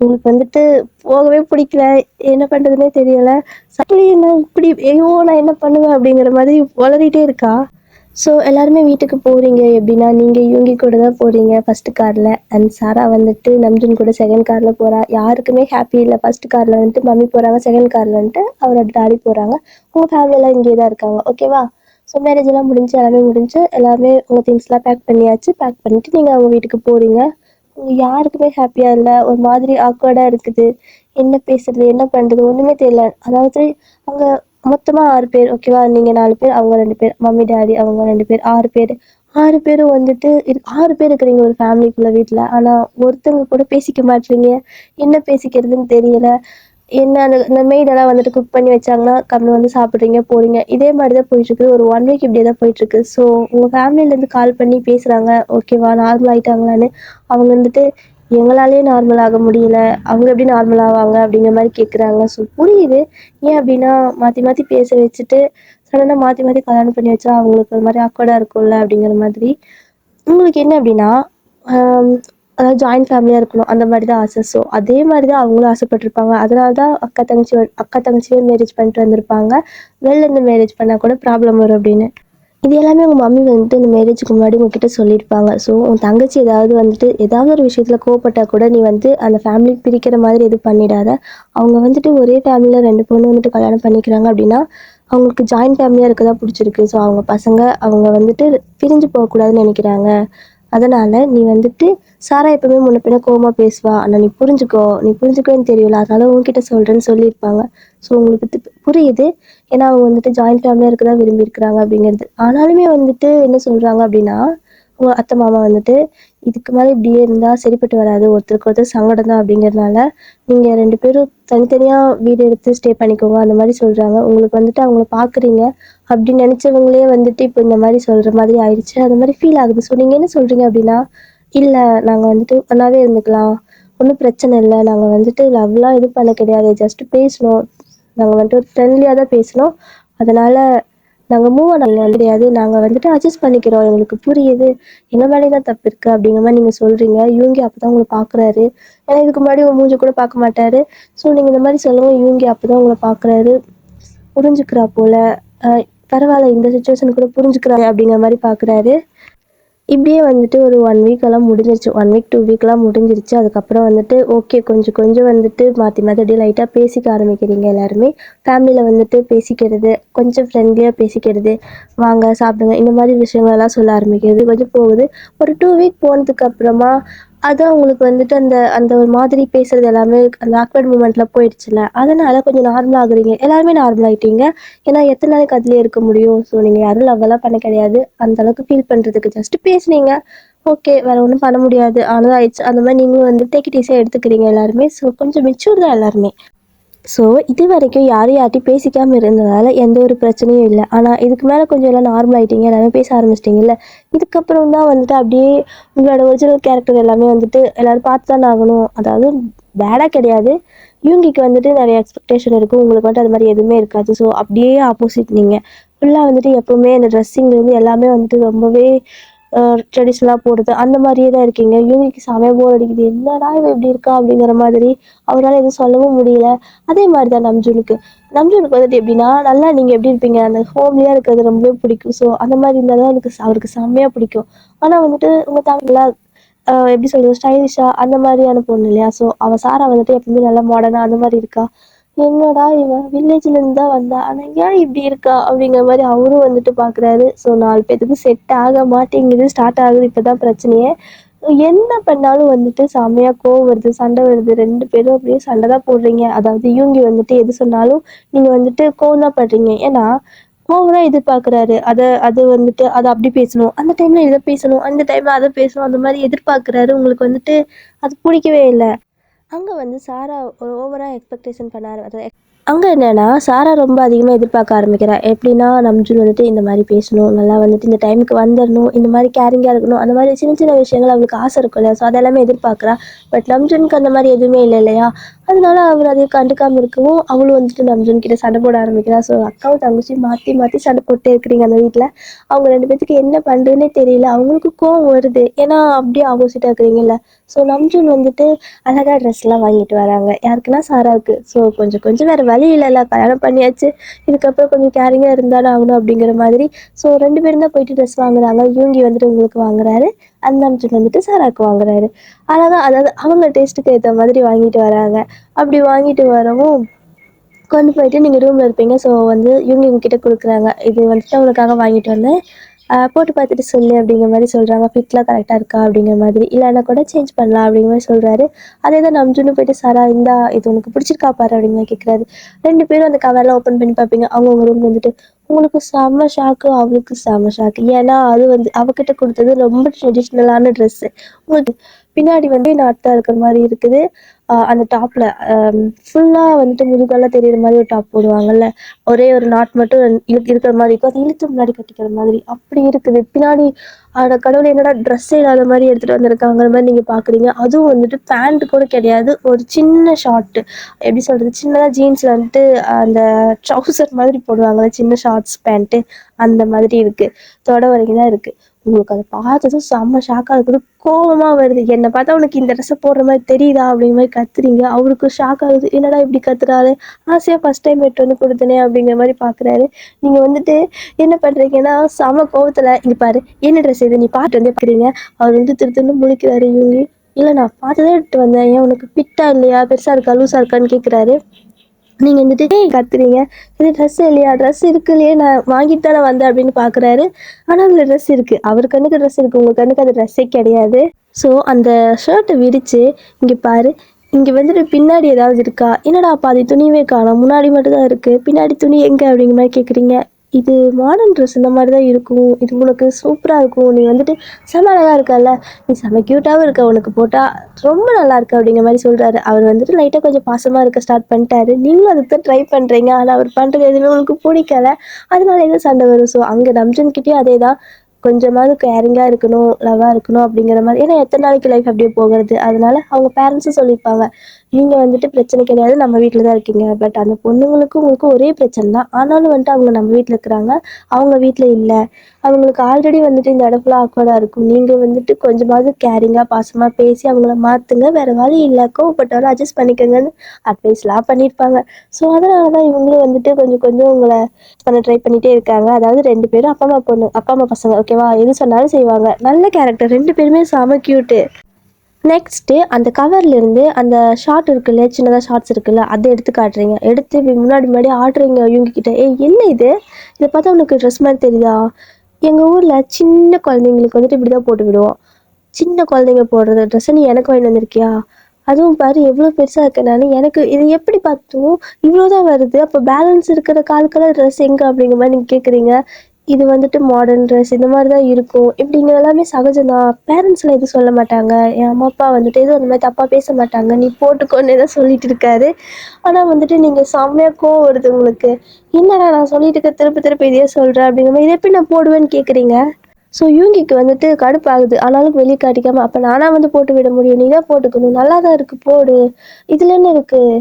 உங்களுக்கு வந்துட்டு போகவே பிடிக்கல, என்ன பண்ணுறதுனே தெரியலை. சரி என்ன இப்படி, ஐயோ நான் என்ன பண்ணுவேன் அப்படிங்கிற மாதிரி வளரிட்டே இருக்கா. ஸோ எல்லாருமே வீட்டுக்கு போகிறீங்க. எப்படின்னா நீங்கள் யூங்கி கூட தான் போகிறீங்க ஃபஸ்ட்டு காரில், அண்ட் சாரா வந்துட்டு நம்ஜுன் கூட செகண்ட் காரில் போகிறா. யாருக்குமே ஹாப்பி இல்லை. ஃபஸ்ட்டு காரில் வந்துட்டு மம்மி போகிறாங்க, செகண்ட் காரில் வந்துட்டு அவரோட டாடி போகிறாங்க. உங்கள் ஃபேமிலியெல்லாம் இங்கே தான் இருக்காங்க, ஓகேவா? ஸோ மேரேஜ் எல்லாம் முடிஞ்சு எல்லாமே முடிஞ்சு எல்லாமே உங்கள் திங்ஸ்லாம் பேக் பண்ணியாச்சு. பேக் பண்ணிவிட்டு நீங்கள் அவங்க வீட்டுக்கு போகிறீங்க. யாருக்குமே ஹாப்பியாக இல்லை, ஒரு மாதிரி ஆக்வர்டாக இருக்குது. என்ன பேசுறது, என்ன பண்ணுறது ஒன்றுமே தெரியல. அதாவது அவங்க மொத்தமாக 6 பேர், ஓகேவா? நீங்கள் 4 பேர், அவங்க 2 பேர், மம்மி டாடி அவங்க 2 பேர், 6 பேர். 6 பேரும் வந்துட்டு 6 பேர் இருக்கிறீங்க ஒரு ஃபேமிலிக்குள்ளே வீட்டில். ஆனால் ஒருத்தவங்க கூட பேசிக்க மாட்டீங்க, என்ன பேசிக்கிறதுன்னு தெரியல. என்ன அந்த மெய்டெல்லாம் வந்துட்டு குக் பண்ணி வச்சாங்கன்னா கம்மியாக வந்து சாப்பிட்றீங்க போகிறீங்க, இதே மாதிரி தான் போயிட்டுருக்கு. ஒரு 1 வீக் இப்படியே தான் போயிட்டுருக்கு. ஸோ உங்கள் ஃபேமிலியிலேருந்து கால் பண்ணி பேசுகிறாங்க, ஓகேவா, நார்மல் ஆகிட்டாங்களான்னு. அவங்க வந்துட்டு எங்களாலேயே நார்மல் ஆக முடியல, அவங்க எப்படி நார்மல் ஆவாங்க அப்படிங்கிற மாதிரி கேட்குறாங்க. ஸோ புரியுது, ஏன் அப்படின்னா மாற்றி மாற்றி பேச வச்சுட்டு சடனாக மாற்றி மாற்றி கல்யாணம் பண்ணி வச்சா அவங்களுக்கு ஒரு மாதிரி ஆக்வர்டாக இருக்கும்ல அப்படிங்கிற மாதிரி. உங்களுக்கு என்ன அப்படின்னா அதாவது ஜாயின்ட் ஃபேமிலியாக இருக்கணும் அந்த மாதிரி தான் ஆசை. ஸோ அதே மாதிரி தான் அவங்களும் ஆசைப்பட்டிருப்பாங்க. அதனால தான் அக்கா தங்கச்சியே மேரேஜ் பண்ணிட்டு வந்திருப்பாங்க. வெளிலேருந்து மேரேஜ் பண்ணால் கூட ப்ராப்ளம் வரும் அப்படின்னு. இது எல்லாமே உங்கள் மம்மி வந்துட்டு இந்த மேரேஜுக்கு முன்னாடி உங்ககிட்ட சொல்லியிருப்பாங்க. ஸோ உன் தங்கச்சி ஏதாவது ஒரு விஷயத்தில் கோவப்பட்டால் கூட நீ வந்து அந்த ஃபேமிலி பிரிக்கிற மாதிரி எதுவும் பண்ணிடாத. அவங்க வந்துட்டு ஒரே ஃபேமிலியில் 2 பொண்ணு வந்துட்டு கல்யாணம் பண்ணிக்கிறாங்க அப்படின்னா அவங்களுக்கு ஜாயின்ட் ஃபேமிலியாக இருக்க தான் பிடிச்சிருக்கு. ஸோ அவங்க பசங்க அவங்க வந்துட்டு பிரிஞ்சு போகக்கூடாதுன்னு நினைக்கிறாங்க. அதனால் நீ வந்துட்டு சாரா எப்பவுமே முன்ன பின்ன கோவமாக பேசுவா, ஆனால் நீ புரிஞ்சுக்கோன்னு தெரியல, அதனால உங்ககிட்ட சொல்கிறேன்னு சொல்லியிருப்பாங்க. ஸோ உங்களுக்கு புரியுது, ஏன்னா அவங்க வந்துட்டு ஜாயின்ட் ஃபேமிலியாக இருக்க தான் விரும்பியிருக்கிறாங்க அப்படிங்கிறது. ஆனாலுமே வந்துட்டு என்ன சொல்கிறாங்க அப்படின்னா உங்கள் அத்தை மாமா வந்துட்டு இதுக்கு மேலே இப்படியே இருந்தால் சரிப்பட்டு வராது, ஒருத்தருக்கு ஒருத்தர் சங்கடம் தான் அப்படிங்கிறதுனால நீங்கள் 2 பேரும் தனித்தனியாக வீடு எடுத்து ஸ்டே பண்ணிக்கோங்க அந்த மாதிரி சொல்கிறாங்க. உங்களுக்கு வந்துட்டு அவங்கள பார்க்குறீங்க அப்படின்னு நினச்சவங்களே வந்துட்டு இப்போ இந்த மாதிரி சொல்கிற மாதிரி ஆயிடுச்சு, அந்த மாதிரி ஃபீல் ஆகுது. ஸோ நீங்கள் என்ன சொல்கிறீங்க அப்படின்னா, இல்லை நாங்கள் வந்துட்டு ஒன்றாவே இருந்துக்கலாம், ஒன்றும் பிரச்சனை இல்லை, நாங்கள் வந்துட்டு லவ்லாம் இது பண்ண கிடையாது, ஜஸ்ட்டு பேசணும், நாங்கள் வந்துட்டு ஒரு ஃப்ரெண்ட்லியாக தான் பேசினோம், அதனால் நாங்கள் மூவ் ஆன் கிடையாது, நாங்கள் வந்துட்டு அட்ஜஸ்ட் பண்ணிக்கிறோம், எங்களுக்கு புரியுது, எங்கள் மேலே தான் தப்பு இருக்குது அப்படிங்கிற மாதிரி நீங்கள் சொல்கிறீங்க. யூங்கி அப்போ தான் உங்களை பார்க்குறாரு, ஏன்னா இதுக்கு முன்னாடி உங்கள் மூஞ்சி கூட பார்க்க மாட்டார். ஸோ நீங்கள் இந்த மாதிரி சொல்லுவோம், யூங்கி அப்போ தான் உங்களை பார்க்குறாரு. புரிஞ்சுக்கிறா போல. பரவாயில்ல, இந்த சுச்சுவேஷன் கூட புரிஞ்சுக்கிறாங்க அப்படிங்கிற மாதிரி பார்க்குறாரு. இப்படியே வந்துட்டு ஒரு 1 வீக்கெல்லாம் முடிஞ்சிருச்சு. 1 வீக் 2 வீக்லாம் முடிஞ்சிருச்சு. அதுக்கப்புறம் வந்துட்டு ஓகே, கொஞ்சம் கொஞ்சம் வந்துட்டு மாற்றி மாற்றி அப்படியே லைட்டாக பேசிக்க ஆரம்பிக்கிறீங்க எல்லாருமே. ஃபேமிலியில் வந்துட்டு பேசிக்கிறது, கொஞ்சம் ஃப்ரெண்ட்லியாக பேசிக்கிறது, வாங்க சாப்பிடுங்க, இந்த மாதிரி விஷயங்களெல்லாம் சொல்ல ஆரம்பிக்கிறது கொஞ்சம் போகுது. ஒரு 2 வீக் போனதுக்கப்புறமா அதான் உங்களுக்கு வந்துட்டு அந்த அந்த ஒரு மாதிரி பேசுறது எல்லாமே அந்த ஆக்வர்ட் மூமெண்ட்ல போயிடுச்சுல்ல. அதனால கொஞ்சம் நார்மல் ஆகுறீங்க. எல்லாருமே நார்மல் ஆயிட்டீங்க. ஏன்னா எத்தனை நாளைக்கு அதுலயே இருக்க முடியும்? ஸோ நீங்க யாரும் லவ்வெல்லாம் பண்ண கிடையாது. அந்த அளவுக்கு ஃபீல் பண்றதுக்கு ஜஸ்ட் பேசுனீங்க. ஓகே, வேற ஒண்ணும் பண்ண முடியாது. ஆனது ஆயிடுச்சு. அந்த மாதிரி நீங்களும் வந்து டேக் இட் ஈஸியா எடுத்துக்கிறீங்க எல்லாருமே. ஸோ கொஞ்சம் மெச்சூர் தான் எல்லாருமே. ஸோ இது வரைக்கும் யாரும் யார்ட்டையும் பேசிக்காமல் இருந்ததால் எந்த ஒரு பிரச்சனையும் இல்லை. ஆனால் இதுக்கு மேலே கொஞ்சம் எல்லாம் நார்மல் ஆகிட்டீங்க, எல்லாமே பேச ஆரம்பிச்சிட்டிங்கல்ல. இதுக்கப்புறம் தான் வந்துட்டு அப்படியே உங்களோட ஒரிஜினல் கேரக்டர் எல்லாமே வந்துட்டு எல்லோரும் பார்த்து தான் ஆகணும். அதாவது பேடாக கிடையாது, யூங்கிக்கு வந்துட்டு நிறைய எக்ஸ்பெக்டேஷன் இருக்கும், உங்களுக்கு வந்துட்டு அது மாதிரி எதுவுமே இருக்காது. ஸோ அப்படியே ஆப்போசிட் நீங்கள் ஃபுல்லாக வந்துட்டு எப்போவுமே அந்த ட்ரெஸ்ஸிங்லேருந்து எல்லாமே வந்துட்டு ரொம்பவே ட்ரெடிஷ்னலாக போடுறது அந்த மாதிரியே தான் இருக்கீங்க. யூனிக்கு செமையாக போர் அடிக்குது, என்னடா இவ இப்படி இருக்கா அப்படிங்கிற மாதிரி. அவரால் எதுவும் சொல்லவும் முடியல. அதே மாதிரி தான் நம்ஜூனுக்கு வந்துட்டு எப்படின்னா, நல்லா நீங்கள் எப்படி இருப்பீங்க, அந்த ஹோம்லியாக இருக்கிறது ரொம்பவே பிடிக்கும். ஸோ அந்த மாதிரி இருந்தால் தான் அவருக்கு செம்மையாக பிடிக்கும். ஆனால் வந்துட்டு உங்கள் தாங்கலாம் எப்படி சொல்கிறது, ஸ்டைலிஷாக அந்த மாதிரியான பொண்ணு இல்லையா. ஸோ அவள் சாரா வந்துட்டு எப்பவுமே நல்லா மாடர்னாக அந்த மாதிரி இருக்கா. என்னடா இவன் வில்லேஜ்லேருந்து தான் வந்தா, ஆனால் ஏன் இப்படி இருக்கா அப்படிங்கிற மாதிரி அவரும் வந்துட்டு பார்க்குறாரு. ஸோ 4 பேத்துக்கு செட் ஆக மாட்டேங்குது, ஸ்டார்ட் ஆகுது இப்போ தான் பிரச்சனையே. என்ன பண்ணாலும் வந்துட்டு செம்மையாக கோவம் வருது, சண்டை வருது, 2 பேரும் அப்படியே சண்டை தான் போடுறீங்க. அதாவது யூங்கி வந்துட்டு எது சொன்னாலும் நீங்கள் வந்துட்டு கோவம் தான் படுறீங்க. ஏன்னா ஓவராக எதிர்பார்க்குறாரு. அது வந்துட்டு அதை அப்படி பேசணும், அந்த டைமில் இதை பேசணும், அந்த டைமில் அதை பேசணும், அந்த மாதிரி எதிர்பார்க்குறாரு. உங்களுக்கு வந்துட்டு அது பிடிக்கவே இல்லை. அங்கே வந்து சாரா ஒரு ஓவராக எக்ஸ்பெக்டேஷன் பண்ணார். அதாவது அங்கே என்னென்னா சாரா ரொம்ப அதிகமாக எதிர்பார்க்க ஆரம்பிக்கிறா. எப்படின்னா நம்ஜுன் வந்துட்டு இந்த மாதிரி பேசணும், நல்லா வந்துட்டு இந்த டைமுக்கு வந்துடணும், இந்த மாதிரி கேரிங்காக இருக்கணும், அந்த மாதிரி சின்ன சின்ன விஷயங்கள் அவளுக்கு ஆசை இருக்கும் இல்லையா. ஸோ அதெல்லாமே எதிர்பார்க்குறா. பட் நம்ஜுனுக்கு அந்த மாதிரி எதுவுமே இல்லை இல்லையா. அதனால அவர் அதை கண்டுக்காமல் இருக்கவும் அவளும் வந்துட்டு நம்ஜுன் கிட்ட சண்டை போட ஆரம்பிக்கிறா. ஸோ அக்காவும் தங்கச்சி மாற்றி மாற்றி சண்டை போட்டே இருக்கிறீங்க அந்த வீட்டில். அவங்க 2 பேத்துக்கு என்ன பண்ணுறதுனே தெரியல. அவங்களுக்கு கோவம் வருது, ஏன்னா அப்படியே ஆப்போசிட்டாக இருக்கிறீங்கல்ல. ஸோ நம்ஜுன் வந்துட்டு அழகாக ட்ரெஸ்லாம் வாங்கிட்டு வராங்க, யாருக்குன்னா சாராவுக்கு. ஸோ கொஞ்சம் கொஞ்சம் வேறு வழி இல்லைல்ல, கல்யாணம் பண்ணியாச்சு, இதுக்கப்புறம் கொஞ்சம் கேரிங்காக இருந்தாலும் ஆகணும் அப்படிங்கிற மாதிரி. ஸோ 2 பேரும் தான் போயிட்டு ட்ரெஸ் வாங்குறாங்க. யூங்கி வந்துட்டு உங்களுக்கு வாங்குறாரு, அந்த நம்ஜுன் வந்துட்டு சாராவுக்கு வாங்குறாரு. அழகாக, அதாவது அவங்க டேஸ்ட்டுக்கு ஏற்ற மாதிரி வாங்கிட்டு வராங்க. அப்படி வாங்கிட்டு வரவும் கொண்டு போயிட்டு நீங்கள் ரூமில் இருப்பீங்க. ஸோ வந்து இவங்க இவங்ககிட்ட கொடுக்குறாங்க, இது வந்துட்டு உனக்காக வாங்கிட்டு வந்தேன், போட்டு பார்த்துட்டு சொல்லு அப்படிங்கிற மாதிரி சொல்கிறாங்க. ஃபிட்லாம் கரெக்டாக இருக்கா அப்படிங்கிற மாதிரி, இல்லைன்னா கூட சேஞ்ச் பண்ணலாம் அப்படிங்கிற மாதிரி சொல்கிறாரு. அதே தான் நம்ஜுன்னு போயிட்டு சாரா இந்தா இது உனக்கு பிடிச்சிருக்கா பாரு அப்படிங்கிற மாதிரி கேட்குறாரு. 2 பேரும் அந்த கவர்லாம் ஓப்பன் பண்ணி பார்ப்பீங்க. அவங்கவுங்க ரூம் வந்துட்டு உங்களுக்கு செம்ம ஷாக்கு, அவளுக்கு செம்ம ஷாக்கு. ஏன்னா அது வந்து அவகிட்ட கொடுத்தது ரொம்ப ட்ரெடிஷ்னலான ட்ரெஸ்ஸு. உங்களுக்கு பின்னாடி வந்து நாட்டாக இருக்கிற மாதிரி இருக்குது. அந்த டாப்பில் ஃபுல்லாக வந்துட்டு முதுகெல்லாம் தெரியுற மாதிரி ஒரு டாப் போடுவாங்கல்ல, ஒரே ஒரு நாட் மட்டும் இருக்கிற மாதிரி இருக்கும், அது இழுத்து முன்னாடி கட்டிக்கிற மாதிரி அப்படி இருக்குது. பின்னாடி அவட கடவுள், என்னடா ட்ரெஸ்ஸே இல்லாத மாதிரி எடுத்துகிட்டு வந்திருக்காங்கிற மாதிரி நீங்கள் பார்க்குறீங்க. அதுவும் வந்துட்டு பேண்ட் கூட கிடையாது, ஒரு சின்ன ஷார்ட்டு, எப்படி சொல்கிறது, சின்னதாக ஜீன்ஸில் வந்துட்டு அந்த ட்ரௌசர் மாதிரி போடுவாங்கள்ல, சின்ன ஷார்ட்ஸ் பேண்ட்டு அந்த மாதிரி இருக்குது. தொட வரைக்கும் தான் இருக்குது. உங்களுக்கு அதை பார்த்ததும் செம்ம ஷாக்காக இருக்குது, கோவமாக வருது. என்னை பார்த்தா உனக்கு இந்த ட்ரெஸ்ஸை போடுற மாதிரி தெரியுதா அப்படிங்கிற மாதிரி கத்துறீங்க. அவருக்கு ஷாக் ஆகுது, என்னடா இப்படி கத்துறாரு, ஆசையாக ஃபஸ்ட் டைம் எடுத்து வந்து கொடுத்தனே அப்படிங்கிற மாதிரி பார்க்குறாரு. நீங்கள் வந்துட்டு என்ன பண்ணுறீங்கன்னா செம கோவத்தில், இங்கே பாரு என்ன ட்ரெஸ் இது, நீ பார்த்து வந்து பார்க்குறீங்க. அவர் வந்து திருத்துன்னு முழிக்கிறாரு. இவங்க இல்லை நான் பார்த்துதான் எடுத்து வந்தேன், ஏன் உனக்கு ஃபிட்டா இல்லையா, பெருசாக இருக்கா லூஸாக இருக்கான்னு கேட்குறாரு. நீங்கள் வந்துட்டு கத்துறீங்க, இது ட்ரெஸ் இல்லையா, ட்ரெஸ் இருக்கு இல்லையே, நான் வாங்கிட்டு தானே வந்தேன் அப்படின்னு பார்க்குறாரு. ஆனால் அதில் ட்ரெஸ் இருக்குது, அவர் கண்ணுக்கு ட்ரெஸ் இருக்குது, உங்கள் கண்ணுக்கு அது ட்ரெஸ்ஸே கிடையாது. ஸோ அந்த ஷர்ட்டை விரித்து இங்கே பாரு, இங்கே வந்துட்டு பின்னாடி ஏதாவது இருக்கா, என்னடா பாதி துணியவே காணோம், முன்னாடி மட்டும் தான் இருக்குது, பின்னாடி துணி எங்கே அப்படிங்கிற மாதிரி கேட்குறீங்க. இது மாடர்ன் ட்ரெஸ், இந்த மாதிரி தான் இருக்கும், இது உனக்கு சூப்பராக இருக்கும், நீ வந்துட்டு செம அழகாக இருக்கல்ல, நீ செம க்யூட்டாகவும் இருக்க, உனக்கு போட்டால் ரொம்ப நல்லா இருக்கு அப்படிங்கிற மாதிரி சொல்கிறாரு. அவர் வந்துட்டு லைட்டாக கொஞ்சம் பாசமாக இருக்க ஸ்டார்ட் பண்ணிட்டாரு. நீங்களும் அதுக்கு ட்ரை பண்ணுறீங்க, ஆனால் அவர் பண்ணுறது எதுவுமே உங்களுக்கு பிடிக்கல. அதனால எதுவும் சண்டை வரும். ஸோ அங்கே நம்ஜன்கிட்டயும் அதே தான், கொஞ்சமாவது கேரிங்காக இருக்கணும், லவ்வாக இருக்கணும் அப்படிங்கிற மாதிரி. ஏன்னா எத்தனை நாளைக்கு லைஃப் அப்படியே போகிறது. அதனால அவங்க பேரண்ட்ஸும் சொல்லியிருப்பாங்க, நீங்கள் வந்துட்டு பிரச்சனை கிடையாது, நம்ம வீட்டில் தான் இருக்கீங்க. பட் அந்த பொண்ணுங்களுக்கும் உங்களுக்கும் ஒரே பிரச்சனை தான். ஆனாலும் வந்துட்டு அவங்க நம்ம வீட்டில் இருக்கிறாங்க, அவங்க வீட்டில் இல்லை. அவங்களுக்கு ஆல்ரெடி வந்துட்டு இந்த இடம் ஃபுல்லாக ஆக்வர்டாக இருக்கும். நீங்கள் வந்துட்டு கொஞ்சமாவது கேரிங்காக பாசமாக பேசி அவங்கள மாற்றுங்க, வேறு வழி இல்லை, கோவப்பட்டாலும் அட்ஜஸ்ட் பண்ணிக்கோங்கன்னு அட்வைஸ்லாம் பண்ணியிருப்பாங்க. ஸோ அதனால தான் இவங்களும் வந்துட்டு கொஞ்சம் கொஞ்சம் உங்களை பண்ண ட்ரை பண்ணிகிட்டே இருக்காங்க. அதாவது 2 பேரும் அப்பா அம்மா பொண்ணு, அப்பா அம்மா பசங்க, ஓகேவா? எது சொன்னாலும் செய்வாங்க. நல்ல கேரக்டர், 2 பேருமே செம க்யூட்டு. நெக்ஸ்ட்டு அந்த கவர்லேருந்து அந்த ஷார்ட் இருக்குல்ல, சின்னதாக ஷார்ட்ஸ் இருக்குல்ல, அதை எடுத்து காட்டுறீங்க. எடுத்து இப்படி முன்னாடி முன்னாடி ஆடுறீங்க இவங்ககிட்ட. ஏய் என்ன இது? இதை பார்த்தா உனக்கு ட்ரெஸ் மாதிரி தெரியுதா? எங்கள் ஊரில் சின்ன குழந்தைங்களுக்கு வந்துட்டு இப்படி தான் போட்டு விடுவோம். சின்ன குழந்தைங்க போடுற ட்ரெஸ்ஸை நீ எனக்கு வாங்கிட்டு வந்திருக்கியா? அதுவும் பாரு எவ்வளோ பெருசாக இருக்கேன் நான். எனக்கு இது எப்படி பார்த்தோம் இவ்வளோ தான் வருது, அப்போ பேலன்ஸ் இருக்கிற கால் கலர் ட்ரெஸ் எங்கே அப்படிங்கிற மாதிரி நீங்கள் கேட்குறீங்க. இது வந்துட்டு மாடர்ன் ட்ரெஸ் இந்த மாதிரி தான் இருக்கும். இப்படிங்க எல்லாமே சகஜம்தான். பேரண்ட்ஸ்லாம் எதுவும் சொல்ல மாட்டாங்க. என் அம்மா அப்பா வந்துட்டு எதுவும் அந்த மாதிரி தப்பாக பேச மாட்டாங்க. நீ போட்டுக்கோன்னே தான் சொல்லிட்டு இருக்காரு. ஆனால் வந்துட்டு நீங்கள் செம்மையாக கோவம் வருது உங்களுக்கு. என்னடா நான் சொல்லிட்டு இருக்க திருப்பி திருப்பி இதையே சொல்கிறேன் அப்படிங்கிற மாதிரி, இதை எப்படி நான் போடுவேன்னு கேட்குறீங்க. ஸோ யூங்கிக்கு வந்துட்டு கடுப்பாகுது. ஆனாலும் வெளியே காட்டிக்காமல், அப்போ நானாக வந்து போட்டு விட முடியும், நீ தான் போட்டுக்கணும், நல்லா தான் இருக்குது போடு, இதில் என்ன இருக்குது?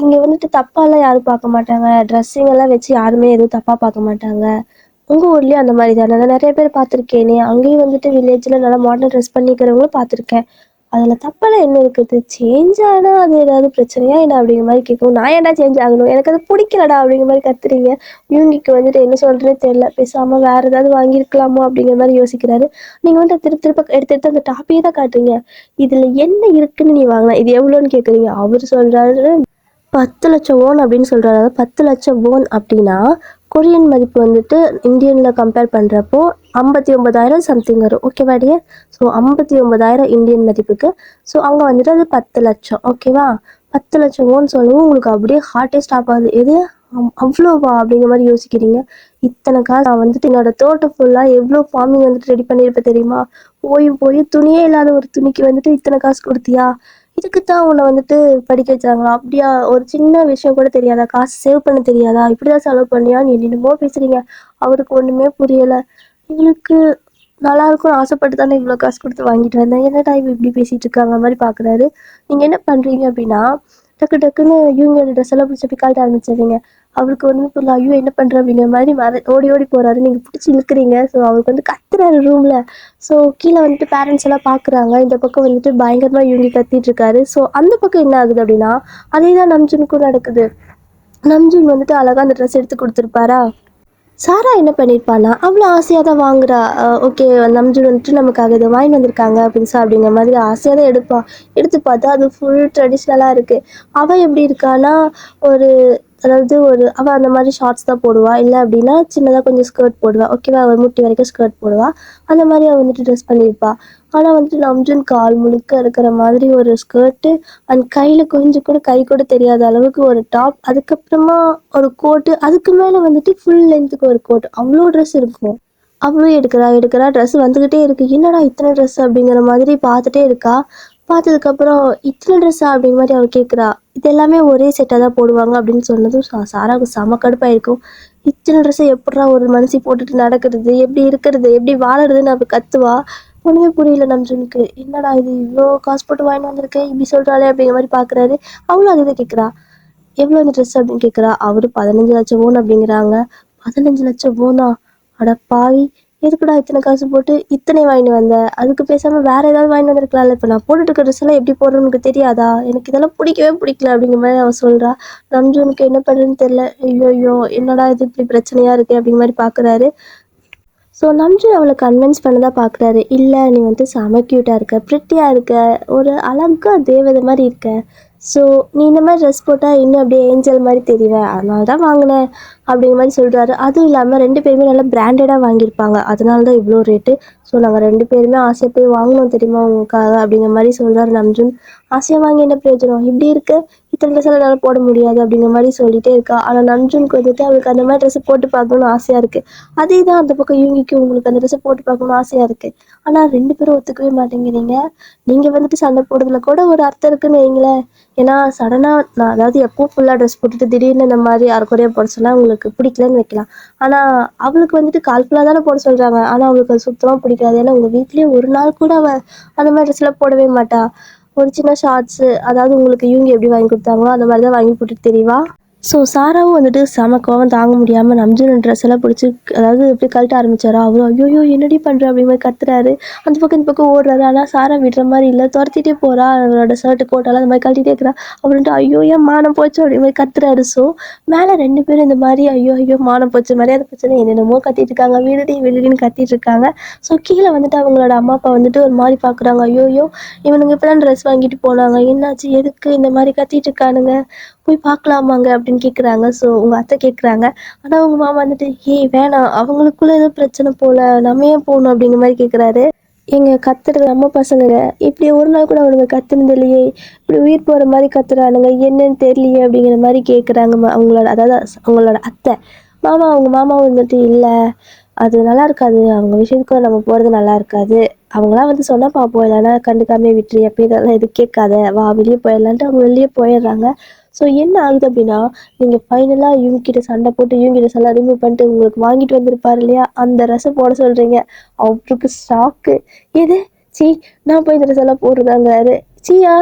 இங்கே வந்துட்டு தப்பாலாம் யாரும் பார்க்க மாட்டாங்க. ட்ரெஸ்ஸிங்கெல்லாம் வச்சு யாருமே எதுவும் தப்பாக பார்க்க மாட்டாங்க. உங்கள் ஊர்லேயும் அந்த மாதிரி தானே? நான் நிறைய பேர் பார்த்துருக்கேனே. அங்கேயும் வந்துட்டு வில்லேஜில் நல்லா மாடர்ன் ட்ரெஸ் பண்ணிக்கிறவங்களும் பார்த்துருக்கேன். அதில் தப்பெல்லாம் என்ன இருக்குது? சேஞ்ச் ஆனால் அது ஏதாவது பிரச்சனையா என்ன அப்படிங்கிற மாதிரி கேட்கும். நான் ஏன்டா சேஞ்ச் ஆகணும், எனக்கு அது பிடிக்கலடா அப்படிங்கிற மாதிரி கத்துறீங்க. யூங்கிக்கு வந்துட்டு என்ன சொல்கிறதே தெரியல. பேசாமல் வேறு ஏதாவது வாங்கியிருக்கலாமோ அப்படிங்கிற மாதிரி யோசிக்கிறாரு. நீங்கள் வந்து திருப்ப திருப்ப எடுத்து எடுத்து அந்த டாப்பையே தான் காட்டுறீங்க. இதில் என்ன இருக்குன்னு நீ வாங்கினா இது எவ்வளோன்னு கேட்குறீங்க. அவர் சொல்கிறாரு 10 லட்சம் ஓன் அப்படின்னு சொல்கிறாரு. அதாவது 10 லட்சம் ஓன் அப்படின்னா கொரியன் மதிப்பு வந்துட்டு இந்தியனில் கம்பேர் பண்ணுறப்போ 59,000 சம்திங் வரும். ஓகேவா டியர்? ஸோ 59,000 இந்தியன் மதிப்புக்கு. ஸோ அங்கே வந்துட்டு அது 10 லட்சம். ஓகேவா? 10 லட்சம் ஓன் சொல்லவும் உங்களுக்கு அப்படியே ஹார்ட்டே ஸ்டாப் ஆகுது. எது அவ்வளோவா அப்படிங்கிற மாதிரி யோசிக்கிறீங்க. இத்தனை காசு நான் வந்துட்டு என்னோட தோட்டம் ஃபுல்லாக எவ்வளோ ஃபார்மிங் வந்துட்டு ரெடி பண்ணியிருப்பேன் தெரியுமா? போய் போய் துணியே இல்லாத ஒரு துணிக்கு வந்துட்டு இத்தனை காசு கொடுத்தியா? இதுக்கு தான் உன்னை வந்துட்டு படிக்க வச்சாங்களா? அப்படியா? ஒரு சின்ன விஷயம் கூட தெரியாதா? காசு சேவ் பண்ண தெரியாதா? இப்படிதான் செலவு பண்ணியான்னு என்னென்னமோ பேசுறீங்க. அவருக்கு ஒண்ணுமே புரியல. இவளுக்கு நல்லா இருக்கும்னு ஆசைப்பட்டு தானே இவ்வளோ காசு கொடுத்து வாங்கிட்டு வந்தேன். என்னடா இவ இப்படி பேசிட்டு இருக்காங்க மாதிரி பாக்குறாரு. நீங்க என்ன பண்றீங்க அப்படின்னா, டக்கு டக்குன்னு இவங்களோட ட்ரெஸ் எல்லாம் பிடிச்சி போய் கழட்ட ஆரம்பிச்சிடுறீங்க. அவருக்கு ஒண்ணுமே புரியல. ஐயோ என்ன பண்ற அப்படிங்கிற மாதிரி ஓடி ஓடி போறாரு. நீங்க பிடிச்சி இழுக்கிறீங்க. ஸோ அவருக்கு வந்து கத்துறாரு ரூம்ல. ஸோ கீழே வந்துட்டு பேரண்ட்ஸ் எல்லாம் பார்க்குறாங்க. இந்த பக்கம் வந்துட்டு பயங்கரமாக இவங்க கத்திட்டு இருக்காரு. ஸோ அந்த பக்கம் என்ன ஆகுது அப்படின்னா, அதே தான் நம்ஜுனுக்கும் நடக்குது. நம்ஜுன் வந்துட்டு அழகாக அந்த ட்ரெஸ் எடுத்து கொடுத்துருப்பாரா. சாரா என்ன பண்ணியிருப்பானா, அவ்வளோ ஆசையாக தான் வாங்குறா. ஓகே நம்ஜுன் வந்துட்டு நமக்காக இதை வாங்கி வந்திருக்காங்க புதுசாக அப்படிங்கிற மாதிரி ஆசையாக தான் எடுப்பா. எடுத்து பார்த்தா அது ஃபுல் ட்ரெடிஷ்னலாக இருக்குது. அவள் எப்படி இருக்கானா, ஒரு அதாவது அவள் அந்த மாதிரி ஷார்ட்ஸ் தான் போடுவா. இல்லை அப்படின்னா சின்னதாக கொஞ்சம் ஸ்கர்ட் போடுவா. ஓகேவா? அவள் முட்டி வரைக்கும் ஸ்கர்ட் போடுவா. அந்த மாதிரி அவள் வந்துட்டு ட்ரெஸ் பண்ணியிருப்பா. ஆனால் வந்துட்டு நம்ஜுன் கால் முழுக்க இருக்கிற மாதிரி ஒரு ஸ்கர்ட்டு அண்ட் கையில் கொஞ்சம் கூட கை கூட தெரியாத அளவுக்கு ஒரு டாப், அதுக்கப்புறமா ஒரு கோட்டு, அதுக்கு மேலே வந்துட்டு ஃபுல் லென்த்துக்கு ஒரு கோட், அவ்வளோ ட்ரெஸ் இருக்கும். அவ்வளோ எடுக்கிறா ட்ரெஸ் வந்துக்கிட்டே இருக்குது. என்னடா இத்தனை ட்ரெஸ் அப்படிங்கிற மாதிரி பார்த்துட்டே இருக்கா. பார்த்ததுக்கப்புறம் இத்தனை ட்ரெஸ்ஸா அப்படிங்கிற மாதிரி அவள் கேட்குறா. இது எல்லாமே ஒரே செட்டாக தான் போடுவாங்க அப்படின்னு சொன்னதும் சாராவுக்கு செம கடுப்பாயிருக்கும். இத்தனை ட்ரெஸ்ஸை எப்படா ஒரு மனுஷி போட்டுட்டு நடக்கிறது, எப்படி இருக்கிறது, எப்படி வாழறதுன்னு அவள் கத்துவா. ஒன்றுமே புரியல நம்ஜுனுக்கு. என்னடா இது இவ்வளோ காசு போட்டு வாங்கிட்டு வந்திருக்கேன் இப்படி சொல்கிறாளே அப்படிங்கிற மாதிரி பார்க்குறாரு. அவளும் அதை தான் கேட்குறா. எவ்வளோ இந்த ட்ரெஸ் அப்படின்னு கேட்குறா. அவரு 15 லட்சம் ஓன் அப்படிங்கிறாங்க. 15 லட்சம் ஓனா? அட பாவி, எதுக்குடா இத்தனை காசு போட்டு இத்தனை வாங்கிட்டு வந்த? அதுக்கு பேசாமல் வேற ஏதாவது வாங்கிட்டு வந்திருக்கலாம்ல. இப்போ நான் போட்டுட்டு இருக்க ட்ரெஸ் எல்லாம் எப்படி போடுறேன்னு எனக்கு தெரியாதா? எனக்கு இதெல்லாம் பிடிக்கவே பிடிக்கல அப்படிங்கிற மாதிரி அவள் சொல்கிறா. நம்ஜுனுக்கு என்ன பண்ணுறதுன்னு தெரியல. ஐயோ என்னடா இது இப்படி பிரச்சனையாக இருக்குது அப்படிங்கிற மாதிரி பார்க்குறாரு. ஸோ நம்ஜுன் அவளை கன்வின்ஸ் பண்ண தான் பார்க்குறாரு. இல்லை நீ வந்துட்டு செம க்யூட்டாக இருக்க, ப்ரிட்டியாக இருக்க, ஒரு அழகாக தேவதை மாதிரி இருக்க. ஸோ நீ இந்த மாதிரி ட்ரெஸ் போட்டால் இன்னும் அப்படியே ஏஞ்சல் மாதிரி தெரிவேன், அதனால தான் வாங்கினேன் அப்படிங்கிற மாதிரி சொல்கிறாரு. அதுவும் இல்லாமல் 2 பேருமே நல்லா பிராண்டடாக வாங்கியிருப்பாங்க, அதனால தான் இவ்வளோ ரேட்டு. ஸோ நாங்கள் 2 பேருமே ஆசையாக போய் வாங்கினோம் தெரியுமா உங்களுக்காக அப்படிங்கிற மாதிரி சொல்கிறாரு நம்ஜுன். ஆசையாக வாங்கி என்ன பிரயோஜனம், இப்படி இருக்க இத்தனை ட்ரெஸ் எல்லாம் போட முடியாது அப்படிங்கிற மாதிரி சொல்லிகிட்டே இருக்கா. ஆனால் நம்ஜுனுக்கு வந்துட்டு அவளுக்கு அந்த மாதிரி ட்ரெஸ்ஸை போட்டு பார்க்கணுன்னு ஆசையாக இருக்குது. அதே தான் அந்த பக்கம் யூங்கிக்கு உங்களுக்கு அந்த ட்ரெஸ்ஸை போட்டு பார்க்கணுன்னு ஆசையாக இருக்குது. ஆனால் 2 பேரும் ஒத்துக்கவே மாட்டேங்கிறீங்க. நீங்கள் வந்துட்டு சண்டை போடுறதுல கூட ஒரு அர்த்தம் இருக்குன்னு வைங்களேன். ஏன்னா சடனாக நான் அதாவது எப்பவும் ஃபுல்லாக ட்ரெஸ் போட்டுட்டு திடீர்னு இந்த மாதிரி அரைக்குறையாக போட சொன்னால் உங்களுக்கு பிடிக்கலன்னு வைக்கலாம். ஆனால் அவளுக்கு வந்துட்டு கால் ஃபுல்லாக தானே போட சொல்கிறாங்க. ஆனால் அவளுக்கு அது சுத்தமாக பிடிக்காது. ஏன்னா உங்கள் வீட்லேயே ஒரு நாள் கூட அவள் அந்த மாதிரி ட்ரெஸ்லாம் போடவே மாட்டா. ஒரு சின்ன ஷார்ட்ஸு, அதாவது உங்களுக்கு இவங்க எப்படி வாங்கி கொடுத்தாங்களோ அந்த மாதிரி தான் வாங்கி போட்டுட்டு தெரியவா. ஸோ சாராவும் வந்துட்டு செம கோவம் தாங்க முடியாமல் நம்ஜுன் ட்ரெஸ் எல்லாம் பிடிச்சி, அதாவது எப்படி கழட்ட ஆரம்பிச்சாரோ, அவரும் ஐயோ என்னடி பண்ணுற அப்படிங்கிற மாதிரி கத்துறாரு. அந்த பக்கம் இந்த பக்கம் ஓடுறாரு. ஆனால் சாரா விடுற மாதிரி இல்லை, துரத்திட்டே போகிறா. அவரோட ஷர்ட்டு கோட்டெல்லாம் அந்த மாதிரி கழட்டிட்டே இருக்கிறா. அவருன்ட்டு ஐயோ ஏன் மானம் போச்சு அப்படிங்கிற மாதிரி கத்துறாரு. ஸோ மேலே 2 பேரும் இந்த மாதிரி ஐயோ மானம் போச்சு மரியாதை போச்சுன்னு என்னென்னமோ கத்திட்டு இருக்காங்க. விடுடி விடுடின்னு கத்திட்டு இருக்காங்க. ஸோ கீழே வந்துட்டு அவங்களோட அம்மா அப்பா வந்துட்டு ஒரு மாதிரி பார்க்குறாங்க. ஐயோ இவனுங்க இப்போ தான் ட்ரெஸ் வாங்கிட்டு போனாங்க, என்னாச்சு எதுக்கு இந்த மாதிரி கத்திட்டு இருக்கானுங்க, போய் பார்க்கலாமாங்க அப்படின்னு கேட்குறாங்க. ஸோ உங்கள் அத்தை கேட்குறாங்க. ஆனால் உங்கள் மாமா வந்துட்டு ஏய் வேணாம், அவங்களுக்குள்ள ஏதோ பிரச்சனை போல், நம்ம ஏன் போகணும் அப்படிங்கிற மாதிரி கேட்குறாரு. எங்க கத்துறது நம்ம பசங்க, இப்படி ஒரு நாள் கூட அவனுங்க கத்துனது இல்லையே, இப்படி உயிர் போகிற மாதிரி கத்துறானுங்க, என்னன்னு தெரியலையே அப்படிங்கிற மாதிரி கேட்குறாங்க. அவங்களோட, அதாவது அவங்களோட அத்தை. அவங்க மாமா வந்துட்டு இல்லை, அது நல்லா இருக்காது, அவங்க விஷயத்துக்குள்ள நம்ம போகிறது நல்லா இருக்காது, அவங்களாம் வந்து சொன்னால் பார்ப்போம், இல்லைன்னா கண்டுக்காமே விட்டுரு, எப்போ இதெல்லாம் எது கேட்காத, வா வெளியே போயிடலான்ட்டு அவங்க வெளியே போயிடுறாங்க. ஸோ என்ன ஆகுது அப்படின்னா, நீங்கள் ஃபைனலாக இவங்ககிட்ட சண்டை போட்டு இவங்ககிட்ட சண்டை ரிமூவ் பண்ணிட்டு உங்களுக்கு வாங்கிட்டு வந்திருப்பாரு இல்லையா, அந்த ட்ரெஸ்ஸை போட சொல்கிறீங்க. அவருக்கு ஷாக்கு. எது சீ, நான் போய் இந்த ட்ரெஸ் எல்லாம் போடுறதாங்கிறாரு. சீயா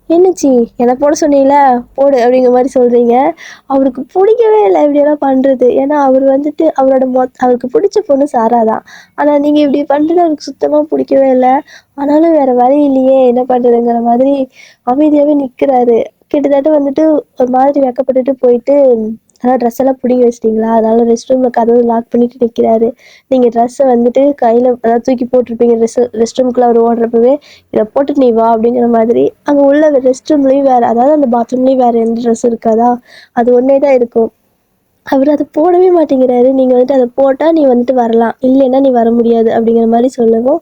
என்ன சீ, என்னை போட சொன்னீங்கள போடு அப்படிங்கிற மாதிரி சொல்கிறீங்க. அவருக்கு பிடிக்கவே இல்லை இப்படியெல்லாம் பண்ணுறது. ஏன்னா அவர் வந்துட்டு அவரோட அவருக்கு பிடிச்ச பொண்ணு சாரா தான். ஆனால் நீங்கள் இப்படி பண்ணுறது அவருக்கு சுத்தமாக பிடிக்கவே இல்லை. ஆனாலும் வேறு வழி இல்லையே, என்ன பண்ணுறதுங்கிற மாதிரி அமைதியாகவே நிற்கிறாரு. கிட்டத்தட்ட வந்துட்டு ஒரு மாதிரி வெக்கப்பட்டுட்டு போயிட்டு, அதான் ட்ரெஸ் எல்லாம் பிடிங்கி வச்சிட்டிங்களா, அதனால ரெஸ்ட் ரூமில் கதவு லாக் பண்ணிட்டு நிற்கிறாரு. நீங்கள் ட்ரெஸ்ஸை வந்துட்டு கையில் அதாவது தூக்கி போட்டிருப்பீங்க, ரெஸ்ட் ரூமுக்குள்ளே அவர் ஓடுறப்பவே இதை போட்டுட்டு நீ வா அப்படிங்கிற மாதிரி. அங்கே உள்ள ரெஸ்ட் ரூம்லேயும் வேறு, அதாவது அந்த பாத்ரூம்லேயும் வேறு எந்த ட்ரெஸ் இருக்காதா, அது ஒன்றே தான் இருக்கும். அவர் அதை போடவே மாட்டேங்கிறாரு. நீங்கள் வந்துட்டு அதை போட்டால் நீ வந்துட்டு வரலாம், இல்லைன்னா நீ வர முடியாது அப்படிங்கிற மாதிரி சொல்லவும்,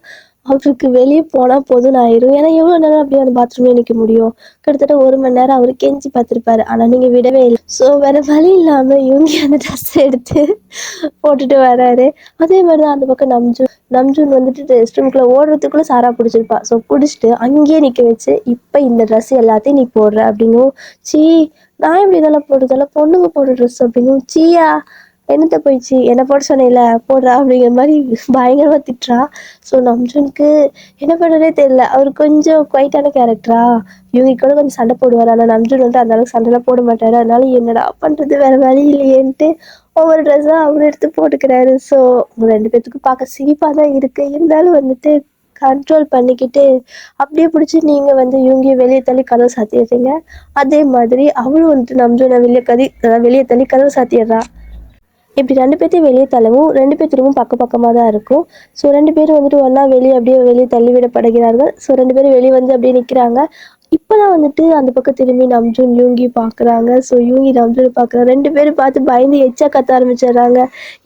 அவருக்கு வெளியே போனால் போதும் ஆயிரும். ஏன்னா எவ்வளோ நேரம் அப்படியே அந்த பாத்ரூம்லேயே நிற்க முடியும். கிட்டத்தட்ட 1 மணி நேரம் அவர் கெஞ்சி பார்த்துருப்பாரு. ஆனால் நீங்கள் விடவே இல்லை. ஸோ வேறு வழி இல்லாமல் இவங்க அந்த ட்ரெஸ்ஸை எடுத்து போட்டுட்டு வராரு. அதே மாதிரி தான் அந்த பக்கம் நம்ஜூன் வந்துட்டு ரெஸ்ட் ரூம்குள்ளே ஓடுறதுக்குள்ளே சாரா பிடிச்சிருப்பா. ஸோ பிடிச்சிட்டு அங்கேயே நிற்க வச்சு, இப்போ இந்த ட்ரெஸ் எல்லாத்தையும் நீ போடுற அப்படிங்கும். சீ, நான் எப்படி இதெல்லாம் போடுறதெல்லாம் பொண்ணுங்க போடுற ட்ரெஸ் அப்படிங்கும். சீயா என்னத்த போயிடுச்சு, என்னை போட சொன்னையில போடுறா அப்படிங்கிற மாதிரி பயங்கரமாக திட்டுறா. ஸோ நம்ஜுனுக்கு என்ன பண்ணுறதே தெரியல. அவர் கொஞ்சம் குவைட்டான கேரக்டரா, இவங்க கூட கொஞ்சம் சண்டை போடுவார். ஆனால் நம்ஜுன் வந்து அந்த அளவுக்கு சண்டைலாம் போட மாட்டார். அதனால என்னடா பண்ணுறது, வேறு வழி இல்லையேன்ட்டு ஒவ்வொரு ட்ரெஸ்ஸாக அவர் எடுத்து போட்டுக்கிறாரு. ஸோ 2 பேர்த்துக்கும் பார்க்க சிரிப்பாக தான் இருக்குது. இருந்தாலும் வந்துட்டு கண்ட்ரோல் பண்ணிக்கிட்டு அப்படியே பிடிச்சி நீங்கள் வந்து இவங்க வெளியே தள்ளி கதவை சாத்திடுறீங்க. அதே மாதிரி அவளும் வந்துட்டு நம்ஜுனை வெளியே தள்ளி கதவை சாத்திடுறா. இப்படி 2 பேர்த்தையும் வெளியே தள்ளவும் 2 பேர் திரும்பவும் பக்கமாக தான் இருக்கும். ஸோ 2 பேரும் வந்துட்டு ஒன்றா அப்படியே வெளியே தள்ளிவிடப்படுகிறார்கள். ஸோ 2 பேரும் வெளியே வந்து அப்படியே நிற்கிறாங்க. இப்போ தான் வந்துட்டு அந்த பக்கம் திரும்பி நம்ஜூன் யூங்கி பார்க்குறாங்க. ஸோ யூங்கி நம்ஜூன் பார்க்குறாங்க. 2 பேரும் பார்த்து பயந்து எச்சா கத்த ஆரம்பிச்சிடுறாங்க.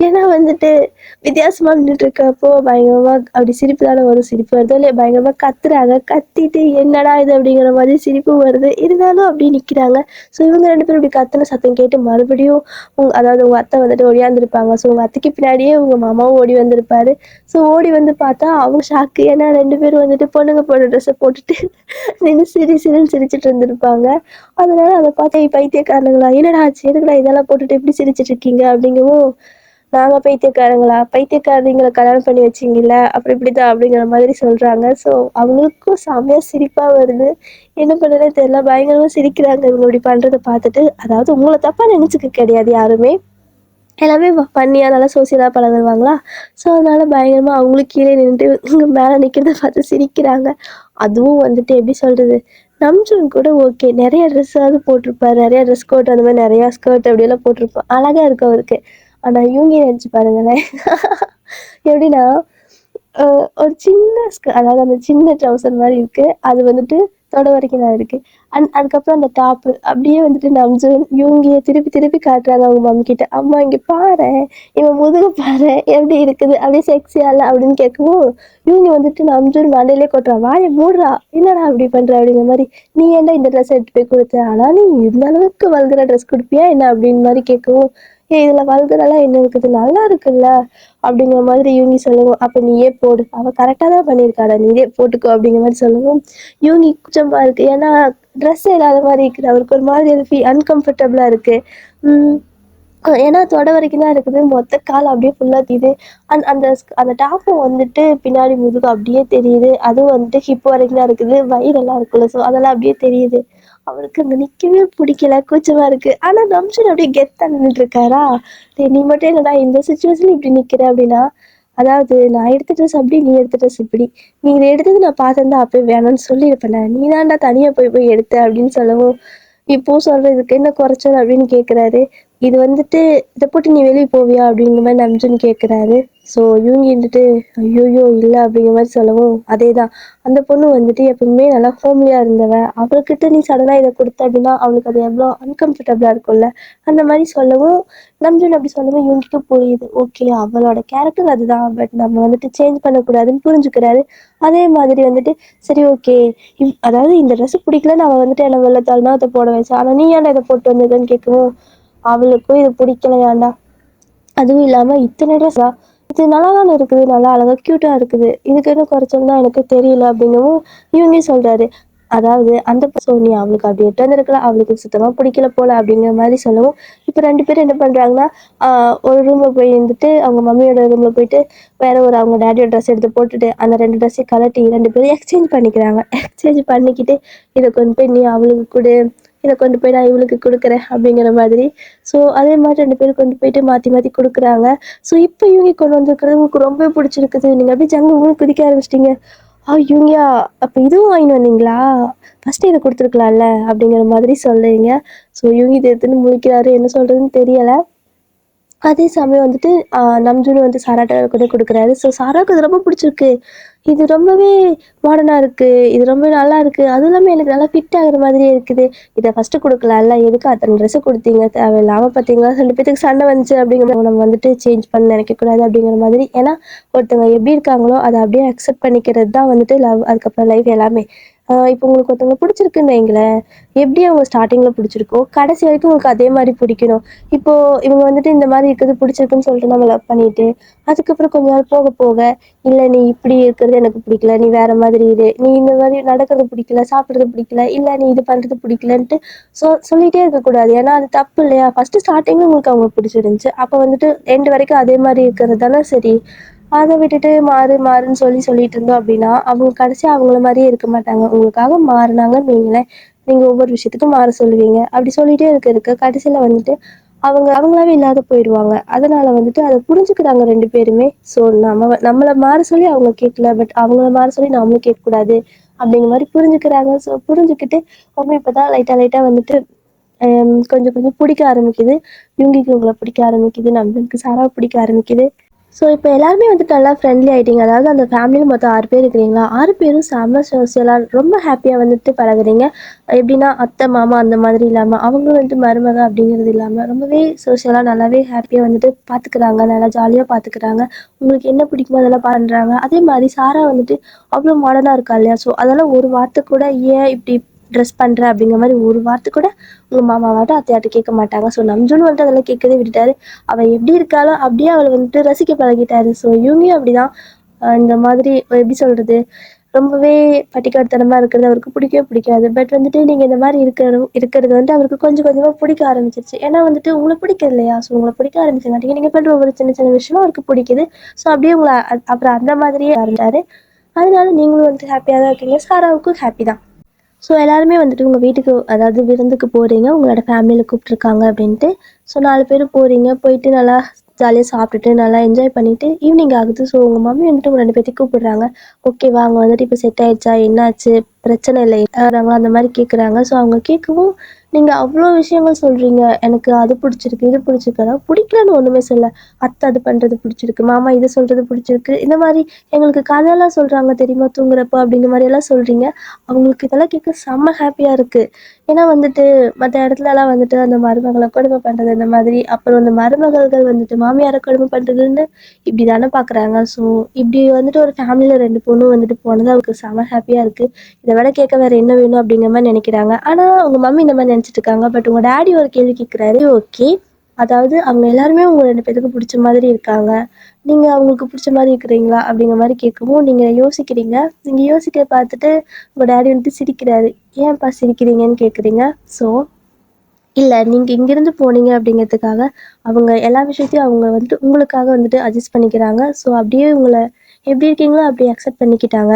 ஏன்னா வந்துட்டு வித்தியாசமாக நின்றுட்டு இருக்கப்போ பயங்கரமாக அப்படி சிரிப்பு தானே வரும், சிரிப்பு வருதோ இல்லையா, பயங்கரமாக கத்துறாங்க. கத்திட்டு என்னடா இது அப்படிங்கிற மாதிரி சிரிப்பு வருது. இருந்தாலும் அப்படி நிற்கிறாங்க. ஸோ இவங்க 2 பேரும் இப்படி கத்துன சத்தம் கேட்டு மறுபடியும் அதாவது உங்கள் அத்தை வந்துட்டு ஓடியாந்துருப்பாங்க. ஸோ உங்கள் அத்தைக்கு பின்னாடியே உங்கள் மாமாவும் ஓடி வந்திருப்பாரு. ஸோ ஓடி வந்து பார்த்தா அவங்க ஷாக்கு. ஏன்னா 2 பேரும் வந்துட்டு பொண்ணுங்க போடுற ட்ரெஸ்ஸை போட்டுட்டு நின்று சிரின்னு சிரிச்சிட்டு இருந்திருப்பாங்க. அதனால அதை பார்த்து பைத்தியக்காரனுங்களா, என்னடா ஆச்சு, எதுக்குடா இதெல்லாம் போட்டுட்டு எப்படி சிரிச்சிட்டு இருக்கீங்க அப்படிங்கவும், நாங்கள் பைத்தியக்காரங்களா, பைத்தியக்காரங்களை கல்யாணம் பண்ணி வச்சிங்கல்ல அப்படி இப்படிதான் அப்படிங்கிற மாதிரி சொல்கிறாங்க. ஸோ அவங்களுக்கும் செம்மையாக சிரிப்பாக வருது. என்ன பண்ணுறதே தெரியல, பயங்கரமாக சிரிக்கிறாங்க இவங்க இப்படி பண்ணுறதை பார்த்துட்டு. அதாவது உங்களை தப்பாக நினச்சிக்க கிடையாது யாருமே, எல்லாமே பண்ணியாக நல்லா சோசியலாக பழகுவாங்களா. ஸோ அதனால் பயங்கரமாக அவங்களும் கீழே நின்றுட்டு இங்கே மேலே நிற்கிறத பார்த்து சிரிக்கிறாங்க. அதுவும் வந்துட்டு எப்படி சொல்கிறது, நம்ஜூன் கூட ஓகே, நிறைய ட்ரெஸ்ஸாவது போட்டிருப்பார், நிறையா ட்ரெஸ் கோட் அந்த மாதிரி நிறையா ஸ்கர்ட் அப்படியெல்லாம் போட்டிருப்பார், அழகாக இருக்கும் அவருக்கு. ஆனால் இவங்க நினச்சி பாருங்களேன், எப்படின்னா ஒரு சின்ன அதாவது அந்த சின்ன ட்ரௌசர் மாதிரி இருக்குது, அது வந்துட்டு தொட வரைக்கும் தான் இருக்குது. அதுக்கப்புறம் அந்த டாப்பு அப்படியே வந்துட்டு நம்ஜூன் இவங்க திருப்பி காட்டுறாங்க அவங்க மம்மி கிட்ட. அம்மா இங்கே பாரு, இவன் முதுகு பாரு எப்படி இருக்குது, அப்படியே செக்ஸியா இல்லை அப்படின்னு கேட்கவும், இவங்க வந்துட்டு நம்ஜூன் மண்டையிலே கொட்டுறா, வாயை மூடுறா, என்னடா அப்படி பண்ணுற அப்படிங்கிற மாதிரி. நீ ஏன்டா இந்த ட்ரெஸ் எடுத்து போய் கொடுத்த, ஆனால் நீ இந்த அளவுக்கு வல்கரா ட்ரெஸ் கொடுப்பியா என்ன அப்படின்னு மாதிரி கேட்கவும், இதில் வல்கரெல்லாம் என்ன இருக்குது, நல்லா இருக்குல்ல அப்படிங்கிற மாதிரி இவங்க சொல்லுவோம். அப்போ நீயே போடு, அவள் கரெக்டாக தான் பண்ணியிருக்காடா, நீயே போட்டுக்கோ அப்படிங்கிற மாதிரி சொல்லுவோம். இவங்க குச்சமாக இருக்குது, ஏன்னா ட்ரெஸ் இல்லாத மாதிரி இருக்குது, அவருக்கு ஒரு மாதிரி அது அன்கம்ஃபர்டபுளாக இருக்குது. ஏன்னா தொட வரைக்கும் தான் இருக்குது. மொத்த கால் அப்படியே ஃபுல்லா தெரியுது. அந்த அந்த டாப்பும் வந்துட்டு பின்னாடி முதுகு அப்படியே தெரியுது. அதுவும் வந்துட்டு ஹிப் வரைக்கும் தான் இருக்குது. வயிறெல்லாம் இருக்குல்ல, ஸோ அதெல்லாம் அப்படியே தெரியுது. அவருக்கு அங்க நிக்கவே பிடிக்கல. கூச்சமா இருக்கு. ஆனா நம்ஷன் அப்படியே கெத்தா நின்னுட்டு இருக்காரா, "டேய் நீ மட்டும் என்னடா இந்த சிச்சுவேஷன்ல இப்படி நிக்கிற?" அப்படின்னா, "அதாவது நான் எடுத்த ட்ரெஸ் அப்படி, நீ எடுத்த ட்ரெஸ் இப்படி. நீ இத எடுத்தது நான் பார்த்திருந்தா அப்பவே வேணாம்னு சொல்லியிருப்பேன்ல. நீ தான்டா தனியா போய் போய் எடுத்த" அப்படின்னு சொல்லவும், இப்போ சொல்றதுக்கு என்ன குறைச்சல் அப்படின்னு கேட்குறாரு. இது வந்துட்டு இதை போட்டு நீ வெளியே போவியா அப்படிங்கிற மாதிரி நம்ஜுன்னு கேட்குறாரு. ஸோ இவங்க வந்துட்டு ஐயோயோ இல்லை அப்படிங்கிற மாதிரி சொல்லவும், அதே தான் அந்த பொண்ணு வந்துட்டு எப்பவுமே நல்லா ஹோம்லியாக இருந்தவ, அவள்கிட்ட நீ சடனாக இதை கொடுத்த அப்படின்னா அவளுக்கு அது எவ்வளோ அன்கம்ஃபர்டபுளாக இருக்கும்ல, அந்த மாதிரி சொல்லவும் நம்ஜுன் அப்படி சொல்லவும் இவங்களுக்கு புரியுது. ஓகே அவளோட கேரக்டர் அதுதான், பட் நம்ம வந்துட்டு சேஞ்ச் பண்ணக்கூடாதுன்னு புரிஞ்சுக்கிறாரு. அதே மாதிரி வந்துட்டு சரி ஓகே, அதாவது இந்த ட்ரெஸ் பிடிக்கலன்னு அவள் வந்துட்டு என்ன வெள்ளத்தாள்னா அதை போட வச்சா, ஆனால் நீ ஏன்டா இதை போட்டு வந்ததுன்னு கேட்கவும், அவளுக்கும் இது பிடிக்கலையாண்டா, அதுவும் இல்லாம இத்தனை ட்ரெஸ்ஸா, இது நல்லா தானே இருக்குது, நல்லா அழகா க்யூட்டா இருக்குது, இதுக்கு என்ன குறைச்சல் தான் எனக்கு தெரியல அப்படிங்கவும் இவங்க சொல்றாரு. அதாவது அந்த நீ அவளுக்கு அப்படி எட்டு வந்திருக்கலாம், அவளுக்கு சுத்தமா பிடிக்கல போல அப்படிங்கிற மாதிரி சொல்லவும், இப்போ ரெண்டு பேரும் என்ன பண்றாங்கன்னா, ஒரு ரூம்ல போய் இருந்துட்டு அவங்க மம்மியோட ரூம்ல போயிட்டு வேற ஒரு அவங்க டேடியோட ட்ரெஸ் எடுத்து போட்டுட்டு அந்த ரெண்டு ட்ரெஸ்ஸையும் கலட்டி ரெண்டு பேரும் எக்ஸ்சேஞ்ச் பண்ணிக்கிறாங்க. எக்ஸ்சேஞ்ச் பண்ணிக்கிட்டு இதை கொண்டு போய் நீ அவளுக்கு கொடு, இதை கொண்டு போய் நான் இவளுக்கு கொடுக்குறேன் அப்படிங்கிற மாதிரி. ஸோ அதே மாதிரி ரெண்டு பேரும் கொண்டு போயிட்டு மாற்றி மாற்றி கொடுக்குறாங்க. ஸோ இப்போ இவங்க கொண்டு வந்திருக்கிறது உங்களுக்கு ரொம்ப பிடிச்சிருக்குது, நீங்கள் அப்படியே ஜங்கு குதிக்க ஆரம்பிச்சிட்டிங்க. இவங்கயா அப்போ இதுவும் வாங்கிட்டு வந்தீங்களா, ஃபஸ்ட்டு இதை கொடுத்துருக்கலாம்ல அப்படிங்கிற மாதிரி சொல்லுவீங்க. ஸோ இவங்க இதை எடுத்துன்னு முழிக்கிறாரு, என்ன சொல்கிறதுன்னு தெரியலை. அதே சமயம் வந்துட்டு நம்ஜுன் வந்து சாராட்ட கூட கொடுக்குறாரு. ஸோ சாராவுக்கு இது ரொம்ப பிடிச்சிருக்கு, இது ரொம்பவே மாடர்னாக இருக்குது, இது ரொம்ப நல்லா இருக்குது, அதுவும் இல்லாமல் எனக்கு நல்லா ஃபிட் ஆகுற மாதிரியே இருக்குது, இதை ஃபஸ்ட்டு கொடுக்கலாம்ல, எதுக்கு அத்தனை ட்ரெஸ்ஸு கொடுத்தீங்க தேவையில்லாமல், பார்த்தீங்களா ரெண்டு பேத்துக்கு சண்டை வந்துச்சு அப்படிங்கிற நம்ம வந்துட்டு சேஞ்ச் பண்ண நினைக்கக்கூடாது அப்படிங்கிற மாதிரி. ஏன்னா ஒருத்தவங்க எப்படி இருக்காங்களோ அதை அப்படியே அக்செப்ட் பண்ணிக்கிறது தான் வந்துட்டு லவ், அதுக்கப்புறம் லைஃப் எல்லாமே. இப்போ உங்களுக்கு ஒருத்தவங்க பிடிச்சிருக்குன்னு வைங்களேன், எப்படி அவங்க ஸ்டார்டிங்கில் பிடிச்சிருக்கோ கடைசி வரைக்கும் உங்களுக்கு அதே மாதிரி பிடிக்கணும். இப்போது இவங்க வந்துட்டு இந்த மாதிரி இருக்கிறது பிடிச்சிருக்குன்னு சொல்லிட்டு நம்ம லவ் பண்ணிட்டு அதுக்கப்புறம் கொஞ்ச நாள் போக போக, இல்லை நீ இப்படி இருக்கிறது எனக்கு பிடிக்கல, நீ வேற மாதிரி இரு, நீ இந்த மாதிரி நடக்கிறது பிடிக்கல, சாப்பிட்றது பிடிக்கல, இல்லை நீ இது பண்ணுறது பிடிக்கலன்ட்டு சொல்லிகிட்டே இருக்கக்கூடாது. ஏன்னா அது தப்பு இல்லையா. ஃபஸ்ட்டு ஸ்டார்டிங்கில் உங்களுக்கு அவங்க பிடிச்சிருந்துச்சு, அப்போ வந்துட்டு எண்டு வரைக்கும் அதே மாதிரி இருக்கிறது தானே சரி. அதை விட்டுட்டு மாறு மாறுன்னு சொல்லிட்டு இருந்தோம் அப்படின்னா அவங்க கடைசி அவங்கள மாதிரியே இருக்க மாட்டாங்க. உங்களுக்காக மாறினாங்கன்னு வைங்களேன், நீங்கள் ஒவ்வொரு விஷயத்துக்கும் மாற சொல்லுவீங்க. அப்படி சொல்லிகிட்டே இருக்க கடைசியில் வந்துட்டு அவங்க அவங்களாவே இல்லாத போயிடுவாங்க. அதனால வந்துட்டு அதை புரிஞ்சுக்கிறாங்க ரெண்டு பேருமே. ஸோ நம்மளை மாற சொல்லி அவங்க கேட்கல, பட் அவங்கள மாற சொல்லி நம்மளும் கேட்கக்கூடாது அப்படிங்கிற மாதிரி புரிஞ்சுக்கிறாங்க. ஸோ புரிஞ்சுக்கிட்டு அவங்க இப்போ தான் லைட்டாக வந்துட்டு கொஞ்சம் கொஞ்சம் பிடிக்க ஆரம்பிக்குது. யுங்கிக்கு உங்களை பிடிக்க ஆரம்பிக்குது, நம்மளுக்கு சாராவை பிடிக்க ஆரம்பிக்குது. ஸோ இப்போ எல்லாருமே வந்துட்டு நல்லா ஃப்ரெண்ட்லி ஆகிட்டீங்க. அதாவது அந்த ஃபேமிலியில் மொத்தம் 6 பேர் இருக்கிறீங்களா, 6 பேரும் செம்ம சோசியலாக ரொம்ப ஹாப்பியாக வந்துட்டு பழகுறீங்க. எப்படின்னா அத்தை மாமா அந்த மாதிரி இல்லாமல் அவங்களும் வந்துட்டு மருமக அப்படிங்கிறது இல்லாமல் ரொம்பவே சோசியலாக நல்லாவே ஹாப்பியாக வந்துட்டு பார்த்துக்கிறாங்க, நல்லா ஜாலியாக பார்த்துக்கிறாங்க. உங்களுக்கு என்ன பிடிக்குமோ அதெல்லாம் பண்ணுறாங்க. அதே மாதிரி சாரா வந்துட்டு அவ்வளோ மாடர்னாக இருக்கா இல்லையா. ஸோ அதெல்லாம் ஒரு வார்த்தை கூட ஏன் இப்படி ட்ரெஸ் பண்ணுற அப்படிங்கிற மாதிரி ஒரு வார்த்தை கூட உங்கள் மாமாவாட்டும் அத்தையாட்டும் கேட்க மாட்டாங்க. ஸோ நம்ஜுன்னு வந்துட்டு அதெல்லாம் கேட்கவே விட்டுட்டாரு. அவள் எப்படி இருக்காளோ அப்படியே அவளை வந்துட்டு ரசிக்க பழகிட்டாரு. ஸோ இவங்கயும் அப்படிதான். இந்த மாதிரி எப்படி சொல்கிறது, ரொம்பவே பட்டிக்காட்டுத்தனமாக இருக்கிறது அவருக்கு பிடிக்கவே பிடிக்காது. பட் வந்துட்டு நீங்கள் இந்த மாதிரி இருக்கிறது வந்துட்டு அவருக்கு கொஞ்சம் கொஞ்சமாக பிடிக்க ஆரம்பிச்சிருச்சு. ஏன்னா வந்துட்டு உங்களை பிடிக்குது இல்லையா. ஸோ உங்களை பிடிக்க ஆரம்பிச்சங்காட்டிங்க நீங்கள் பண்ணுற ஒவ்வொரு சின்ன சின்ன விஷயமும் அவருக்கு பிடிக்குது. ஸோ அப்படியே உங்களை அப்புறம் அந்த மாதிரியே இருந்தார். அதனால நீங்களும் வந்துட்டு ஹாப்பியாக தான் இருக்கீங்க, சாராவுக்கும் ஹாப்பி தான். ஸோ எல்லாருமே வந்துட்டு உங்கள் வீட்டுக்கு அதாவது விருந்துக்கு போகிறீங்க, உங்களோட ஃபேமிலியில் கூப்பிட்ருக்காங்க அப்படின்ட்டு. ஸோ 4 பேரும் போகிறீங்க, போயிட்டு நல்லா ஜாலியாக சாப்பிட்டுட்டு நல்லா என்ஜாய் பண்ணிவிட்டு ஈவினிங் ஆகுது. ஸோ உங்கள் மம்மி வந்துட்டு உங்கள் 2 பேர்த்தையும் கூப்பிடுறாங்க. ஓகேவா, அவங்க வந்துட்டு இப்போ செட் ஆகிடுச்சா, என்னாச்சு, பிரச்சனை இல்லை வராங்களா அந்த மாதிரி கேட்குறாங்க. ஸோ அவங்க கேட்கவும் நீங்கள் அவ்வளோ விஷயங்கள் சொல்கிறீங்க. எனக்கு அது பிடிச்சிருக்கு, இது பிடிச்சிருக்கு, அதாவது பிடிக்கலன்னு ஒன்றுமே சொல்ல, அத்தை அது பண்ணுறது பிடிச்சிருக்கு, மாமா இது சொல்கிறது பிடிச்சிருக்கு, இந்த மாதிரி எங்களுக்கு கதையெல்லாம் சொல்கிறாங்க தெரியுமா தூங்குறப்போ அப்படிங்கிற மாதிரியெல்லாம் சொல்கிறீங்க. அவங்களுக்கு இதெல்லாம் கேட்க செம்ம ஹாப்பியாக இருக்குது. ஏன்னா வந்துட்டு மற்ற இடத்துலலாம் வந்துட்டு அந்த மருமகளை கொடுமை பண்ணுறது இந்த மாதிரி, அப்புறம் அந்த மருமகள்கள் வந்துட்டு மாமியாரை கொடுமை பண்ணுறதுன்னு இப்படி தானே பார்க்குறாங்க. ஸோ இப்படி வந்துட்டு ஒரு ஃபேமிலியில் 2 பொண்ணும் வந்துட்டு போனது அவருக்கு செம்ம ஹாப்பியாக இருக்குது. இதை விட கேட்க வேறு என்ன வேணும் அப்படிங்கிற மாதிரி நினைக்கிறாங்க. ஆனால் உங்கள் மம்மி இந்த மாதிரி நினச்சிட்டு இருக்காங்க. பட் உங்கள் டேடி ஒரு கேள்வி கேட்குறாரு. ஓகே, அதாவது அவங்க எல்லாருமே உங்கள் 2 பேருக்கு பிடிச்ச மாதிரி இருக்காங்க, நீங்கள் அவங்களுக்கு பிடிச்ச மாதிரி இருக்கிறீங்களா அப்படிங்கிற மாதிரி கேட்கவும் நீங்கள் யோசிக்கிறீங்க. நீங்கள் யோசிக்க பார்த்துட்டு உங்கள் டேடி வந்துட்டு சிரிக்கிறாரு. ஏன்ப்பா சிரிக்கிறீங்கன்னு கேட்குறீங்க. ஸோ இல்ல நீங்க இங்கிருந்து போனீங்க அப்படிங்கிறதுக்காக, அவங்க எல்லா விஷயத்தையும் அவங்க வந்துட்டு உங்களுக்காக வந்துட்டு அட்ஜஸ்ட் பண்ணிக்கிறாங்க. ஸோ அப்படியே உங்கள எப்படி இருக்கீங்களோ அப்படி அக்செப்ட் பண்ணிக்கிட்டாங்க.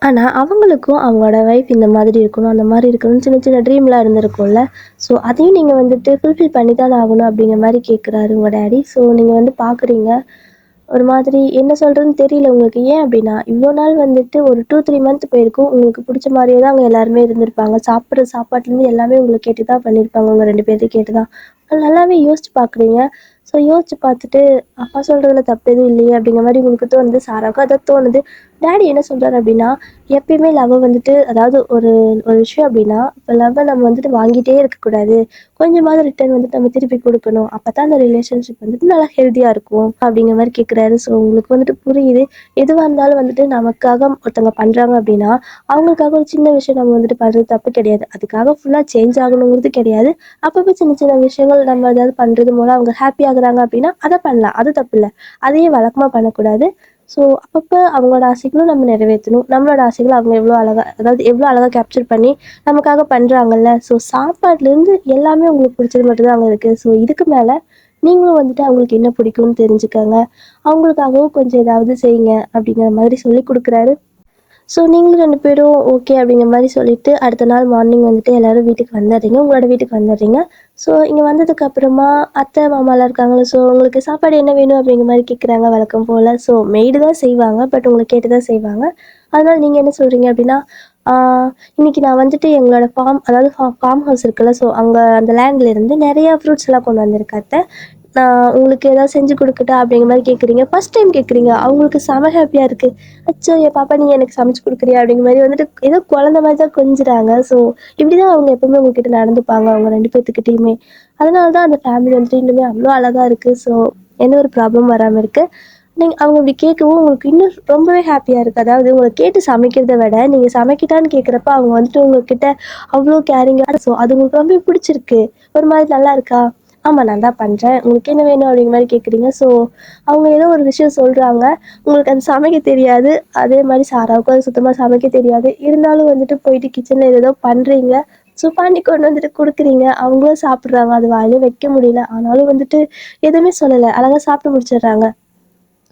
ஆனா, அவங்களுக்கும் அவங்களோட வைஃப் இந்த மாதிரி இருக்கணும், அந்த மாரி இருக்கணும்னு சின்ன சின்ன ட்ரீம்லாம் இருந்திருக்கும்ல. ஸோ அதையும் நீங்க வந்துட்டு ஃபுல்ஃபில் பண்ணி தானே ஆகணும் அப்படிங்கிற மாரி கேட்குறாரு உங்க டாடி. ஸோ நீங்க வந்து பார்க்குறீங்க. ஒரு மாதிரி என்ன சொல்றதுன்னு தெரியல உங்களுக்கு. ஏன் அப்டின்னா, இவ்ளோ நாள் வந்துட்டு ஒரு 2, 3 மந்த் போயிருக்கும். உங்களுக்கு புடிச்ச மாரியே தான் அங்க எல்லாருமே இருந்திருப்பாங்க. சாப்பிடுற சாப்பாட்டுலேருந்து எல்லாமே உங்கள கேட்டு தான் பண்ணியிருப்பாங்க. உங்க 2 பேத்தையும் கேட்டு தான். நல்லாவே யோசிச்சு பார்க்குறீங்க. ஸோ யோசிச்சு பார்த்துட்டு, அப்பா சொல்றதுல தப்பு எதுவும் இல்லையே அப்டிங்கிற மாரி உங்களுக்கு தோணுது. சாராவுக்கும் அதான் தோணுது. டாடி என்ன சொல்றாரு அப்டின்னா, எப்பயுமே லவ்வ வந்துட்டு அதாவது ஒரு ஒரு விஷயம் அப்டின்னா, இப்ப லவ்வ நம்ம வந்துட்டு வாங்கிட்டே இருக்கக்கூடாது. கொஞ்சமாவது ரிட்டர்ன் வந்துட்டு நம்ம திருப்பி குடுக்கணும். அப்பதான் அந்த ரிலேஷன்ஷிப் வந்துட்டு நல்லா ஹெல்தியா இருக்கும். அப்படிங்கிற மாரி கேட்குறாரு. ஸோ உங்களுக்கு வந்துட்டு புரியுது. எதுவா இருந்தாலும் வந்துட்டு நமக்காக ஒருத்தவங்க பண்றாங்க அப்படின்னா, அவங்களுக்காக ஒரு சின்ன விஷயம் நம்ம வந்துட்டு பண்றது தப்பு கிடையாது. அதுக்காக ஃபுல்லா சேஞ்ச் ஆகணுங்கிறது கிடையாது. அப்பப்போ சின்ன சின்ன விஷயங்கள் நம்ம ஏதாவது பண்றது மூலம் அவங்க ஹாப்பி ஆகுறாங்க அப்படின்னா, அத பண்ணலாம். அது தப்பில்ல. அதையே வழக்கமா பண்ணக்கூடாது. ஸோ அப்பப்ப அவங்களோட ஆசைகளும் நம்ம நிறைவேத்தணும். நம்மளோட ஆசைகள அவங்க எவ்வளோ அழகா அதாவது எவ்வளோ அழகா கேப்சர் பண்ணி நமக்காக பண்றாங்கல்ல. ஸோ சாப்பாட்லேருந்து எல்லாமே உங்களுக்கு பிடிச்சது மட்டும் தான் அங்க இருக்கு. ஸோ இதுக்கு மேல நீங்களும் வந்துட்டு அவங்களுக்கு என்ன பிடிக்கும்னு தெரிஞ்சுக்கங்க. அவங்களுக்காகவும் கொஞ்சம் ஏதாவது செய்யுங்க அப்படிங்கிற மாதிரி சொல்லிக் குடுக்குறாரு. ஸோ நீங்களும் 2 பேரும் ஓகே அப்படிங்கிற மாரி சொல்லிட்டு, அடுத்த நாள் மார்னிங் வந்துட்டு எல்லாரும் வீட்டுக்கு வந்துர்றீங்க. உங்களோட வீட்டுக்கு வந்துர்றீங்க. ஸோ இங்க வந்ததுக்கு அப்புறமா அத்தை, மாமாலாம் இருக்காங்கல்ல. ஸோ உங்களுக்கு சாப்பாடு என்ன வேணும் அப்படிங்கிற மாரி கேட்குறாங்க வழக்கம் போல. ஸோ மெய்டு தான் செய்வாங்க. பட் உங்கள கேட்டு தான் செய்வாங்க. அதனால நீங்க என்ன சொல்றீங்க அப்படின்னா, ஆ இன்னைக்கு நான் வந்துட்டு எங்களோட அதாவது ஃபார்ம் ஹவுஸ் இருக்குல்ல. ஸோ அங்க அந்த லேண்ட்ல இருந்து நெறைய ஃப்ரூட்ஸ்லாம் கொண்டு வந்திருக்கேன் அத்தை. நான் உங்களுக்கு ஏதாவது செஞ்சு குடுக்கட்டா? அப்படிங்கிற மாரி கேட்குறீங்க. ஃபர்ஸ்ட் டைம் கேட்குறீங்க. அவங்களுக்கு செம ஹேப்பியா இருக்கு. அச்சோ! என் பாப்பா நீ எனக்கு சமைச்சு குடுக்குறியா? அப்படிங்கிற மாரி வந்துட்டு ஏதோ குழந்த மாரி தான் கொஞ்சுறாங்க. ஸோ இப்படிதான் அவங்க எப்பவுமே உங்ககிட்ட நடந்துப்பாங்க. அவங்க 2 பேத்துக்கிட்டயுமே. அதனால தான் அந்த ஃபேமிலி வந்துட்டு இன்னுமே அவ்ளோ அழகா இருக்கு. ஸோ எந்த ஒரு ப்ராப்ளமும் வராம இருக்கு. அவங்க இப்படி கேட்கவும் உங்களுக்கு இன்னும் ரொம்பவே ஹேப்பியா இருக்கு. அதாவது உங்கள கேட்டு சமைக்கிறத விட, நீங்க சமைக்கட்டான்னு கேட்கிறப்ப அவங்க வந்துட்டு உங்ககிட்ட அவ்ளோ கேரிங்கா ஸோ அது உங்களுக்கு ரொம்ப பிடிச்சிருக்கு. ஒரு மாதிரி நல்லா இருக்கா? ஆமா நான் தான் பண்றேன். உங்களுக்கு என்ன வேணும்? அப்படிங்கிற மாரி கேட்குறீங்க. ஸோ அவங்க ஏதோ ஒரு விஷயம் சொல்றாங்க. உங்களுக்கு அது சமைக்க தெரியாது. அதே மாரி சாராவுக்கும் அது சுத்தமா சமைக்க தெரியாது. இருந்தாலும் வந்துட்டு போயிட்டு கிச்சன்ல ஏதேதோ பண்றீங்க. ஸோ பண்ணி கொண்டு வந்துட்டு குடுக்குறீங்க. அவங்களும் சாப்பிடுறாங்க. அது வாயிலே வைக்க முடியல. ஆனாலும் வந்துட்டு எதுவுமே சொல்லல. அழகா சாப்பிட்டு முடிச்சிடுறாங்க.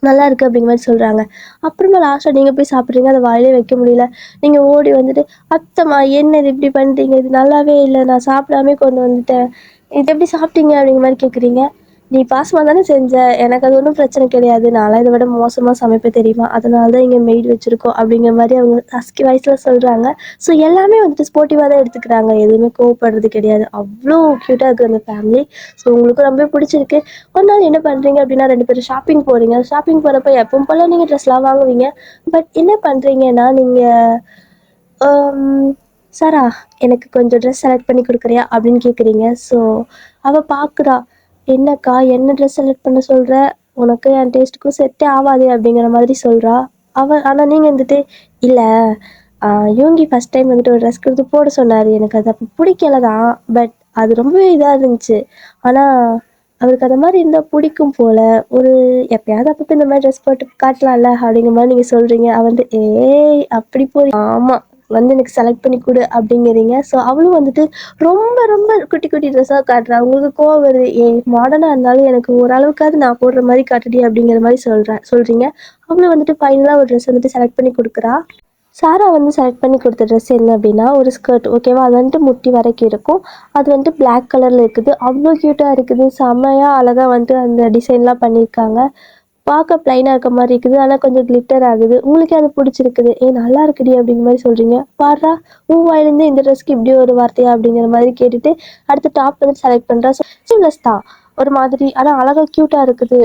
நல்லா இருக்கு அப்படிங்கிற மாரி சொல்றாங்க. அப்புறமா லாஸ்ட்டா நீங்க போய் சாப்பிடுறீங்க. அத வாயிலே வைக்க முடியல. நீங்க ஓடி வந்துட்டு, "அத்தம்மா என்ன இது இப்படி பண்றீங்க? இது நல்லாவே இல்ல. நான் சாப்பிடாமயே கொண்டு வந்துட்டேன். இது எப்படி சாப்பிட்டீங்க?" அப்படிங்கிற மாரி கேட்குறீங்க. "நீ பாசமா தானே செஞ்ச. எனக்கு அது ஒண்ணும் பிரச்சனை கிடையாது. நான்லாம் இத விட மோசமா சமைப்பேன் தெரியுமா? அதனால தான் இங்க மெய்டு வச்சிருக்கோம்." அப்படிங்கிற மாரி அவங்க ஹஸ்கி வாய்ஸ்ல சொல்றாங்க. ஸோ எல்லாமே வந்துட்டு ஸ்போர்ட்டிவா தான் எடுத்துக்கிறாங்க. எதுவுமே கோவப்படுறது கிடையாது. அவ்ளோ கியூட்டா இருக்கு அந்த ஃபேமிலி. ஸோ உங்களுக்கும் ரொம்ப பிடிச்சிருக்கு. ஒரு நாள் என்ன பண்ணுறீங்க அப்படின்னா 2 பேரும் ஷாப்பிங் போறீங்க. ஷாப்பிங் போறப்ப எப்பவும் போல நீங்க ட்ரெஸ்லாம் வாங்குவீங்க. பட் என்ன பண்றீங்கன்னா, நீங்க அம் "சாரா, எனக்கு கொஞ்சம் ட்ரெஸ் செலக்ட் பண்ணி குடுக்குறியா?" அப்படின்னு கேட்குறீங்க. ஸோ அவ பார்க்குறா. "என்னக்கா என்ன ட்ரெஸ் செலக்ட் பண்ண சொல்ற? உனக்கும் என் டேஸ்ட்டுக்கும் செட்டே ஆவாதே" அப்படிங்கிற மாதிரி சொல்றா. ஆனா நீங்க வந்துட்டு, "இல்ல அ யூங்கி ஃபர்ஸ்ட் டைம் வந்துட்டு ஒரு ட்ரெஸ் குடுத்து போட சொன்னாரு. எனக்கு அது அப்ப புடிக்கல தான். பட் அது ரொம்பவே இதா இருந்துச்சு. ஆனா அவருக்கு அந்த மாரி இருந்தா புடிக்கும் போல. ஒரு எப்பயாவது அப்பப்ப இந்த மாரி ட்ரெஸ் போட்டு காட்டலாம்ல அப்படிங்கிற மாரி நீங்க சொல்றீங்க. அவ வந்து ஏய் அப்படி போறி ஆமா. வந்து எனக்கு செலக்ட் பண்ணி குடு அப்படிங்கிறீங்க. ஸோ அவளும் வந்துட்டு ரொம்ப ரொம்ப குட்டி குட்டி ட்ரெஸ்ஸா காட்டுறா. உங்களுக்கு கோவம் வருது. ஏய் மாடர்னா இருந்தாலும் எனக்கு ஓரளவுக்காவது நான் போடுற மாரி காட்டுடி அப்படிங்கிற மாரி சொல்றீங்க. அவளும் வந்துட்டு ஃபைனலா ஒரு ட்ரெஸ் வந்துட்டு செலக்ட் பண்ணி குடுக்குறா. சாரா வந்து செலக்ட் பண்ணி குடுத்த ட்ரெஸ் என்ன அப்டின்னா, ஒரு ஸ்கர்ட் ஓகேவா? அது வந்துட்டு முட்டி வரைக்கும் இருக்கும். அது வந்துட்டு பிளாக் கலர்ல இருக்குது. அவ்ளோ கியூட்டா இருக்குது. செம்மையா அழகா வந்துட்டு அந்த டிசைன்லாம் பண்ணியிருக்காங்க. பார்க்க பிளைனா இருக்க மாரி இருக்குது. ஆனா கொஞ்சம் கிளிட்டர் ஆகுது. உங்களுக்கே அது புடிச்சிருக்குது. "ஏய் நல்லா இருக்குடி" அப்படிங்கிற மாரி சொல்றீங்க. பார்றா! உன் வாயிலேருந்து இந்த ட்ரெஸ்க்கு இப்படி ஒரு வார்த்தையா? அப்படிங்கிற மாதிரி கேட்டுட்டு, அடுத்து டாப் வந்து செலக்ட் பண்றா. ஸ்லீவ்லெஸ் தான். ஒரு மாதிரி ஆனா அழகா கியூட்டா இருக்குது.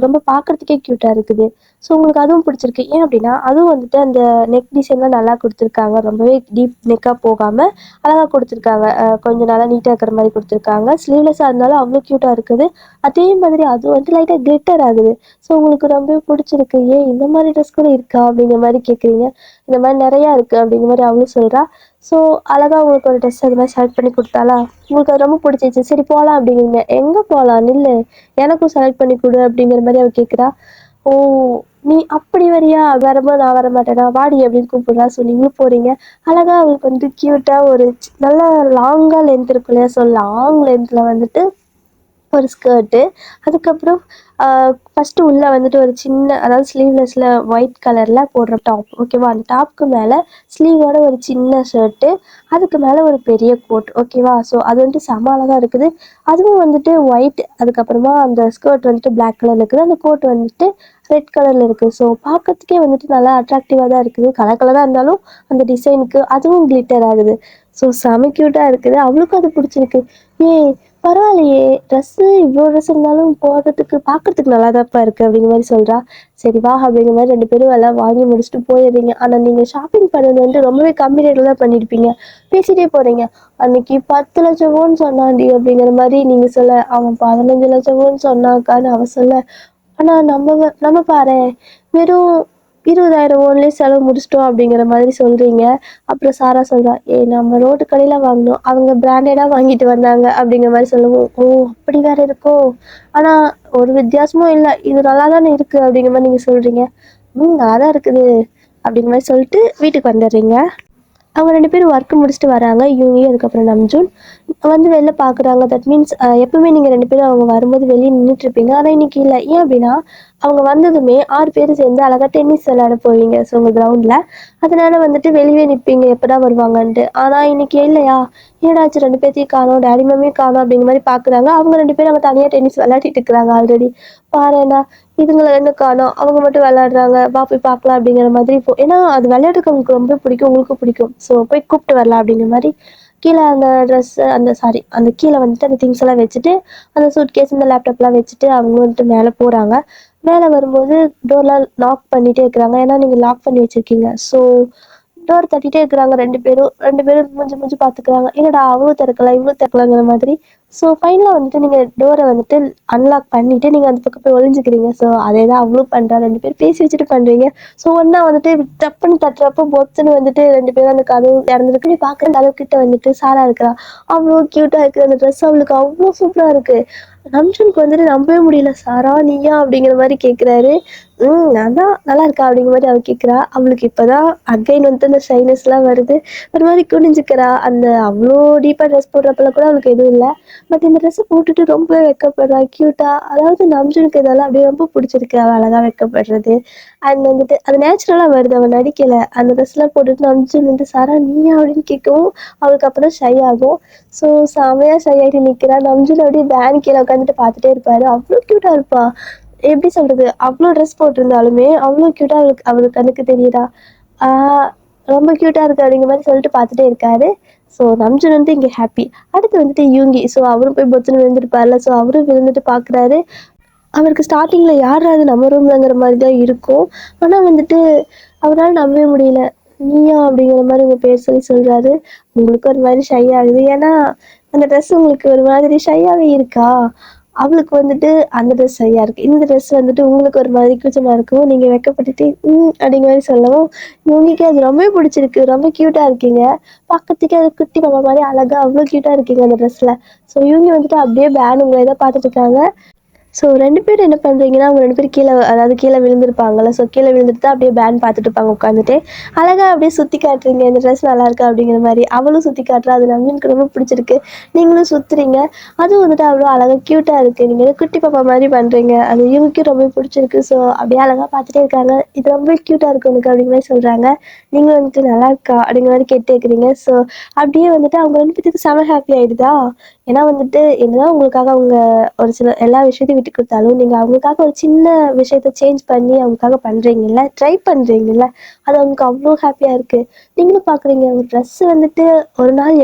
ரொம்ப பார்க்கறதுக்கே கியூட்டா இருக்குது. ஸோ உங்களுக்கு அதுவும் பிடிச்சிருக்கு. ஏன் அப்படின்னா, அதுவும் வந்துட்டு அந்த நெக் டிசைன்லாம் நல்லா குடுத்துருக்காங்க. ரொம்பவே டீப் நெக்கா போகாம அழகா குடுத்துருக்காங்க. கொஞ்சம் நல்லா நீட்டா இருக்கிற மாரி குடுத்துருக்காங்க. ஸ்லீவ்லெஸ்ஸா இருந்தாலும் அவ்ளோ கியூட்டா இருக்குது. அதே மாதிரி அது வந்து லைட்டா கிளிட்டர் ஆகுது. ஸோ உங்களுக்கு ரொம்பவே பிடிச்சிருக்கு. "ஏன் இந்த மாரி ட்ரெஸ் கூட இருக்கா?" அப்படிங்கிற மாரி கேட்குறீங்க. "இந்த மாரி நெறையா இருக்கு" அப்படிங்கிற மாரி அவளும் சொல்றா. ஸோ அழகா உங்களுக்கு ஒரு ட்ரெஸ் அது மாரி செலக்ட் பண்ணி குடுத்தாளா, உங்களுக்கு அது ரொம்ப பிடிச்சிருச்சு. "சரி போலாம்" அப்படிங்கிறீங்க. "எங்க போலாம்? நில்லு. எனக்கும் செலக்ட் பண்ணி குடு" அப்படிங்கிற மாரி அவ கேட்குறா. ஓ! நீ அப்படி வரியா? வரும்போது நான் வரமாட்டேனா? வாடி அப்படின்னு கூப்பிடுறா. ஸோ நீங்களும் போறீங்க. அழகா அவளுக்கு வந்து கியூட்டா ஒரு நல்லா லாங்கா லென்த் இருக்கும் இல்லையா? ஸோ லாங் லென்த்ல வந்துட்டு ஒரு ஸ்கர்ட்டு. அதுக்கப்புறம் ஃபர்ஸ்ட்டு உள்ள வந்துட்டு ஒரு சின்ன அதாவது ஸ்லீவ்லெஸ்ல ஒயிட் கலர்ல போடுற டாப். ஓகேவா? அந்த டாப்க்கு மேல ஸ்லீவோட ஒரு சின்ன ஷர்ட்டு. அதுக்கு மேல ஒரு பெரிய கோட். ஓகேவா? ஸோ அது வந்துட்டு செம அழகா இருக்குது. அதுவும் வந்துட்டு ஒயிட். அதுக்கப்புறமா அந்த ஸ்கர்ட் வந்துட்டு பிளாக் கலர்ல இருக்குது. அந்த கோட் வந்துட்டு ரெட் கலர்ல இருக்கு. ஸோ பார்க்கறதுக்கே வந்துட்டு நல்லா அட்ராக்டிவா தான் இருக்குது. கலர் கலரா இருந்தாலும் அந்த டிசைனுக்கு அதுவும் கிளிட்டர் ஆகுது. ஸோ செம கியூட்டா இருக்குது. அவளுக்கும் அது பிடிச்சிருக்கு. ஏய் பரவாயில்லையே! இவ்ளோ ட்ரெஸ் இருந்தாலும் போடுறதுக்கு பார்க்கறதுக்கு நல்லாதான்ப்பா இருக்கு அப்படிங்கிற மாரி சொல்றா. சரி வா அப்படிங்கிற மாரி 2 பேரும் எல்லாம் வாங்கி முடிச்சுட்டு போயிடுறீங்க. ஆனா நீங்க ஷாப்பிங் பண்ணது வந்து ரொம்பவே கம்மி ரேட்ல தான் பண்ணியிருப்பீங்க. பேசிட்டே போறீங்க. அன்னைக்கு 10,00,000ன்னு சொன்னான்டி அப்படிங்கிற மாரி நீங்க சொல்ல, அவன் 15,00,000ன்னு சொன்னான்க்கான்னு அவ சொல்ல, ஆனா நம்ம பாரேன் வெறும் 20,000 ஓன்லயே செலவு முடிச்சிட்டோம் அப்படிங்கிற மாதிரி சொல்றீங்க. அப்புறம் சாரா சொல்றா, ஏய் நம்ம ரோட்டு கடையில வாங்கினோம். அவங்க பிராண்டடா வாங்கிட்டு வந்தாங்க அப்படிங்கிற மாதிரி சொல்லவும், ஓ அப்படி வேற இருக்கோ? ஆனா ஒரு வித்தியாசமும் இல்லை. இது நல்லா தானே இருக்கு அப்படிங்கிற மாதிரி நீங்க சொல்றீங்க. நல்லா தான் இருக்குது அப்படிங்கிற மாதிரி சொல்லிட்டு வீட்டுக்கு வந்துடுறீங்க. அவங்க 2 பேரும் ஒர்க் முடிச்சுட்டு வராங்க. யூவி அதுக்கப்புறம் நம்ஜூன் வந்து வெளில பார்க்குறாங்க. தட் மீன்ஸ் எப்பவுமே நீங்கள் 2 பேரும் அவங்க வரும்போது வெளியே நின்றுட்டுருப்பீங்க. ஆனால் இன்னைக்கு இல்லை. ஏன் அப்படின்னா அவங்க வந்ததுமே 6 பேர் சேர்ந்து அழகாக டென்னிஸ் விளையாட போவீங்க. ஸோ உங்கள் கிரவுண்டில் அதனால வந்துட்டு வெளியே நிற்பீங்க எப்படா வருவாங்கன்ட்டு. ஆனால் இன்னைக்கு இல்லையா? ஏடாச்சு 2 பேர்த்தையும் காணோம், டேடி மம்மியும் காணோம் அப்படிங்கிற மாதிரி பார்க்குறாங்க. அவங்க 2 பேரும் அங்கே தனியாக டென்னிஸ் விளையாடிட்டு இருக்கிறாங்க ஆல்ரெடி. பாருடா இதுங்களை என்ன காணோம், அவங்க மட்டும் விளையாடுறாங்க, வா போய் பார்க்கலாம் அப்படிங்கிற மாதிரி ஏன்னா அது விளையாட்டுக்கு அவங்களுக்கு ரொம்ப பிடிக்கும், உங்களுக்கும் பிடிக்கும். ஸோ போய் கூப்பிட்டு வரலாம் அப்படிங்கிற மாதிரி கீழே அந்த ட்ரெஸ்ஸு அந்த கீழே வந்துட்டு அந்த திங்ஸ் எல்லாம் வச்சுட்டு அந்த சூட்கேஸ் இந்த லேப்டாப்லாம் வச்சுட்டு அவங்க வந்துட்டு மேலே போகிறாங்க. மேலே வரும்போது டோர்லாம் லாக் பண்ணிகிட்டே இருக்கிறாங்க. ஏன்னா நீங்கள் லாக் பண்ணி வச்சுருக்கீங்க. ஸோ டோர் தட்டிகிட்டே இருக்கிறாங்க 2 பேரும் மூஞ்சி மூஞ்சி பார்த்துக்கிறாங்க. என்னடா அவ்வளோ திறக்கலாம் இவ்வளோ திறக்கலாங்கிற மாதிரி. ஸோ ஃபைனலாக வந்துட்டு நீங்கள் டோரை வந்துட்டு அன்லாக் பண்ணிவிட்டு நீங்கள் அந்த பக்கம் போய் ஒளிஞ்சிக்கிறீங்க. ஸோ அதே தான் அவ்வளோ பண்ணுறா. 2 பேர் பேசி வச்சுட்டு பண்ணுறீங்க. ஸோ ஒன்றா வந்துட்டு டப்புன்னு தட்டுறப்போ பொத்துன்னு வந்துட்டு 2 பேரும் அந்த கதவு திறந்துருக்கு. நீ பார்க்குற கதவு கிட்ட வந்துட்டு சாரா இருக்கிறா. அவ்வளோ க்யூட்டாக இருக்குது. அந்த ட்ரெஸ் அவளுக்கு அவ்வளோ சூப்பராக இருக்குது. நம்ஜுனுக்கு வந்துட்டு நம்பவே முடியல. சாரா நீயா அப்படிங்கிற மாதிரி கேட்குறாரு. நான் தான் நல்லா இருக்கா அப்படிங்கிற மாதிரி அவள் கேட்குறா. அவளுக்கு இப்போ தான் அகைன் வந்துட்டு அந்த ஷைனஸ்லாம் வருது. ஒரு மாதிரி குனிஞ்சுக்கிறா. அந்த அவ்வளோ டீப்பாக ட்ரெஸ் போடுறப்பல கூட அவளுக்கு எதுவும் இல்லை. பட் இந்த ட்ரெஸ்ஸை போட்டுட்டு ரொம்ப வெக்கப்படுறா க்யூட்டாக. அதாவது நம்ஜுனுக்கு இதெல்லாம் அப்படியே ரொம்ப பிடிச்சிருக்கு. அவள் அழகாக வெக்கப்படுறது. அண்ட் வந்துட்டு அது நேச்சுரலாக வருது. அவள் நடிக்கலை. அந்த ட்ரெஸ்லாம் போட்டுட்டு நம்ஜுன் வந்து சாரா நீயா அப்படின்னு கேட்கவும் அவளுக்கு அப்புறம் ஷை ஆகும். ஸோ செமையாக ஷை ஆகிட்டு நிற்கிறா. நம்ஜுன் அப்படியே பேன் கீழே உட்காந்துட்டு பார்த்துட்டே இருப்பாரு. அவ்வளோ க்யூட்டாக இருப்பா. எப்படி சொல்கிறது, அவ்வளோ ட்ரெஸ் போட்டிருந்தாலுமே அவ்வளோ க்யூட்டாக அவளுக்கு கண்ணுக்கு தெரியுதா. ஆஹ் ரொம்ப க்யூட்டாக இருக்குது அப்படிங்கிற மாதிரி சொல்லிட்டு பார்த்துட்டே இருக்காரு. ஸோ நம்ஜுன் வந்து இங்கே ஹாப்பி. அடுத்து வந்துட்டு யூங்கி. ஸோ அவரும் போய் பொத்துன்னு விழுந்துருப்பார்ல. ஸோ அவரும் விழுந்துட்டு பார்க்குறாரு. அவருக்கு ஸ்டார்டிங்கில் யார் அது நம்ம ரூம்லங்கிற மாதிரி தான் இருக்கும். ஆனால் வந்துட்டு அவரால் நம்பவே முடியல. நீயா அப்படிங்கிற மாதிரி உங்கள் பேர் சொல்லி சொல்கிறாரு. உங்களுக்கு ஒரு மாதிரி ஷை ஆகுது. ஏன்னா அந்த ட்ரெஸ் உங்களுக்கு ஒரு மாதிரி ஷையாகவே இருக்கா. அவளுக்கு வந்துட்டு அந்த ட்ரெஸ் ஷையாக இருக்குது. இந்த ட்ரெஸ் வந்துட்டு உங்களுக்கு ஒரு மாதிரி கூச்சமாக இருக்கும். நீங்கள் வெக்கப்பட்டுட்டு அப்படிங்கிற மாதிரி சொல்லவும் இவங்களுக்கே அது ரொம்பவே பிடிச்சிருக்கு. ரொம்ப க்யூட்டாக இருக்கீங்க. பக்கத்துக்கே அது குட்டி பாப்பா மாதிரி அழகாக அவ்வளோ க்யூட்டாக இருக்கீங்க அந்த ட்ரெஸ்ஸில். ஸோ இவங்க வந்துட்டு அப்படியே பேன் உங்களை தான் பார்த்துட்டு இருக்காங்க. ஸோ 2 பேரும் என்ன பண்ணுறீங்கன்னா, அவங்க 2 பேரும் கீழே விழுந்திருப்பாங்கல்ல. ஸோ கீழே விழுந்துட்டு தான் அப்படியே பேன் பார்த்துட்டு இருப்பாங்க உட்காந்துட்டு. அழகாக அப்படியே சுற்றி காட்டுறீங்க. இந்த ட்ரெஸ் நல்லாயிருக்கு அப்படிங்கிற மாதிரி. அவளும் சுற்றி காட்டுறா. அது நம்பினுக்கு ரொம்ப பிடிச்சிருக்கு. நீங்களும் சுற்றுறீங்க. அதுவும் வந்துட்டு அவ்வளோ அழகாக க்யூட்டாக இருக்குது. நீங்கள் குட்டி பாப்பா மாதிரி பண்ணுறீங்க. அது இவங்களுக்கும் ரொம்ப பிடிச்சிருக்கு. ஸோ அப்படியே அழகாக பார்த்துட்டே இருக்காங்க. இது ரொம்ப க்யூட்டாக இருக்குது உனக்கு அப்படிங்கிற மாதிரி சொல்கிறாங்க. நீங்களும் வந்துட்டு நல்லா இருக்கா அப்படிங்கிற மாதிரி கேட்டு கேட்குறீங்க. ஸோ அப்படியே வந்துட்டு அவங்க 2 பேத்துக்கு செம ஹாப்பி ஆகிடுதா. ஏன்னா வந்துட்டு என்னதான் உங்களுக்காக அவங்க ஒரு சில எல்லா விஷயத்தையும் விட்டு கொடுத்தாலும் நீங்கள் அவங்களுக்காக ஒரு சின்ன விஷயத்த சேஞ்ச் பண்ணி அவங்களுக்காக பண்ணுறீங்கல்ல, ட்ரை பண்ணுறீங்கல்ல, அது அவங்களுக்கு அவ்வளோ ஹாப்பியாக இருக்குது. நீங்களும் பார்க்குறீங்க ஒரு ட்ரெஸ்ஸு வந்துட்டு ஒரு நாள்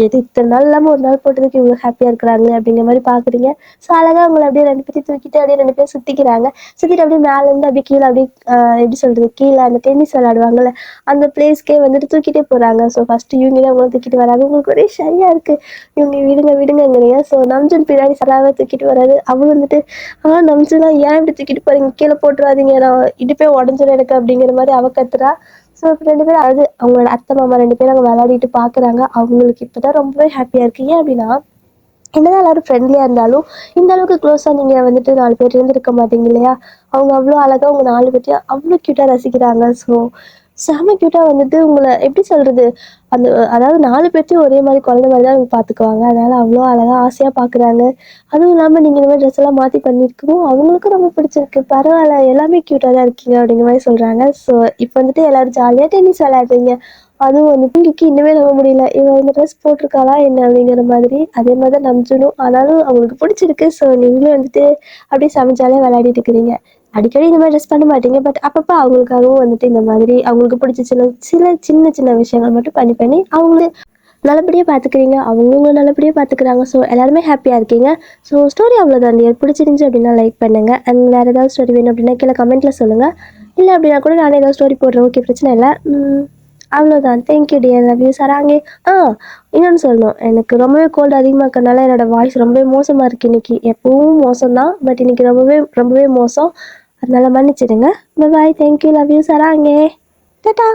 எது இத்தனை நாள் இல்லாமல் ஒரு நாள் போட்டதுக்கு இவ்வளோ ஹாப்பியாக இருக்கிறாங்க அப்படிங்கிற மாதிரி பார்க்குறீங்க. ஸோ அழகாக அவங்கள அப்படியே 2 பேரும் தூக்கிட்டு அப்படியே 2 பேரும் சுற்றிக்கிறாங்க. சுற்றிட்டு அப்படியே மேலேருந்து அப்படியே கீழே அப்படியே எப்படி சொல்கிறது, கீழே அந்த டென்னிஸ் விளையாடுவாங்கல்ல அந்த பிளேஸ்க்கே வந்துட்டு தூக்கிட்டே போகிறாங்க. ஸோ ஃபஸ்ட்டு இவங்க தான் அவங்கள தூக்கிட்டு வராங்க. உங்களுக்கு ஒரே ஷையாக இருக்குது. இவங்க விடுங்க விடுங்கங்கிறீங்க. ஸோ நம்ஜுன் பின்னாடி சராவை தூக்கிட்டு வராது. அவள் வந்துட்டு நம்ஜுனா ஏன் இப்படி தூக்கிட்டு போறீங்க, கீழே போட்டுறாதீங்க, நான் இடுப்பே உடஞ்சிடும் எனக்கு அப்படிங்கிற மாதிரி அவ கத்துறா. ஸோ இப்போ 2 பேரும் அது அவங்களோட அத்தை மாமா 2 பேரும் அவங்க விளையாடிட்டு பார்க்குறாங்க. அவங்களுக்கு இப்போ தான் ரொம்பவே ஹாப்பியாக இருக்குது. ஏன் அப்படின்னா என்னதான் எல்லாரும் ஃப்ரெண்ட்லியாக இருந்தாலும் இந்த அளவுக்கு க்ளோஸாக நீங்கள் வந்துட்டு 4 பேர் இருந்திருக்க மாட்டீங்க இல்லையா? அவங்க அவ்வளோ அழகாக உங்கள் 4 பேர்த்தையும் அவ்வளோ க்யூட்டாக ரசிக்கிறாங்க. ஸோ செம க்யூட்டாக வந்துட்டு உங்களை எப்படி சொல்கிறது, அந்த அதாவது 4 பேர்த்தையும் ஒரே மாதிரி குழந்த மாதிரி தான் அவங்க பார்த்துக்குவாங்க. அதனால் அவ்வளோ அழகாக ஆசையாக பார்க்குறாங்க. அதுவும் இல்லாமல் நீங்கள் இந்த மாதிரி ட்ரெஸ் எல்லாம் மாற்றி பண்ணியிருக்கவும் அவங்களுக்கும் ரொம்ப பிடிச்சிருக்கு. பரவாயில்ல, எல்லாமே க்யூட்டாக தான் இருக்கீங்க அப்படிங்கிற மாதிரி சொல்கிறாங்க. ஸோ இப்போ வந்துட்டு எல்லோரும் ஜாலியாக டென்னிஸ் விளையாடுறீங்க. அதுவும் வந்துட்டு இன்றைக்கி இன்னுமே நம்ப முடியல, இவன் இந்த ட்ரெஸ் போட்டிருக்காளா என்ன அப்படிங்கிற மாதிரி. அதே மாதிரி தான் நம்பிச்சணும். ஆனாலும் அவங்களுக்கு பிடிச்சிருக்கு. ஸோ நீங்களும் வந்துட்டு அப்படியே சமைச்சாலே விளையாடிட்டு இருக்கிறீங்க. அடிக்கடி இந்த மாதிரி ட்ரெஸ் பண்ண மாட்டீங்க, பட் அப்பப்போ அவங்களுக்காகவும் வந்துட்டு இந்த மாதிரி அவங்களுக்கு பிடிச்ச சில சின்ன சின்ன விஷயங்கள் மட்டும் பண்ணி பண்ணி அவங்கள நல்லபடியாக பார்த்துக்கிறீங்க, அவங்களும் நல்லபடியாக பார்த்துக்கிறாங்க. ஸோ எல்லாருமே ஹாப்பியாக இருக்கீங்க. ஸோ ஸ்டோரி அவ்வளோதான் டியர். பிடிச்சிருந்துச்சி அப்படின்னா லைக் பண்ணுங்கள். அண்ட் வேறு ஏதாவது ஸ்டோரி வேணும் அப்படின்னா கீழே கமெண்ட்டில் சொல்லுங்கள். இல்லை அப்படின்னா கூட நானே ஏதாவது ஸ்டோரி போடுறேன், ஓகே, பிரச்சனை இல்லை. அவ்வளோதான். தேங்க்யூ டியர், லவ் யூ சராங்கே. இன்னொன்று சொல்லணும், எனக்கு ரொம்பவே கோல்டு அதிகமாக இருக்கிறனால என்னோடய வாய்ஸ் ரொம்பவே மோசமாக இருக்குது இன்றைக்கி. எப்பவும் மோசம் தான், பட் இன்றைக்கி ரொம்பவே ரொம்பவே மோசம். அதனால் மன்னிச்சிடுங்க. பாய், தேங்க்யூ, லவ் யூ சராங்கே. டாடா.